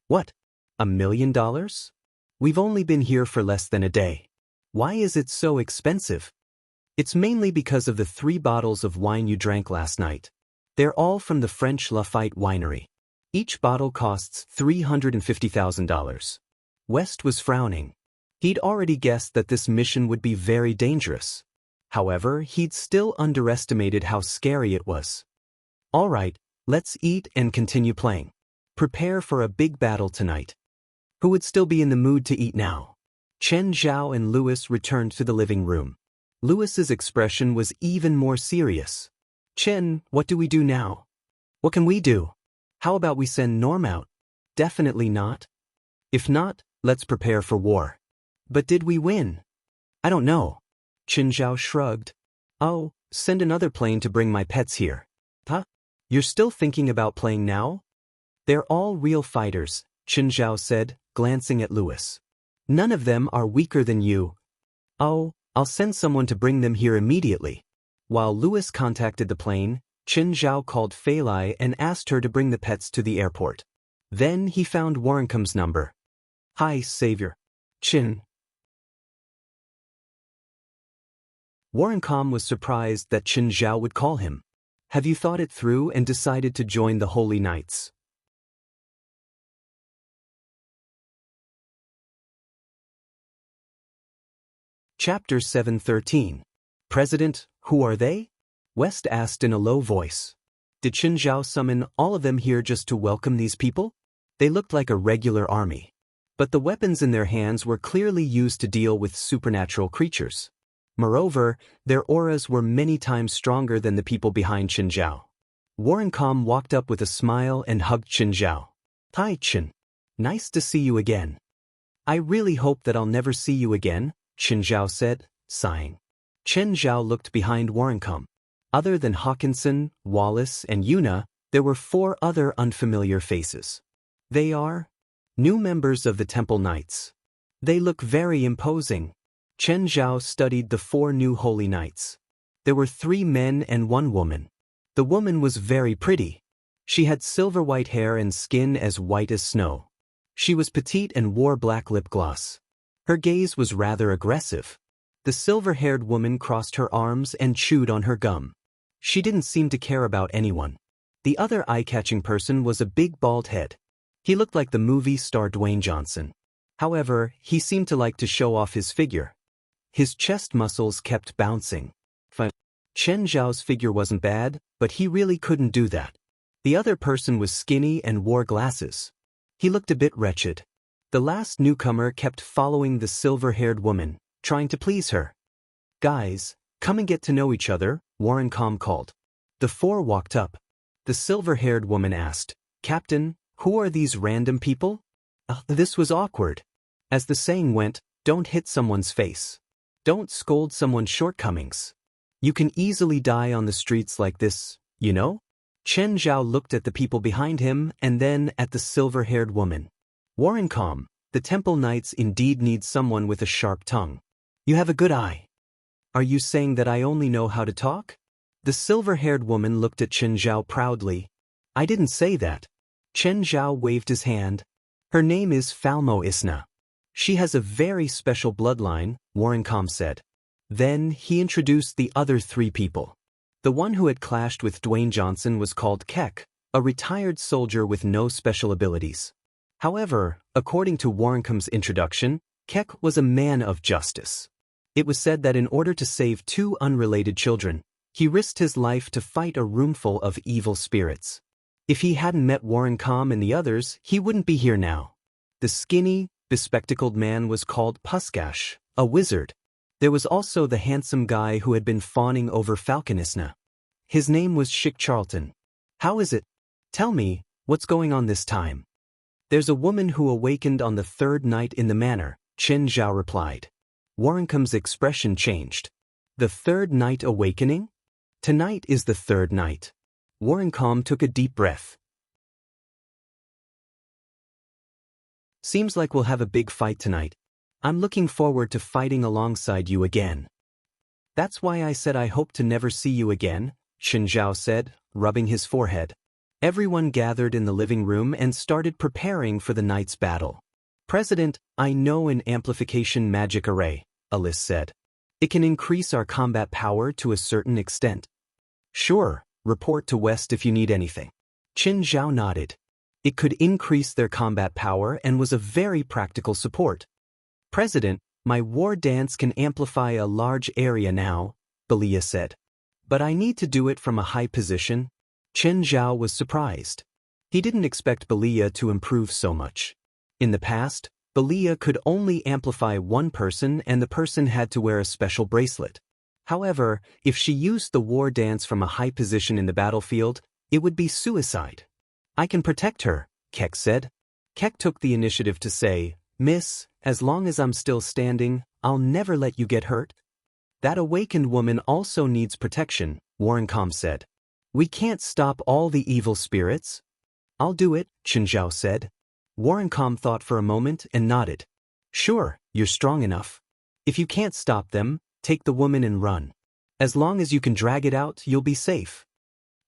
What? $1 million? We've only been here for less than a day. Why is it so expensive? It's mainly because of the 3 bottles of wine you drank last night. They're all from the French Lafite winery. Each bottle costs $350,000. West was frowning. He'd already guessed that this mission would be very dangerous. However, he'd still underestimated how scary it was. All right, let's eat and continue playing. Prepare for a big battle tonight. Who would still be in the mood to eat now? Chen Zhao and Louis returned to the living room. Louis's expression was even more serious. Chen, what do we do now? What can we do? How about we send Norm out? Definitely not. If not, let's prepare for war. But did we win? I don't know. Chen Zhao shrugged. Oh, send another plane to bring my pets here. Huh? You're still thinking about playing now? They're all real fighters, Chen Zhao said, glancing at Louis. None of them are weaker than you. Oh, I'll send someone to bring them here immediately. While Louis contacted the plane, Chen Zhao called Fei Lai and asked her to bring the pets to the airport. Then he found Warrencombe's number. Hi, Savior. Chen. Warrencombe was surprised that Chen Zhao would call him. Have you thought it through and decided to join the Holy Knights? Chapter 7:13. President, who are they? West asked in a low voice. Did Chen Zhao summon all of them here just to welcome these people? They looked like a regular army. But the weapons in their hands were clearly used to deal with supernatural creatures. Moreover, their auras were many times stronger than the people behind Chen Zhao. Warrencombe walked up with a smile and hugged Chen Zhao. Hi, Chen. Nice to see you again. I really hope that I'll never see you again, Chen Zhao said, sighing. Chen Zhao looked behind Warrencombe. Other than Hawkinson, Wallace, and Yuna, there were 4 other unfamiliar faces. They are new members of the Temple Knights. They look very imposing. Chen Zhao studied the 4 new Holy Knights. There were 3 men and 1 woman. The woman was very pretty. She had silver-white hair and skin as white as snow. She was petite and wore black lip gloss. Her gaze was rather aggressive. The silver-haired woman crossed her arms and chewed on her gum. She didn't seem to care about anyone. The other eye-catching person was a big bald head. He looked like the movie star Dwayne Johnson. However, he seemed to like to show off his figure. His chest muscles kept bouncing. Chen Zhao's figure wasn't bad, but he really couldn't do that. The other person was skinny and wore glasses. He looked a bit wretched. The last newcomer kept following the silver-haired woman, trying to please her. Guys, come and get to know each other, Warrencombe called. The 4 walked up. The silver-haired woman asked, Captain, who are these random people? This was awkward. As the saying went, don't hit someone's face. Don't scold someone's shortcomings. You can easily die on the streets like this, you know? Chen Zhao looked at the people behind him and then at the silver-haired woman. Warrencombe, the Temple Knights indeed need someone with a sharp tongue. You have a good eye. Are you saying that I only know how to talk? The silver-haired woman looked at Chen Zhao proudly. I didn't say that. Chen Zhao waved his hand. Her name is Falmo Isna. She has a very special bloodline, Warrencombe said. Then he introduced the other 3 people. The one who had clashed with Dwayne Johnson was called Keck, a retired soldier with no special abilities. However, according to Warrencombe's introduction, Keck was a man of justice. It was said that in order to save 2 unrelated children, he risked his life to fight a roomful of evil spirits. If he hadn't met Warrencombe and the others, he wouldn't be here now. The skinny, bespectacled man was called Puskash, a wizard. There was also the handsome guy who had been fawning over Falconisna. His name was Schick Charlton. How is it? Tell me, what's going on this time? There's a woman who awakened on the 3rd night in the manor, Chen Zhao replied. Warrencombe's expression changed. The 3rd night awakening? Tonight is the 3rd night. Warrencombe took a deep breath. Seems like we'll have a big fight tonight. I'm looking forward to fighting alongside you again. That's why I said I hope to never see you again, Chen Zhao said, rubbing his forehead. Everyone gathered in the living room and started preparing for the night's battle. President, I know an amplification magic array, Alice said. It can increase our combat power to a certain extent. Sure, report to West if you need anything. Qin Zhao nodded. It could increase their combat power and was a very practical support. President, my war dance can amplify a large area now, Belia said. But I need to do it from a high position. Qin Zhao was surprised. He didn't expect Belia to improve so much. In the past, Belia could only amplify one person and the person had to wear a special bracelet. However, if she used the war dance from a high position in the battlefield, it would be suicide. I can protect her, Keck said. Keck took the initiative to say, Miss, as long as I'm still standing, I'll never let you get hurt. That awakened woman also needs protection, Warrencom said. We can't stop all the evil spirits. I'll do it, Qin Zhao said. Warrencom thought for a moment and nodded. Sure, you're strong enough. If you can't stop them, take the woman and run. As long as you can drag it out, you'll be safe.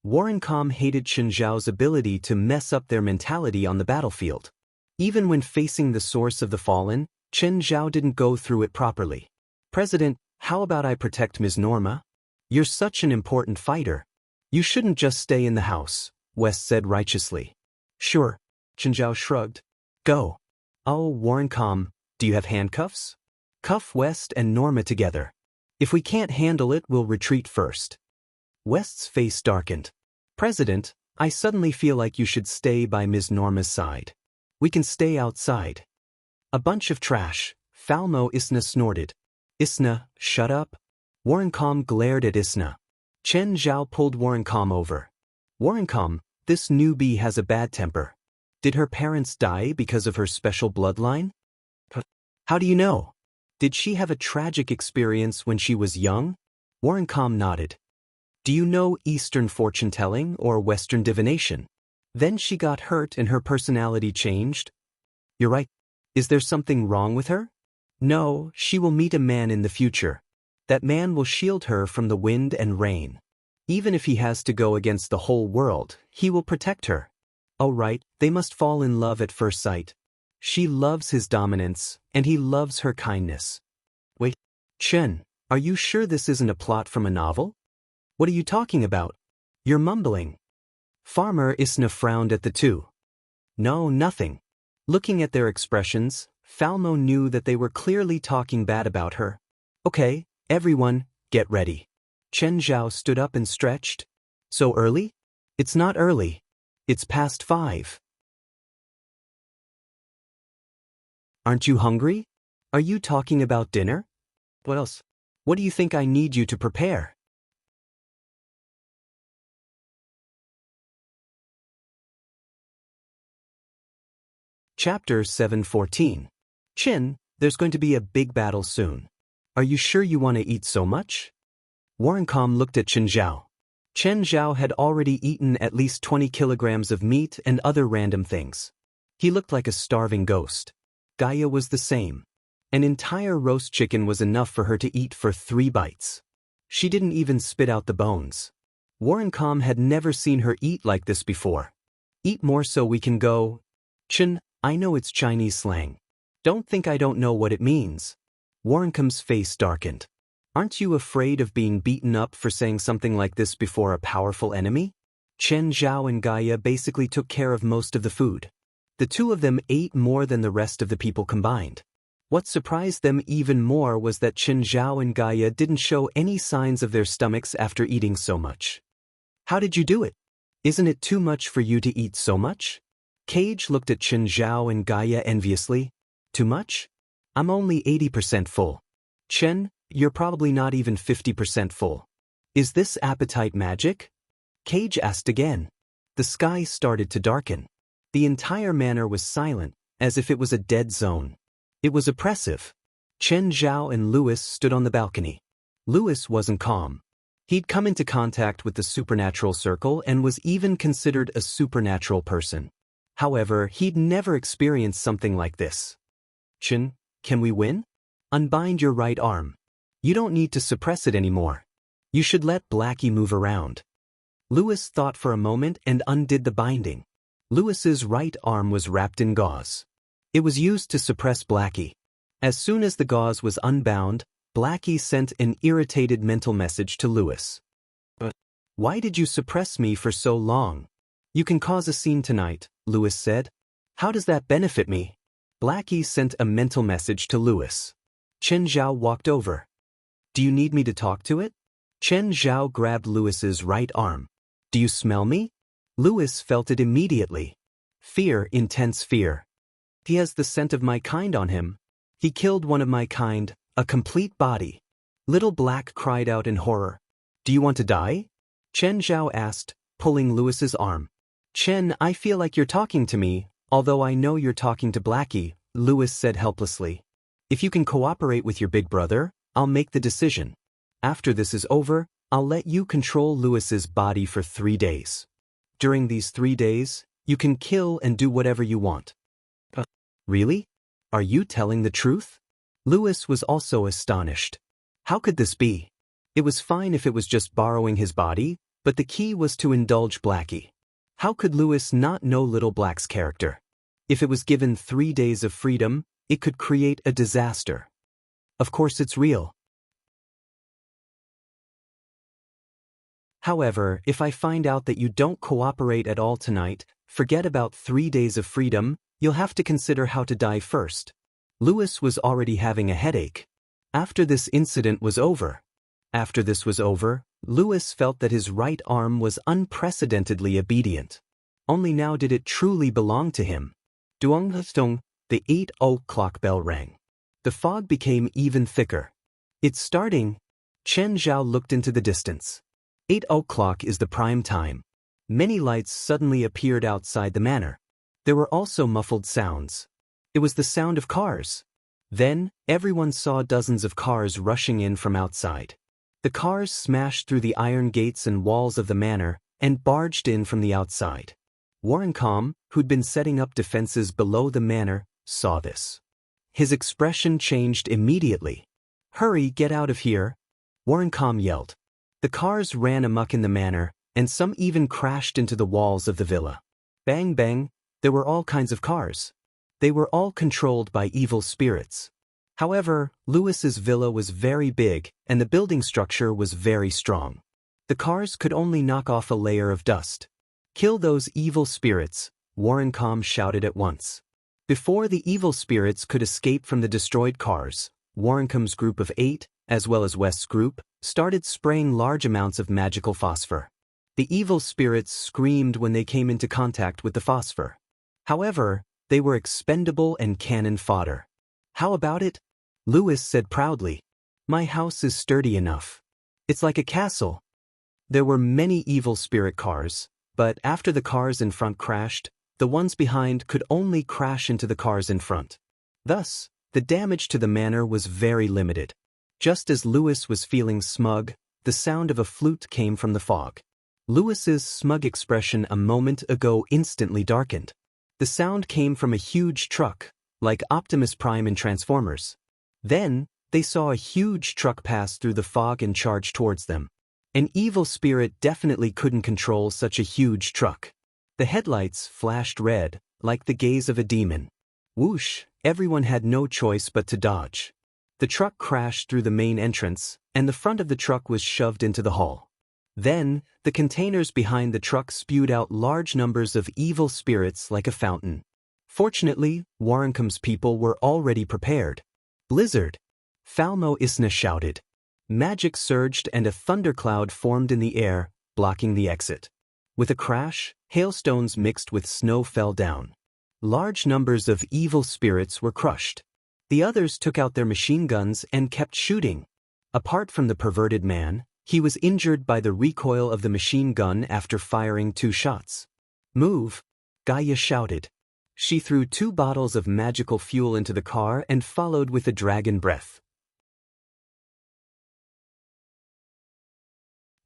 Warrencom hated Qin Zhao's ability to mess up their mentality on the battlefield. Even when facing the source of the fallen, Qin Zhao didn't go through it properly. President, how about I protect Ms. Norma? You're such an important fighter. You shouldn't just stay in the house, West said righteously. Sure, Qin Zhao shrugged. Go. Oh, Warrencom, do you have handcuffs? Cuff West and Norma together. If we can't handle it, we'll retreat first. West's face darkened. President, I suddenly feel like you should stay by Ms. Norma's side. We can stay outside. A bunch of trash, Falmo Isna snorted. Isna, shut up. Warrencom glared at Isna. Qin Zhao pulled Warrencom over. Warrencom, this newbie has a bad temper. Did her parents die because of her special bloodline? How do you know? Did she have a tragic experience when she was young? Warrencom nodded. Do you know Eastern fortune-telling or Western divination? Then she got hurt and her personality changed? You're right. Is there something wrong with her? No, she will meet a man in the future. That man will shield her from the wind and rain. Even if he has to go against the whole world, he will protect her. Oh right, they must fall in love at first sight. She loves his dominance, and he loves her kindness. Wait, Chen, are you sure this isn't a plot from a novel? What are you talking about? You're mumbling. Farmer Isna frowned at the two. No, nothing. Looking at their expressions, Falmo knew that they were clearly talking bad about her. Okay, everyone, get ready. Qin Zhao stood up and stretched. So early? It's not early. It's past 5. Aren't you hungry? Are you talking about dinner? What else? What do you think I need you to prepare? Chapter 7:14. Qin, there's going to be a big battle soon. Are you sure you want to eat so much? Warrencom looked at Qin Zhao. Qin Zhao had already eaten at least 20 kilograms of meat and other random things. He looked like a starving ghost. Gaia was the same. An entire roast chicken was enough for her to eat for 3 bites. She didn't even spit out the bones. Warrencom had never seen her eat like this before. Eat more so we can go. Qin, I know it's Chinese slang. Don't think I don't know what it means. Warrencom's face darkened. Aren't you afraid of being beaten up for saying something like this before a powerful enemy? Qin Zhao and Gaia basically took care of most of the food. The two of them ate more than the rest of the people combined. What surprised them even more was that Qin Zhao and Gaia didn't show any signs of their stomachs after eating so much. How did you do it? Isn't it too much for you to eat so much? Cage looked at Qin Zhao and Gaia enviously. Too much? I'm only 80% full. Chen, you're probably not even 50% full. Is this appetite magic? Cage asked again. The sky started to darken. The entire manor was silent, as if it was a dead zone. It was oppressive. Chen Zhao and Louis stood on the balcony. Louis wasn't calm. He'd come into contact with the supernatural circle and was even considered a supernatural person. However, he'd never experienced something like this. Chen, can we win? Unbind your right arm. You don't need to suppress it anymore. You should let Blackie move around. Louis thought for a moment and undid the binding. Louis's right arm was wrapped in gauze. It was used to suppress Blackie. As soon as the gauze was unbound, Blackie sent an irritated mental message to Louis. "But why did you suppress me for so long? You can cause a scene tonight," Louis said. "How does that benefit me?" Blackie sent a mental message to Louis. Chen Zhao walked over. "Do you need me to talk to it?" Chen Zhao grabbed Louis's right arm. "Do you smell me?" Louis felt it immediately. Fear, intense fear. "He has the scent of my kind on him. He killed one of my kind, a complete body." Little Black cried out in horror. "Do you want to die?" Chen Zhao asked, pulling Louis's arm. "Chen, I feel like you're talking to me, although I know you're talking to Blackie," Louis said helplessly. "If you can cooperate with your big brother, I'll make the decision. After this is over, I'll let you control Louis's body for 3 days. During these 3 days, you can kill and do whatever you want." Really? Are you telling the truth? Louis was also astonished. How could this be? It was fine if it was just borrowing his body, but the key was to indulge Blackie. How could Louis not know Little Black's character? If it was given 3 days of freedom, it could create a disaster. Of course it's real. However, if I find out that you don't cooperate at all tonight, forget about 3 days of freedom, you'll have to consider how to die first. Louis was already having a headache. After this was over, Louis felt that his right arm was unprecedentedly obedient. Only now did it truly belong to him. Duong, the 8 o'clock bell rang. The fog became even thicker. "It's starting." Chen Zhao looked into the distance. 8 o'clock is the prime time. Many lights suddenly appeared outside the manor. There were also muffled sounds. It was the sound of cars. Then, everyone saw dozens of cars rushing in from outside. The cars smashed through the iron gates and walls of the manor and barged in from the outside. Warrencom, who'd been setting up defenses below the manor, saw this. His expression changed immediately. "Hurry, get out of here," Warrencom yelled. The cars ran amok in the manor, and some even crashed into the walls of the villa. Bang bang, there were all kinds of cars. They were all controlled by evil spirits. However, Louis's villa was very big, and the building structure was very strong. The cars could only knock off a layer of dust. "Kill those evil spirits," Warrencom shouted at once. Before the evil spirits could escape from the destroyed cars, Warrencom's group of 8, as well as West's group, started spraying large amounts of magical phosphor. The evil spirits screamed when they came into contact with the phosphor. However, they were expendable and cannon fodder. "How about it?" Louis said proudly. "My house is sturdy enough. It's like a castle." There were many evil spirit cars, but after the cars in front crashed, the ones behind could only crash into the cars in front. Thus, the damage to the manor was very limited. Just as Louis was feeling smug, the sound of a flute came from the fog. Louis's smug expression a moment ago instantly darkened. The sound came from a huge truck, like Optimus Prime in Transformers. Then, they saw a huge truck pass through the fog and charge towards them. An evil spirit definitely couldn't control such a huge truck. The headlights flashed red, like the gaze of a demon. Whoosh, everyone had no choice but to dodge. The truck crashed through the main entrance, and the front of the truck was shoved into the hall. Then, the containers behind the truck spewed out large numbers of evil spirits like a fountain. Fortunately, Warrencom's people were already prepared. "Blizzard!" Falmo Isna shouted. Magic surged and a thundercloud formed in the air, blocking the exit. With a crash, hailstones mixed with snow fell down. Large numbers of evil spirits were crushed. The others took out their machine guns and kept shooting. Apart from the perverted man, he was injured by the recoil of the machine gun after firing 2 shots. "Move!" Gaia shouted. She threw 2 bottles of magical fuel into the car and followed with a dragon breath.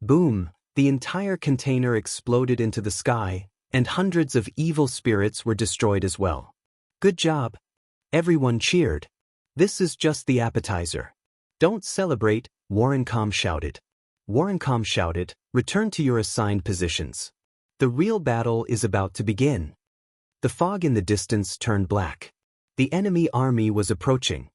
Boom! The entire container exploded into the sky, and hundreds of evil spirits were destroyed as well. "Good job!" Everyone cheered. "This is just the appetizer. Don't celebrate," Warrencom shouted. Warrencom shouted, "Return to your assigned positions. The real battle is about to begin." The fog in the distance turned black. The enemy army was approaching.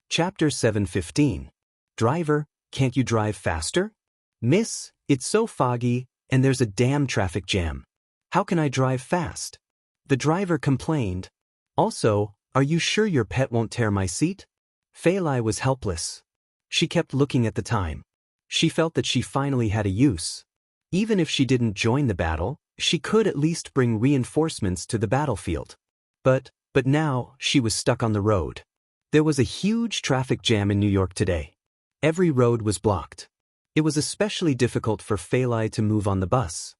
Chapter 7:15. Driver, can't you drive faster? Miss, it's so foggy, and there's a damn traffic jam. How can I drive fast? The driver complained. Also, are you sure your pet won't tear my seat? Feilai was helpless. She kept looking at the time. She felt that she finally had a use. Even if she didn't join the battle, she could at least bring reinforcements to the battlefield. But now, she was stuck on the road. There was a huge traffic jam in New York today. Every road was blocked. It was especially difficult for Feilai to move on the bus.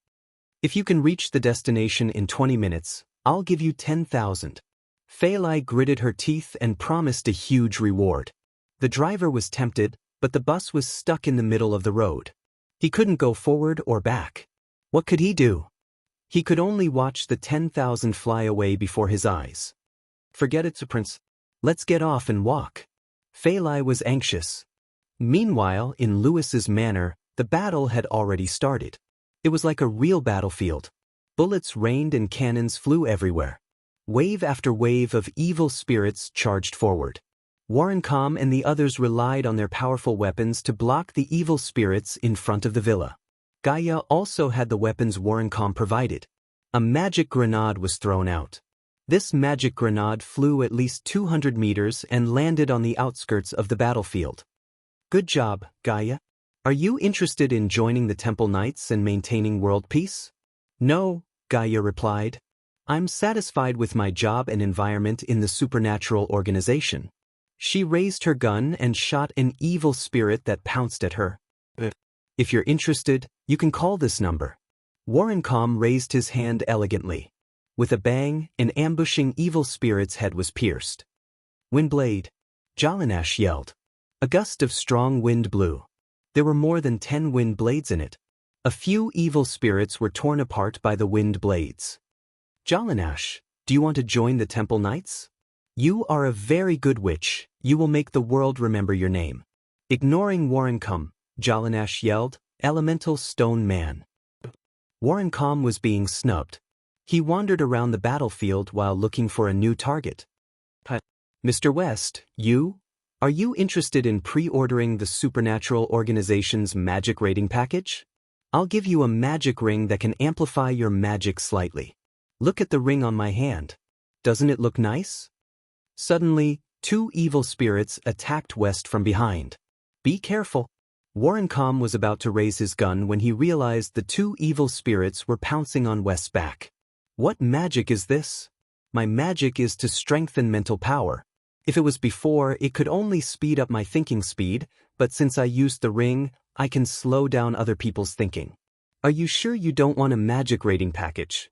If you can reach the destination in 20 minutes, I'll give you 10,000. Feilai gritted her teeth and promised a huge reward. The driver was tempted, but the bus was stuck in the middle of the road. He couldn't go forward or back. What could he do? He could only watch the 10,000 fly away before his eyes. Forget it, Prince. Let's get off and walk. Feilai was anxious. Meanwhile, in Lewis's manor, the battle had already started. It was like a real battlefield. Bullets rained and cannons flew everywhere. Wave after wave of evil spirits charged forward. Warrencom and the others relied on their powerful weapons to block the evil spirits in front of the villa. Gaia also had the weapons Warrencom provided. A magic grenade was thrown out. This magic grenade flew at least 200 meters and landed on the outskirts of the battlefield. Good job, Gaia. Are you interested in joining the Temple Knights and maintaining world peace? No, Gaia replied. I'm satisfied with my job and environment in the supernatural organization. She raised her gun and shot an evil spirit that pounced at her. If you're interested, you can call this number. Warrencom raised his hand elegantly. With a bang, an ambushing evil spirit's head was pierced. Windblade! Jalanash yelled. A gust of strong wind blew. There were more than 10 wind blades in it. A few evil spirits were torn apart by the wind blades. Jalanash, do you want to join the Temple Knights? You are a very good witch. You will make the world remember your name. Ignoring Warrencom, Jalanash yelled, Elemental Stone Man. Warrencom was being snubbed. He wandered around the battlefield while looking for a new target. Mr. West, are you interested in pre-ordering the Supernatural Organization's magic rating package? I'll give you a magic ring that can amplify your magic slightly. Look at the ring on my hand. Doesn't it look nice? Suddenly, 2 evil spirits attacked West from behind. Be careful. Warrencom was about to raise his gun when he realized the 2 evil spirits were pouncing on West's back. What magic is this? My magic is to strengthen mental power. If it was before, it could only speed up my thinking speed, but since I used the ring, I can slow down other people's thinking. Are you sure you don't want a magic rating package?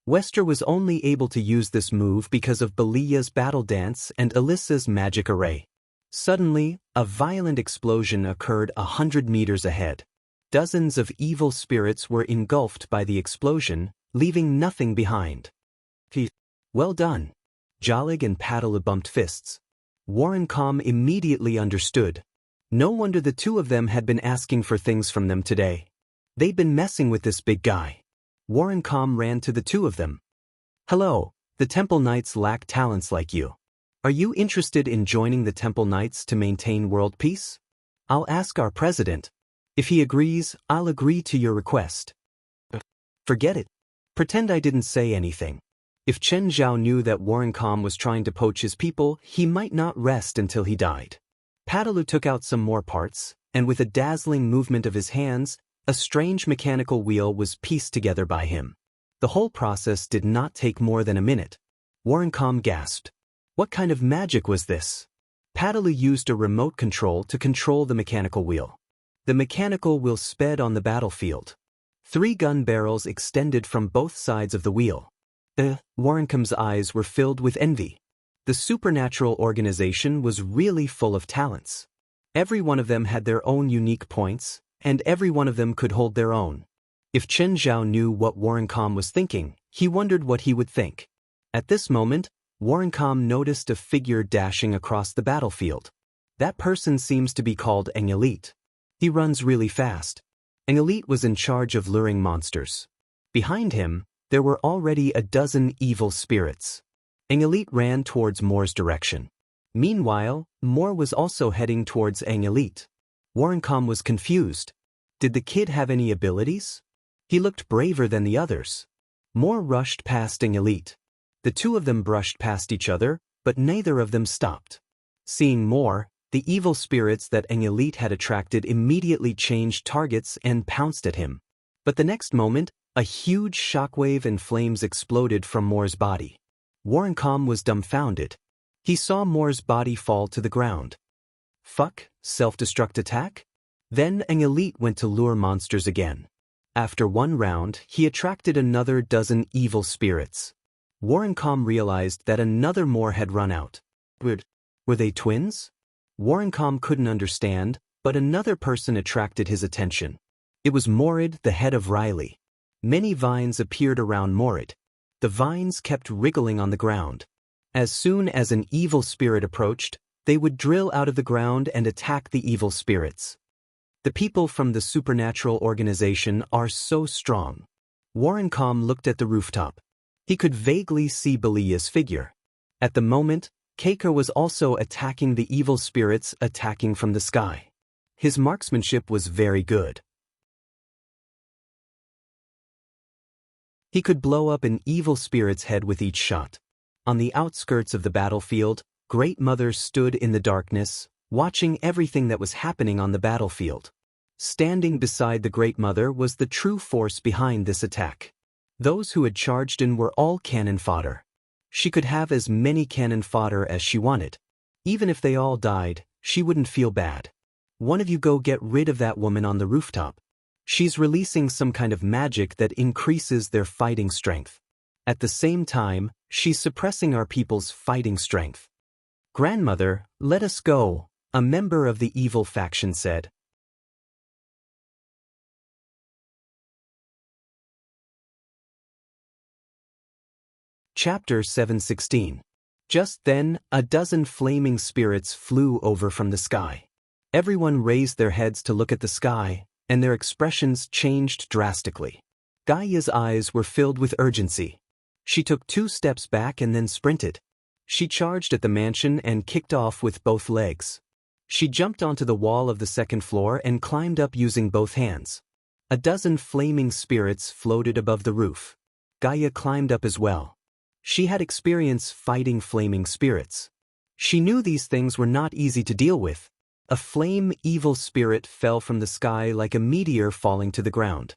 Wester was only able to use this move because of Belia's battle dance and Alyssa's magic array. Suddenly, a violent explosion occurred 100 meters ahead. Dozens of evil spirits were engulfed by the explosion, leaving nothing behind. Well done. Jalig and Padala bumped fists. Warrencom immediately understood. No wonder the 2 of them had been asking for things from them today. They'd been messing with this big guy. Warrencom ran to the 2 of them. Hello, the Temple Knights lack talents like you. Are you interested in joining the Temple Knights to maintain world peace? I'll ask our president. If he agrees, I'll agree to your request. Forget it. Pretend I didn't say anything. If Chen Zhao knew that Warrencom was trying to poach his people, he might not rest until he died. Padalu took out some more parts, and with a dazzling movement of his hands, a strange mechanical wheel was pieced together by him. The whole process did not take more than a minute. Warrencom gasped. What kind of magic was this? Padalu used a remote control to control the mechanical wheel. The mechanical wheel sped on the battlefield. 3 gun barrels extended from both sides of the wheel. Warrencom's eyes were filled with envy. The supernatural organization was really full of talents. Every one of them had their own unique points, and every one of them could hold their own. If Chen Zhao knew what Warrencom was thinking, he wondered what he would think. At this moment, Warrencom noticed a figure dashing across the battlefield. That person seems to be called Enrich. He runs really fast. Enrich was in charge of luring monsters. Behind him, there were already a dozen evil spirits. Enrich ran towards Moore's direction. Meanwhile, Moore was also heading towards Enrich. Warrencom was confused. Did the kid have any abilities? He looked braver than the others. Moore rushed past Enrich. The two of them brushed past each other, but neither of them stopped. Seeing Moore, the evil spirits that Enrich had attracted immediately changed targets and pounced at him. But the next moment, a huge shockwave and flames exploded from Moore's body. Warrencom was dumbfounded. He saw Moore's body fall to the ground. Fuck, self-destruct attack? Then Enrich went to lure monsters again. After one round, he attracted another dozen evil spirits. Warrencom realized that another Moore had run out. Were they twins? Warrencom couldn't understand, but another person attracted his attention. It was Morid, the head of Riley. Many vines appeared around Morid. The vines kept wriggling on the ground. As soon as an evil spirit approached, they would drill out of the ground and attack the evil spirits. The people from the supernatural organization are so strong. Warrencom looked at the rooftop. He could vaguely see Belia's figure. At the moment, Keiko was also attacking the evil spirits attacking from the sky. His marksmanship was very good. He could blow up an evil spirit's head with each shot. On the outskirts of the battlefield, Great Mother stood in the darkness, watching everything that was happening on the battlefield. Standing beside the Great Mother was the true force behind this attack. Those who had charged in were all cannon fodder. She could have as many cannon fodder as she wanted. Even if they all died, she wouldn't feel bad. One of you go get rid of that woman on the rooftop. She's releasing some kind of magic that increases their fighting strength. At the same time, she's suppressing our people's fighting strength. Grandmother, let us go, a member of the evil faction said. Chapter 716. Just then, a dozen flaming spirits flew over from the sky. Everyone raised their heads to look at the sky, and their expressions changed drastically. Gaia's eyes were filled with urgency. She took 2 steps back and then sprinted. She charged at the mansion and kicked off with both legs. She jumped onto the wall of the 2nd floor and climbed up using both hands. A dozen flaming spirits floated above the roof. Gaia climbed up as well. She had experience fighting flaming spirits. She knew these things were not easy to deal with. A flame evil spirit fell from the sky like a meteor falling to the ground.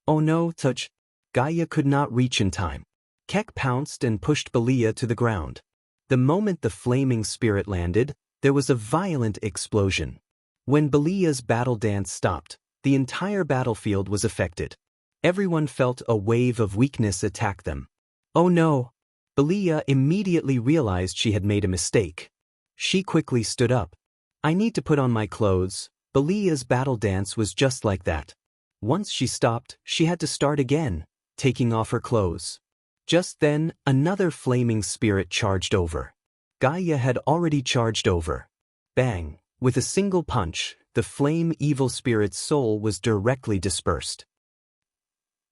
Oh no, touch! Gaia could not reach in time. Kek pounced and pushed Belia to the ground. The moment the flaming spirit landed, there was a violent explosion. When Belia's battle dance stopped, the entire battlefield was affected. Everyone felt a wave of weakness attack them. Oh no! Belia immediately realized she had made a mistake. She quickly stood up. I need to put on my clothes. Belia's battle dance was just like that. Once she stopped, she had to start again, taking off her clothes. Just then, another flaming spirit charged over. Gaia had already charged over. Bang! With a single punch, the flame evil spirit's soul was directly dispersed.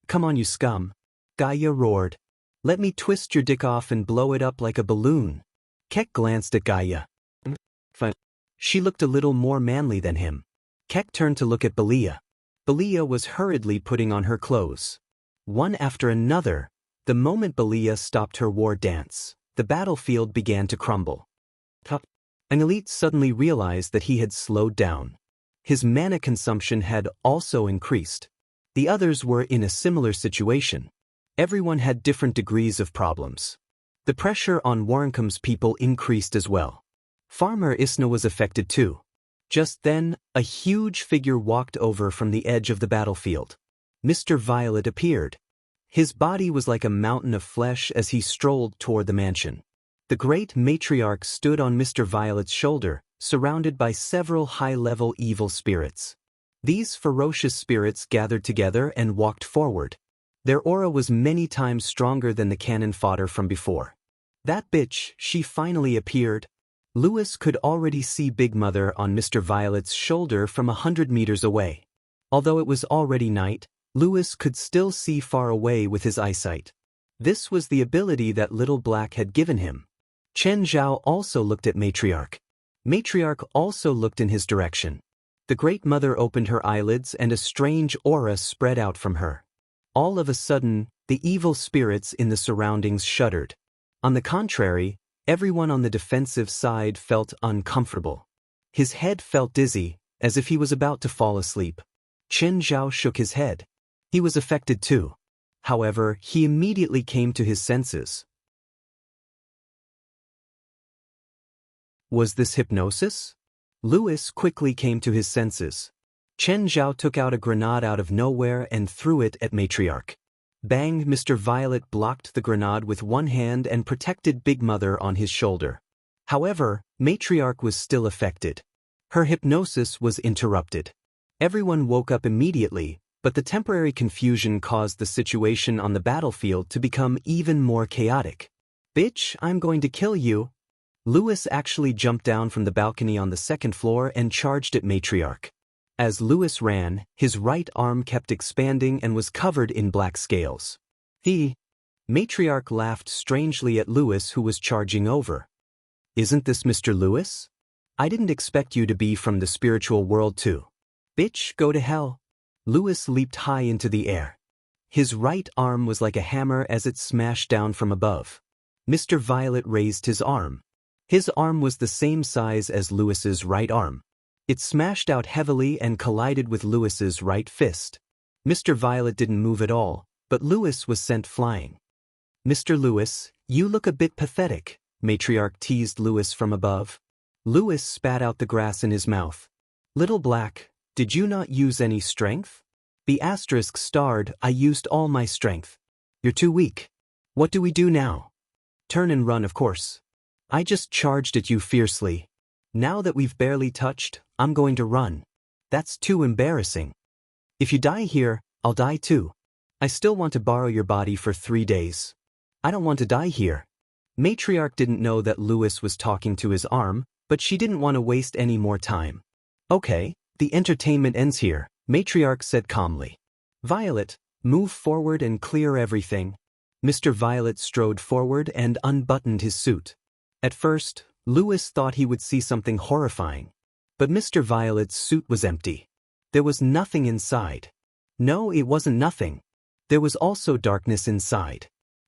Come on, you scum! Gaia roared. Let me twist your dick off and blow it up like a balloon. Kek glanced at Gaia. Fine. She looked a little more manly than him. Kek turned to look at Belia. Belia was hurriedly putting on her clothes. One after another, the moment Belia stopped her war dance, the battlefield began to crumble. Enrich suddenly realized that he had slowed down. His mana consumption had also increased. The others were in a similar situation. Everyone had different degrees of problems. The pressure on Warrencom's people increased as well. Farmer Isna was affected too. Just then, a huge figure walked over from the edge of the battlefield. Mr. Violet appeared. His body was like a mountain of flesh as he strolled toward the mansion. The great matriarch stood on Mr. Violet's shoulder, surrounded by several high-level evil spirits. These ferocious spirits gathered together and walked forward. Their aura was many times stronger than the cannon fodder from before. That bitch, she finally appeared. Louis could already see Big Mother on Mr. Violet's shoulder from 100 meters away. Although it was already night, Louis could still see far away with his eyesight. This was the ability that Little Black had given him. Chen Zhao also looked at Matriarch. Matriarch also looked in his direction. The Great Mother opened her eyelids and a strange aura spread out from her. All of a sudden, the evil spirits in the surroundings shuddered. On the contrary, everyone on the defensive side felt uncomfortable. His head felt dizzy, as if he was about to fall asleep. Chen Zhao shook his head. He was affected too. However, he immediately came to his senses. Was this hypnosis? Louis quickly came to his senses. Chen Zhao took out a grenade out of nowhere and threw it at Matriarch. Bang! Mr. Violet blocked the grenade with one hand and protected Big Mother on his shoulder. However, Matriarch was still affected. Her hypnosis was interrupted. Everyone woke up immediately, but the temporary confusion caused the situation on the battlefield to become even more chaotic. Bitch, I'm going to kill you. Louis actually jumped down from the balcony on the second floor and charged at Matriarch. As Louis ran, his right arm kept expanding and was covered in black scales. Matriarch laughed strangely at Louis, who was charging over. Isn't this Mr. Louis? I didn't expect you to be from the spiritual world too. Bitch, go to hell. Louis leaped high into the air. His right arm was like a hammer as it smashed down from above. Mr. Violet raised his arm. His arm was the same size as Louis's right arm. It smashed out heavily and collided with Louis's right fist. Mr. Violet didn't move at all, but Louis was sent flying. Mr. Louis, you look a bit pathetic, Matriarch teased Louis from above. Louis spat out the grass in his mouth. Little Black, did you not use any strength? The asterisk starred, I used all my strength. You're too weak. What do we do now? Turn and run, of course. I just charged at you fiercely. Now that we've barely touched, I'm going to run. That's too embarrassing. If you die here, I'll die too. I still want to borrow your body for 3 days. I don't want to die here. Matriarch didn't know that Louis was talking to his arm, but she didn't want to waste any more time. Okay, the entertainment ends here, Matriarch said calmly. Violet, move forward and clear everything. Mr. Violet strode forward and unbuttoned his suit. At first, Louis thought he would see something horrifying. But Mr. Violet's suit was empty. There was nothing inside. No, it wasn't nothing. There was also darkness inside.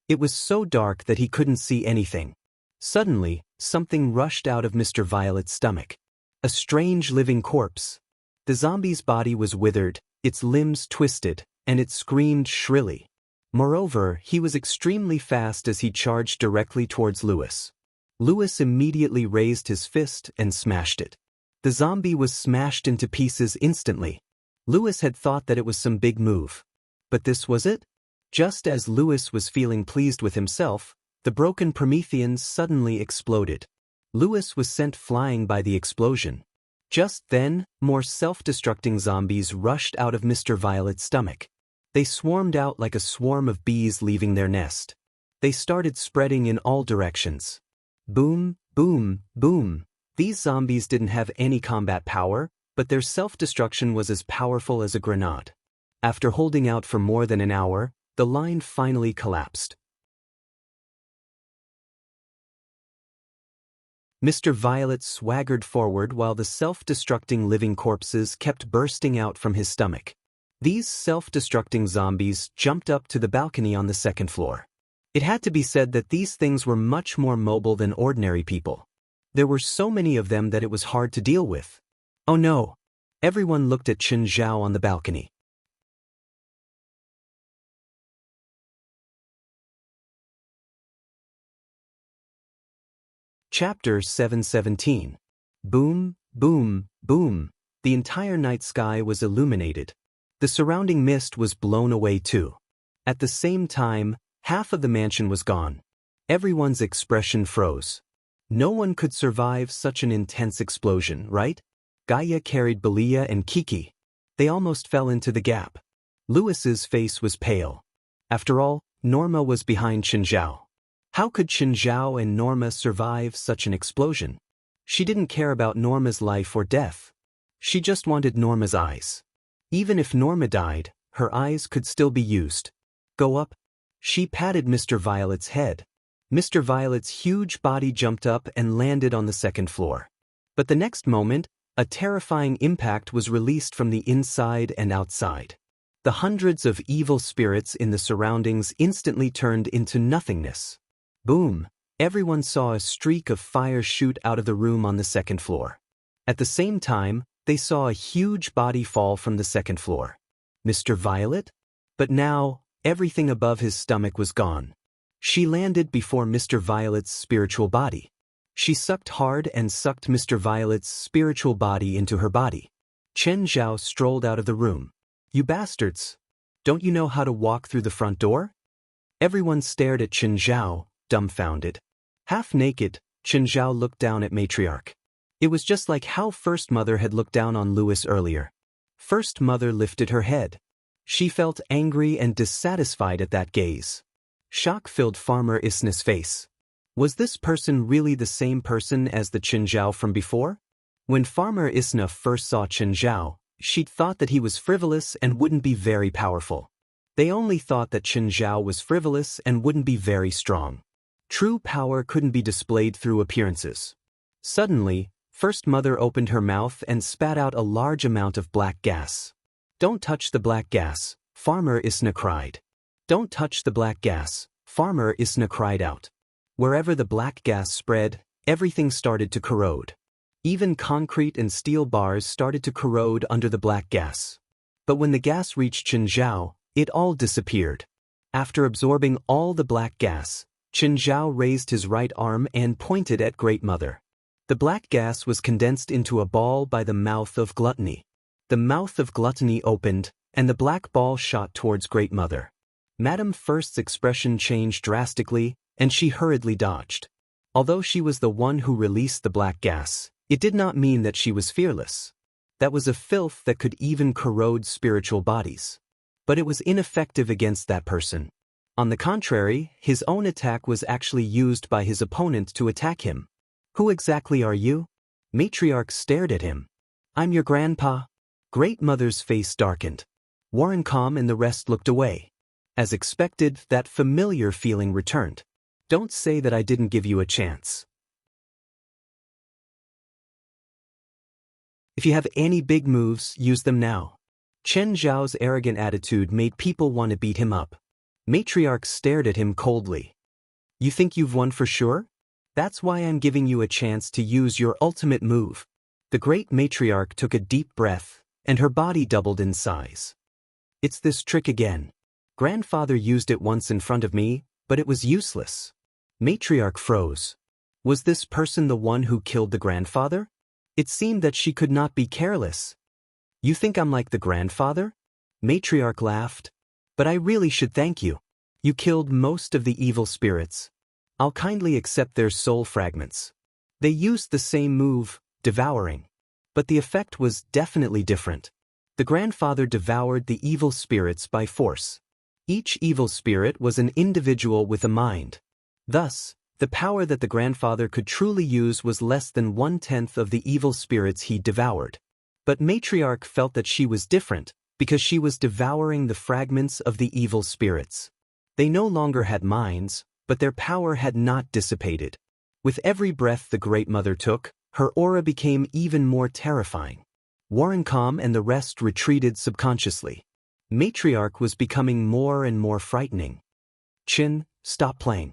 It was so dark that he couldn't see anything. Suddenly, something rushed out of Mr. Violet's stomach. A strange living corpse. The zombie's body was withered, its limbs twisted, and it screamed shrilly. Moreover, he was extremely fast as he charged directly towards Louis. Louis immediately raised his fist and smashed it. The zombie was smashed into pieces instantly. Louis had thought that it was some big move. But this was it? Just as Louis was feeling pleased with himself, the broken Prometheans suddenly exploded. Louis was sent flying by the explosion. Just then, more self-destructing zombies rushed out of Mr. Violet's stomach. They swarmed out like a swarm of bees leaving their nest. They started spreading in all directions. Boom, boom, boom. These zombies didn't have any combat power, but their self-destruction was as powerful as a grenade. After holding out for more than an hour, the line finally collapsed. Mr. Violet swaggered forward while the self-destructing living corpses kept bursting out from his stomach. These self-destructing zombies jumped up to the balcony on the second floor. It had to be said that these things were much more mobile than ordinary people. There were so many of them that it was hard to deal with. Oh no! Everyone looked at Chen Zhao on the balcony. Chapter 717. Boom, boom, boom. The entire night sky was illuminated. The surrounding mist was blown away too. At the same time, half of the mansion was gone. Everyone's expression froze. No one could survive such an intense explosion, right? Gaia carried Belia and Kiki. They almost fell into the gap. Louis's face was pale. After all, Norma was behind Chen Zhao. How could Chen Zhao and Norma survive such an explosion? She didn't care about Norma's life or death. She just wanted Norma's eyes. Even if Norma died, her eyes could still be used. Go up. She patted Mr. Violet's head. Mr. Violet's huge body jumped up and landed on the second floor. But the next moment, a terrifying impact was released from the inside and outside. The hundreds of evil spirits in the surroundings instantly turned into nothingness. Boom! Everyone saw a streak of fire shoot out of the room on the second floor. At the same time, they saw a huge body fall from the second floor. Mr. Violet? But now, everything above his stomach was gone. She landed before Mr. Violet's spiritual body. She sucked hard and sucked Mr. Violet's spiritual body into her body. Chen Zhao strolled out of the room. You bastards! Don't you know how to walk through the front door? Everyone stared at Chen Zhao, dumbfounded. Half naked, Chen Zhao looked down at Matriarch. It was just like how First Mother had looked down on Louis earlier. First Mother lifted her head. She felt angry and dissatisfied at that gaze. Shock filled Farmer Isna's face. Was this person really the same person as the Chen Zhao from before? When Farmer Isna first saw Chen Zhao, she'd thought that he was frivolous and wouldn't be very powerful. They only thought that Chen Zhao was frivolous and wouldn't be very strong. True power couldn't be displayed through appearances. Suddenly, First Mother opened her mouth and spat out a large amount of black gas. Don't touch the black gas, Farmer Isna cried. Don't touch the black gas, Farmer Isna cried out. Wherever the black gas spread, everything started to corrode. Even concrete and steel bars started to corrode under the black gas. But when the gas reached Chen Zhao, it all disappeared. After absorbing all the black gas, Chen Zhao raised his right arm and pointed at Great Mother. The black gas was condensed into a ball by the mouth of Gluttony. The mouth of Gluttony opened, and the black ball shot towards Great Mother. Madame First's expression changed drastically, and she hurriedly dodged. Although she was the one who released the black gas, it did not mean that she was fearless. That was a filth that could even corrode spiritual bodies. But it was ineffective against that person. On the contrary, his own attack was actually used by his opponent to attack him. Who exactly are you? Matriarch stared at him. I'm your grandpa. Great Mother's face darkened. Warrencom and the rest looked away. As expected, that familiar feeling returned. Don't say that I didn't give you a chance. If you have any big moves, use them now. Chen Zhao's arrogant attitude made people want to beat him up. Matriarch stared at him coldly. You think you've won for sure? That's why I'm giving you a chance to use your ultimate move. The great Matriarch took a deep breath, and her body doubled in size. It's this trick again. Grandfather used it once in front of me, but it was useless. Matriarch froze. Was this person the one who killed the grandfather? It seemed that she could not be careless. You think I'm like the grandfather? Matriarch laughed. But I really should thank you. You killed most of the evil spirits. I'll kindly accept their soul fragments. They used the same move, devouring. But the effect was definitely different. The grandfather devoured the evil spirits by force. Each evil spirit was an individual with a mind. Thus, the power that the grandfather could truly use was less than 1/10 of the evil spirits he devoured. But Matriarch felt that she was different, because she was devouring the fragments of the evil spirits. They no longer had minds, but their power had not dissipated. With every breath the Great Mother took, her aura became even more terrifying. Warrencom and the rest retreated subconsciously. Matriarch was becoming more and more frightening. Chin, stop playing.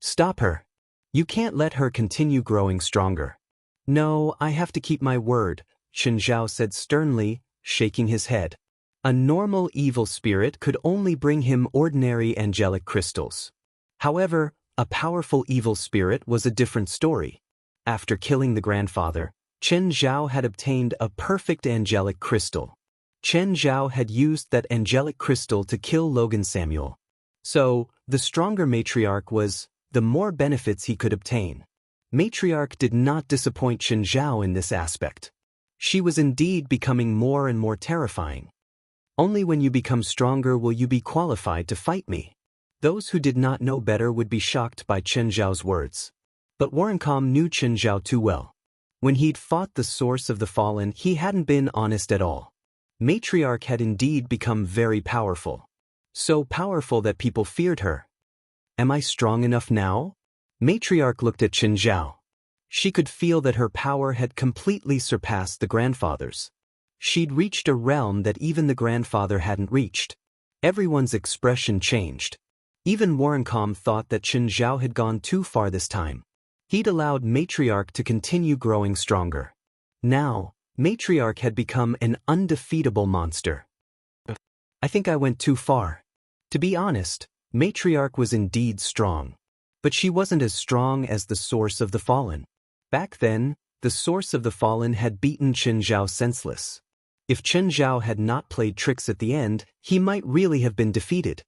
Stop her. You can't let her continue growing stronger. No, I have to keep my word, Chen Zhao said sternly, shaking his head. A normal evil spirit could only bring him ordinary angelic crystals. However, a powerful evil spirit was a different story. After killing the grandfather, Chen Zhao had obtained a perfect angelic crystal. Chen Zhao had used that angelic crystal to kill Logan Samuel. So, the stronger Matriarch was, the more benefits he could obtain. Matriarch did not disappoint Chen Zhao in this aspect. She was indeed becoming more and more terrifying. Only when you become stronger will you be qualified to fight me. Those who did not know better would be shocked by Chen Zhao's words. But Warrencom knew Chen Zhao too well. When he'd fought the source of the fallen, he hadn't been honest at all. Matriarch had indeed become very powerful. So powerful that people feared her. Am I strong enough now? Matriarch looked at Chen Zhao. She could feel that her power had completely surpassed the grandfather's. She'd reached a realm that even the grandfather hadn't reached. Everyone's expression changed. Even Warrencom thought that Chen Zhao had gone too far this time. He'd allowed Matriarch to continue growing stronger. Now, Matriarch had become an undefeatable monster. I think I went too far. To be honest, Matriarch was indeed strong. But she wasn't as strong as the source of the fallen. Back then, the source of the fallen had beaten Chen Zhao senseless. If Chen Zhao had not played tricks at the end, he might really have been defeated.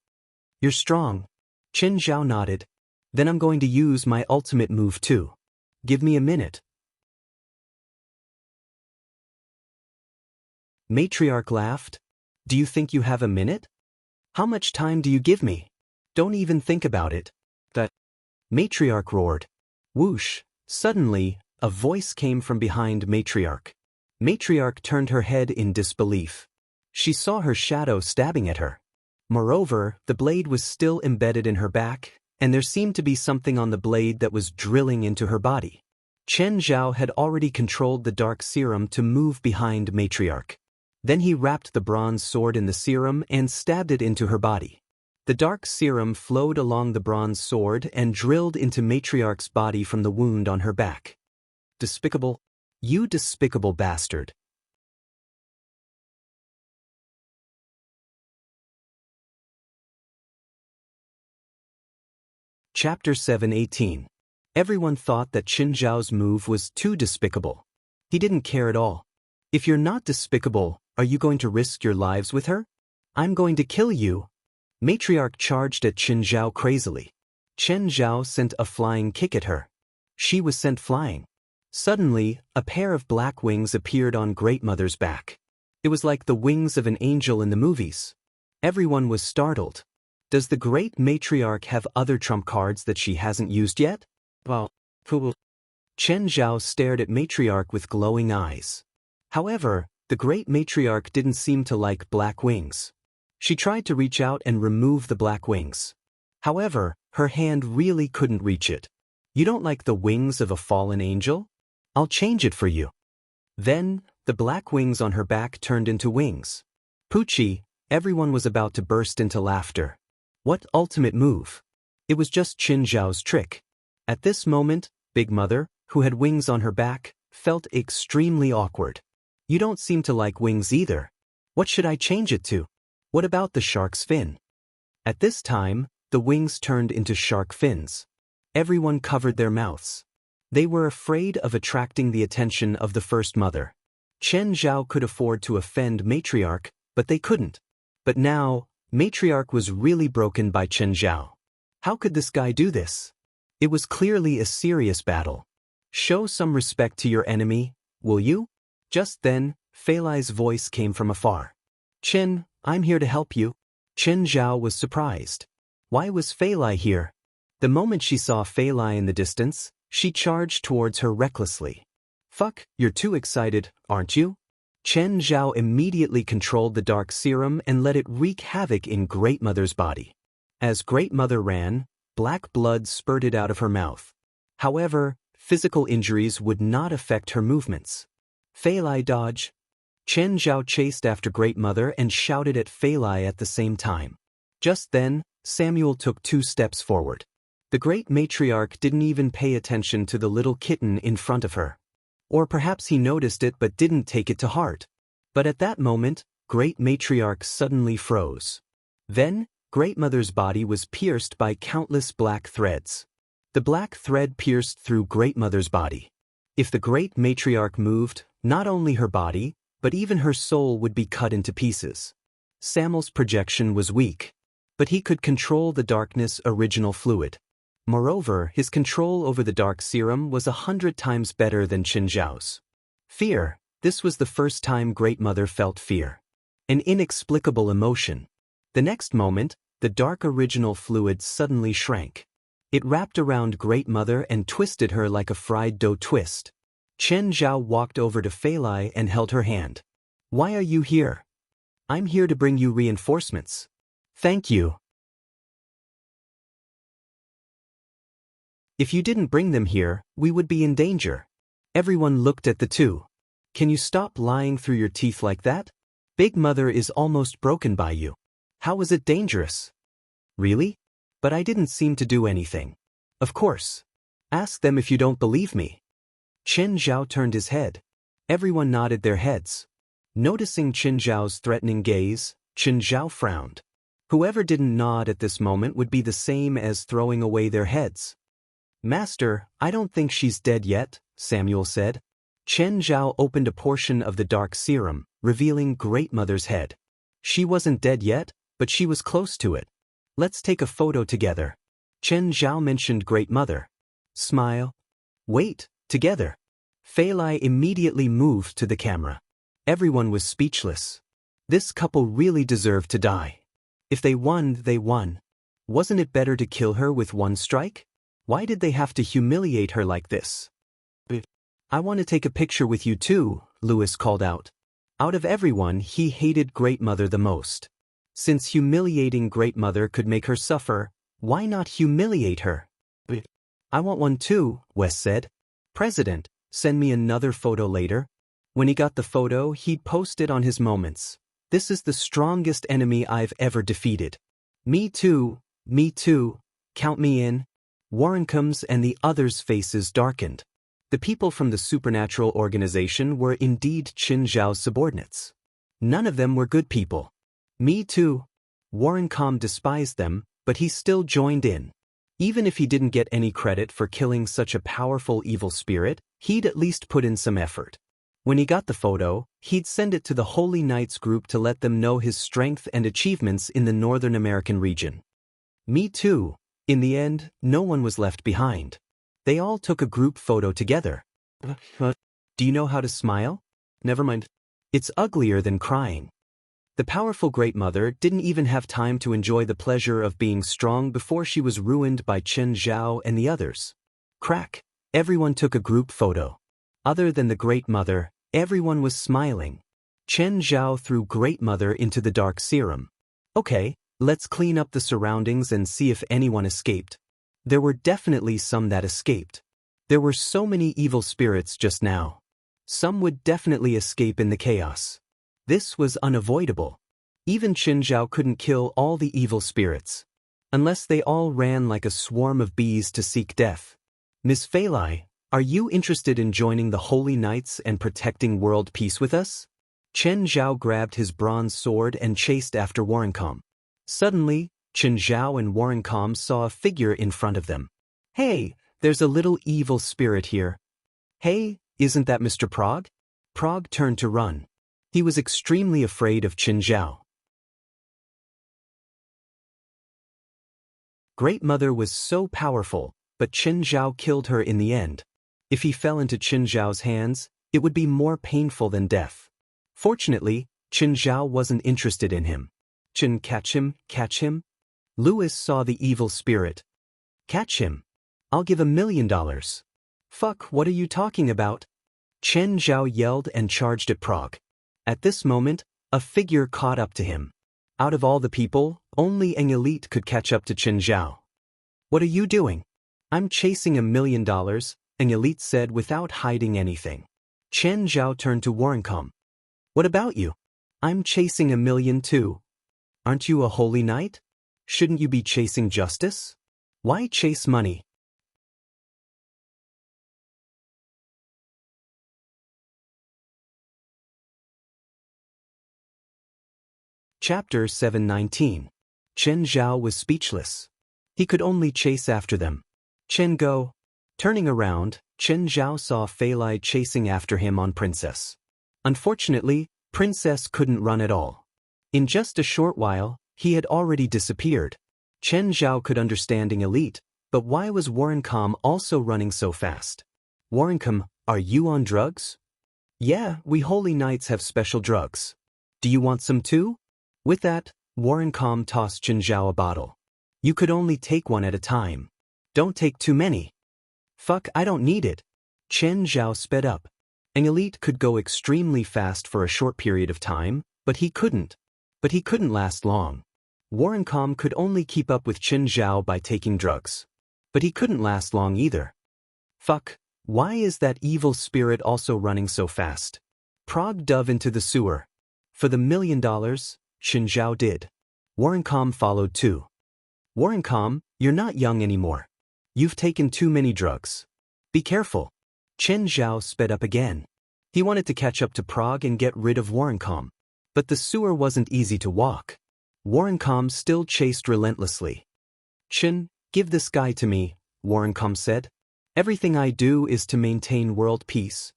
You're strong. Chen Zhao nodded. Then I'm going to use my ultimate move too. Give me a minute. Matriarch laughed. Do you think you have a minute? How much time do you give me? Don't even think about it. That. Matriarch roared. Whoosh. Suddenly, a voice came from behind Matriarch. Matriarch turned her head in disbelief. She saw her shadow stabbing at her. Moreover, the blade was still embedded in her back, and there seemed to be something on the blade that was drilling into her body. Chen Zhao had already controlled the dark serum to move behind Matriarch. Then he wrapped the bronze sword in the serum and stabbed it into her body. The dark serum flowed along the bronze sword and drilled into Matriarch's body from the wound on her back. Despicable. You despicable bastard. Chapter 7:18. Everyone thought that Chen Zhao's move was too despicable. He didn't care at all. If you're not despicable, are you going to risk your lives with her? I'm going to kill you. Matriarch charged at Chen Zhao crazily. Chen Zhao sent a flying kick at her. She was sent flying. Suddenly, a pair of black wings appeared on Great Mother's back. It was like the wings of an angel in the movies. Everyone was startled. Does the great matriarch have other trump cards that she hasn't used yet? Well, cool. Chen Zhao stared at matriarch with glowing eyes. However, the great matriarch didn't seem to like black wings. She tried to reach out and remove the black wings. However, her hand really couldn't reach it. You don't like the wings of a fallen angel? I'll change it for you. Then, the black wings on her back turned into wings. Poochie, everyone was about to burst into laughter. What ultimate move? It was just Chen Zhao's trick. At this moment, Big Mother, who had wings on her back, felt extremely awkward. You don't seem to like wings either. What should I change it to? What about the shark's fin? At this time, the wings turned into shark fins. Everyone covered their mouths. They were afraid of attracting the attention of the First Mother. Chen Zhao could afford to offend Matriarch, but they couldn't. But now, Matriarch was really broken by Chen Zhao. How could this guy do this? It was clearly a serious battle. Show some respect to your enemy, will you? Just then, Fei Lai's voice came from afar. Chen, I'm here to help you. Chen Zhao was surprised. Why was Fei Lai here? The moment she saw Fei Lai in the distance, she charged towards her recklessly. Fuck, you're too excited, aren't you? Chen Zhao immediately controlled the dark serum and let it wreak havoc in Great Mother's body. As Great Mother ran, black blood spurted out of her mouth. However, physical injuries would not affect her movements. Fei Lai dodge. Chen Zhao chased after Great Mother and shouted at Fei Lai at the same time. Just then, Samuel took 2 steps forward. The great matriarch didn't even pay attention to the little kitten in front of her. Or perhaps he noticed it but didn't take it to heart. But at that moment, Great Matriarch suddenly froze. Then, Great Mother's body was pierced by countless black threads. The black thread pierced through Great Mother's body. If the Great Matriarch moved, not only her body, but even her soul would be cut into pieces. Samuel's projection was weak, but he could control the darkness' original fluid. Moreover, his control over the dark serum was 100 times better than Chen Zhao's. Fear, This was the first time Great Mother felt fear. An inexplicable emotion. The next moment, the dark original fluid suddenly shrank. It wrapped around Great Mother and twisted her like a fried dough twist. Chen Zhao walked over to Fei Lai and held her hand. Why are you here? I'm here to bring you reinforcements. Thank you. If you didn't bring them here, we would be in danger. Everyone looked at the two. Can you stop lying through your teeth like that? Big Mother is almost broken by you. How is it dangerous? Really? But I didn't seem to do anything. Of course. Ask them if you don't believe me. Chen Zhao turned his head. Everyone nodded their heads. Noticing Chen Zhao's threatening gaze, Chen Zhao frowned. Whoever didn't nod at this moment would be the same as throwing away their heads. Master, I don't think she's dead yet, Samuel said. Chen Zhao opened a portion of the dark serum, revealing Great Mother's head. She wasn't dead yet, but she was close to it. Let's take a photo together. Chen Zhao mentioned Great Mother. Smile. Wait, together. Fei Lai immediately moved to the camera. Everyone was speechless. This couple really deserved to die. If they won, they won. Wasn't it better to kill her with one strike? Why did they have to humiliate her like this? I want to take a picture with you too, Louis called out. Out of everyone, he hated Great Mother the most. Since humiliating Great Mother could make her suffer, why not humiliate her? I want one too, Wes said. President, send me another photo later. When he got the photo, he'd post it on his moments. This is the strongest enemy I've ever defeated. Me too, count me in. Warrencomb's and the others' faces darkened. The people from the supernatural organization were indeed Chen Zhao's subordinates. None of them were good people. Me too. Warrencomb despised them, but he still joined in. Even if he didn't get any credit for killing such a powerful evil spirit, he'd at least put in some effort. When he got the photo, he'd send it to the Holy Knights group to let them know his strength and achievements in the Northern American region. Me too. In the end, no one was left behind. They all took a group photo together. Do you know how to smile? Never mind. It's uglier than crying. The powerful Great Mother didn't even have time to enjoy the pleasure of being strong before she was ruined by Chen Zhao and the others. Crack. Everyone took a group photo. Other than the Great Mother, everyone was smiling. Chen Zhao threw Great Mother into the dark serum. Okay, let's clean up the surroundings and see if anyone escaped. There were definitely some that escaped. There were so many evil spirits just now. Some would definitely escape in the chaos. This was unavoidable. Even Chen Zhao couldn't kill all the evil spirits. Unless they all ran like a swarm of bees to seek death. Miss Fei Lai, are you interested in joining the Holy Knights and protecting world peace with us? Chen Zhao grabbed his bronze sword and chased after Warrencomb. Suddenly, Chen Zhao and Warrencomb saw a figure in front of them. Hey, there's a little evil spirit here. Hey, isn't that Mr. Prague? Prague turned to run. He was extremely afraid of Chen Zhao. Great Mother was so powerful, but Chen Zhao killed her in the end. If he fell into Chen Zhao's hands, it would be more painful than death. Fortunately, Chen Zhao wasn't interested in him. Chen, catch him, catch him. Louis saw the evil spirit. Catch him. I'll give $1 million. Fuck, what are you talking about? Chen Zhao yelled and charged at Prague. At this moment, a figure caught up to him. Out of all the people, only an elite could catch up to Chen Zhao. What are you doing? I'm chasing $1 million, an elite said without hiding anything. Chen Zhao turned to Warrencomb. What about you? I'm chasing $1 million too. Aren't you a holy knight? Shouldn't you be chasing justice? Why chase money? Chapter 719. Chen Zhao was speechless. He could only chase after them. Chen go. Turning around, Chen Zhao saw Fei Lai chasing after him on Princess. Unfortunately, Princess couldn't run at all. In just a short while, he had already disappeared. Chen Zhao could understand an elite, but why was Warrencomb also running so fast? Warrencomb, are you on drugs? Yeah, we holy knights have special drugs. Do you want some too? With that, Warrencom tossed Chen Zhao a bottle. You could only take one at a time. Don't take too many. Fuck, I don't need it. Chen Zhao sped up. An elite could go extremely fast for a short period of time, but he couldn't. But he couldn't last long. Warrencom could only keep up with Chen Zhao by taking drugs. But he couldn't last long either. Fuck, why is that evil spirit also running so fast? Prague dove into the sewer. For the $1 million, Chen Zhao did. Warrencom followed too. Warrencom, you're not young anymore. You've taken too many drugs. Be careful. Chen Zhao sped up again. He wanted to catch up to Prague and get rid of Warrencom. But the sewer wasn't easy to walk. Warrencom still chased relentlessly. Chen, give this guy to me, Warrencom said. Everything I do is to maintain world peace.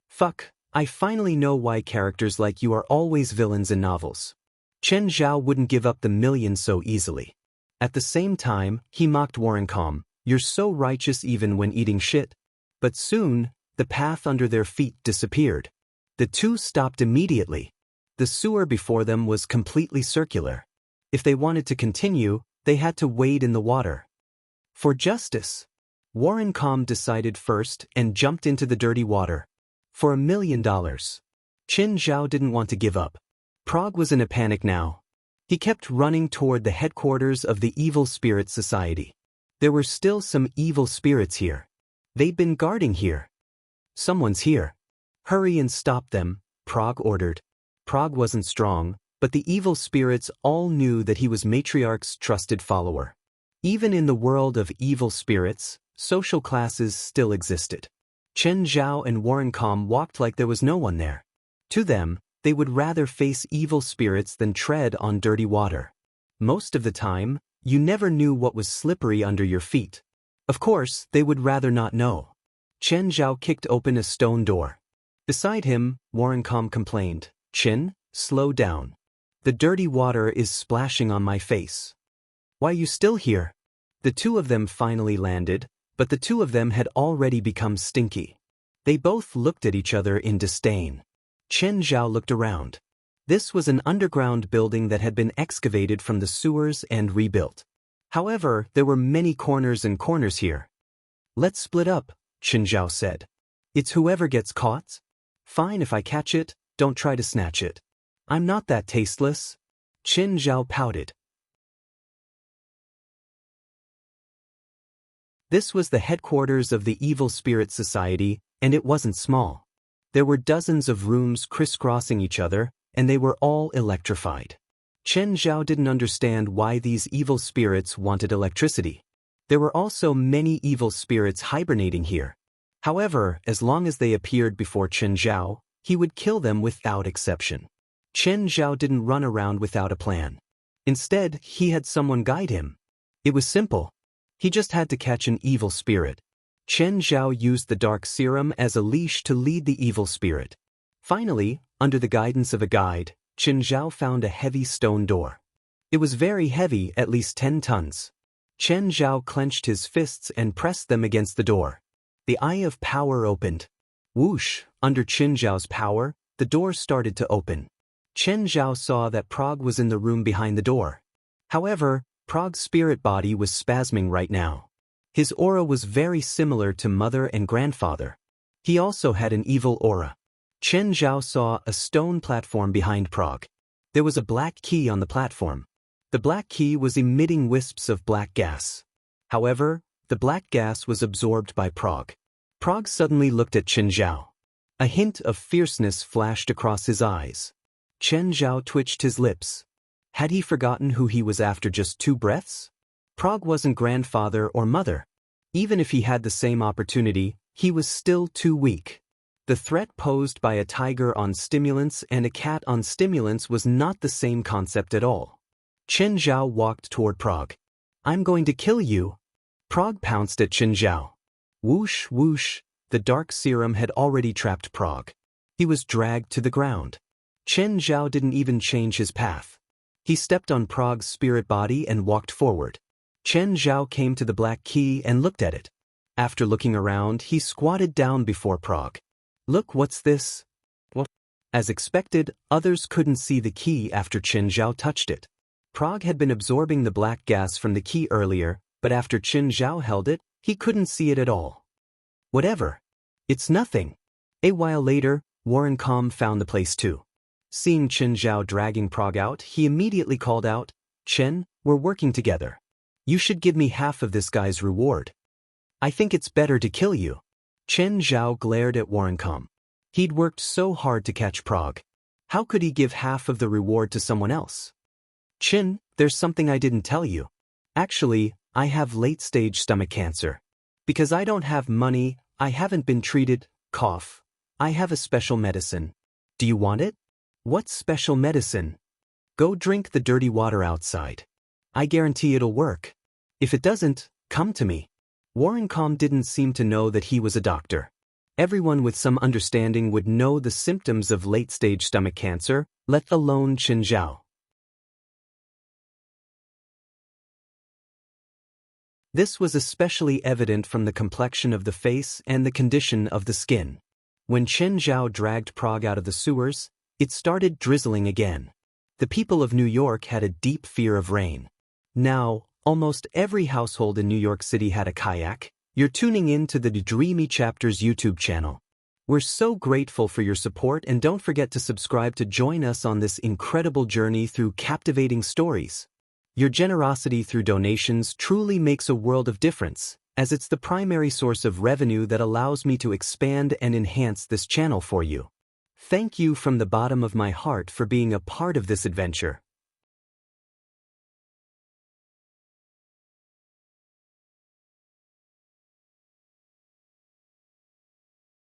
Fuck, I finally know why characters like you are always villains in novels. Chen Zhao wouldn't give up the million so easily. At the same time, he mocked Warrencom, you're so righteous even when eating shit. But soon, the path under their feet disappeared. The two stopped immediately. The sewer before them was completely circular. If they wanted to continue, they had to wade in the water. For justice, Warrencom decided first and jumped into the dirty water. For $1 million. Chen Zhao didn't want to give up. Prague was in a panic now. He kept running toward the headquarters of the Evil Spirit Society. There were still some evil spirits here. They'd been guarding here. Someone's here. Hurry and stop them, Prague ordered. Prague wasn't strong, but the evil spirits all knew that he was Matriarch's trusted follower. Even in the world of evil spirits, social classes still existed. Chen Zhao and Warrencom walked like there was no one there. To them, they would rather face evil spirits than tread on dirty water. Most of the time, you never knew what was slippery under your feet. Of course, they would rather not know. Chen Zhao kicked open a stone door. Beside him, Warrencom complained, Chen, slow down. The dirty water is splashing on my face. Why you still here? The two of them finally landed, but the two of them had already become stinky. They both looked at each other in disdain. Chen Zhao looked around. This was an underground building that had been excavated from the sewers and rebuilt. However, there were many corners and corners here. Let's split up, Chen Zhao said. It's whoever gets caught. Fine if I catch it, don't try to snatch it. I'm not that tasteless. Chen Zhao pouted. This was the headquarters of the Evil Spirit Society, and it wasn't small. There were dozens of rooms crisscrossing each other, and they were all electrified. Chen Zhao didn't understand why these evil spirits wanted electricity. There were also many evil spirits hibernating here. However, as long as they appeared before Chen Zhao, he would kill them without exception. Chen Zhao didn't run around without a plan. Instead, he had someone guide him. It was simple. He just had to catch an evil spirit. Chen Zhao used the dark serum as a leash to lead the evil spirit. Finally, under the guidance of a guide, Chen Zhao found a heavy stone door. It was very heavy, at least 10 tons. Chen Zhao clenched his fists and pressed them against the door. The eye of power opened. Whoosh, under Chen Zhao's power, the door started to open. Chen Zhao saw that Prague was in the room behind the door. However, Prague's spirit body was spasming right now. His aura was very similar to mother and grandfather. He also had an evil aura. Chen Zhao saw a stone platform behind Prague. There was a black key on the platform. The black key was emitting wisps of black gas. However, the black gas was absorbed by Prague. Prague suddenly looked at Chen Zhao. A hint of fierceness flashed across his eyes. Chen Zhao twitched his lips. Had he forgotten who he was after just 2 breaths? Prague wasn't grandfather or mother. Even if he had the same opportunity, he was still too weak. The threat posed by a tiger on stimulants and a cat on stimulants was not the same concept at all. Chen Zhao walked toward Prague. I'm going to kill you. Prague pounced at Chen Zhao. Whoosh, whoosh, the dark serum had already trapped Prague. He was dragged to the ground. Chen Zhao didn't even change his path. He stepped on Prague's spirit body and walked forward. Chen Zhao came to the black key and looked at it. After looking around, he squatted down before Prague. Look, what's this? As expected, others couldn't see the key after Qin Zhao touched it. Prague had been absorbing the black gas from the key earlier, but after Qin Zhao held it, he couldn't see it at all. Whatever. It's nothing. A while later, Warren Calm found the place too. Seeing Qin Zhao dragging Prague out, he immediately called out, "Qin, we're working together. You should give me half of this guy's reward. I think it's better to kill you." Qin Zhao glared at Warren Calm. He'd worked so hard to catch Prague. How could he give half of the reward to someone else? "Qin, there's something I didn't tell you. Actually, I have late-stage stomach cancer. Because I don't have money, I haven't been treated, cough. I have a special medicine. Do you want it?" "What special medicine?" "Go drink the dirty water outside. I guarantee it'll work. If it doesn't, come to me." Warren Calm didn't seem to know that he was a doctor. Everyone with some understanding would know the symptoms of late-stage stomach cancer, let alone Qin Zhao. This was especially evident from the complexion of the face and the condition of the skin. When Qin Zhao dragged Prague out of the sewers, it started drizzling again. The people of New York had a deep fear of rain. Now, almost every household in New York City had a kayak. You're tuning in to the Dreamy Chapters YouTube channel. We're so grateful for your support, and don't forget to subscribe to join us on this incredible journey through captivating stories. Your generosity through donations truly makes a world of difference, as it's the primary source of revenue that allows me to expand and enhance this channel for you. Thank you from the bottom of my heart for being a part of this adventure.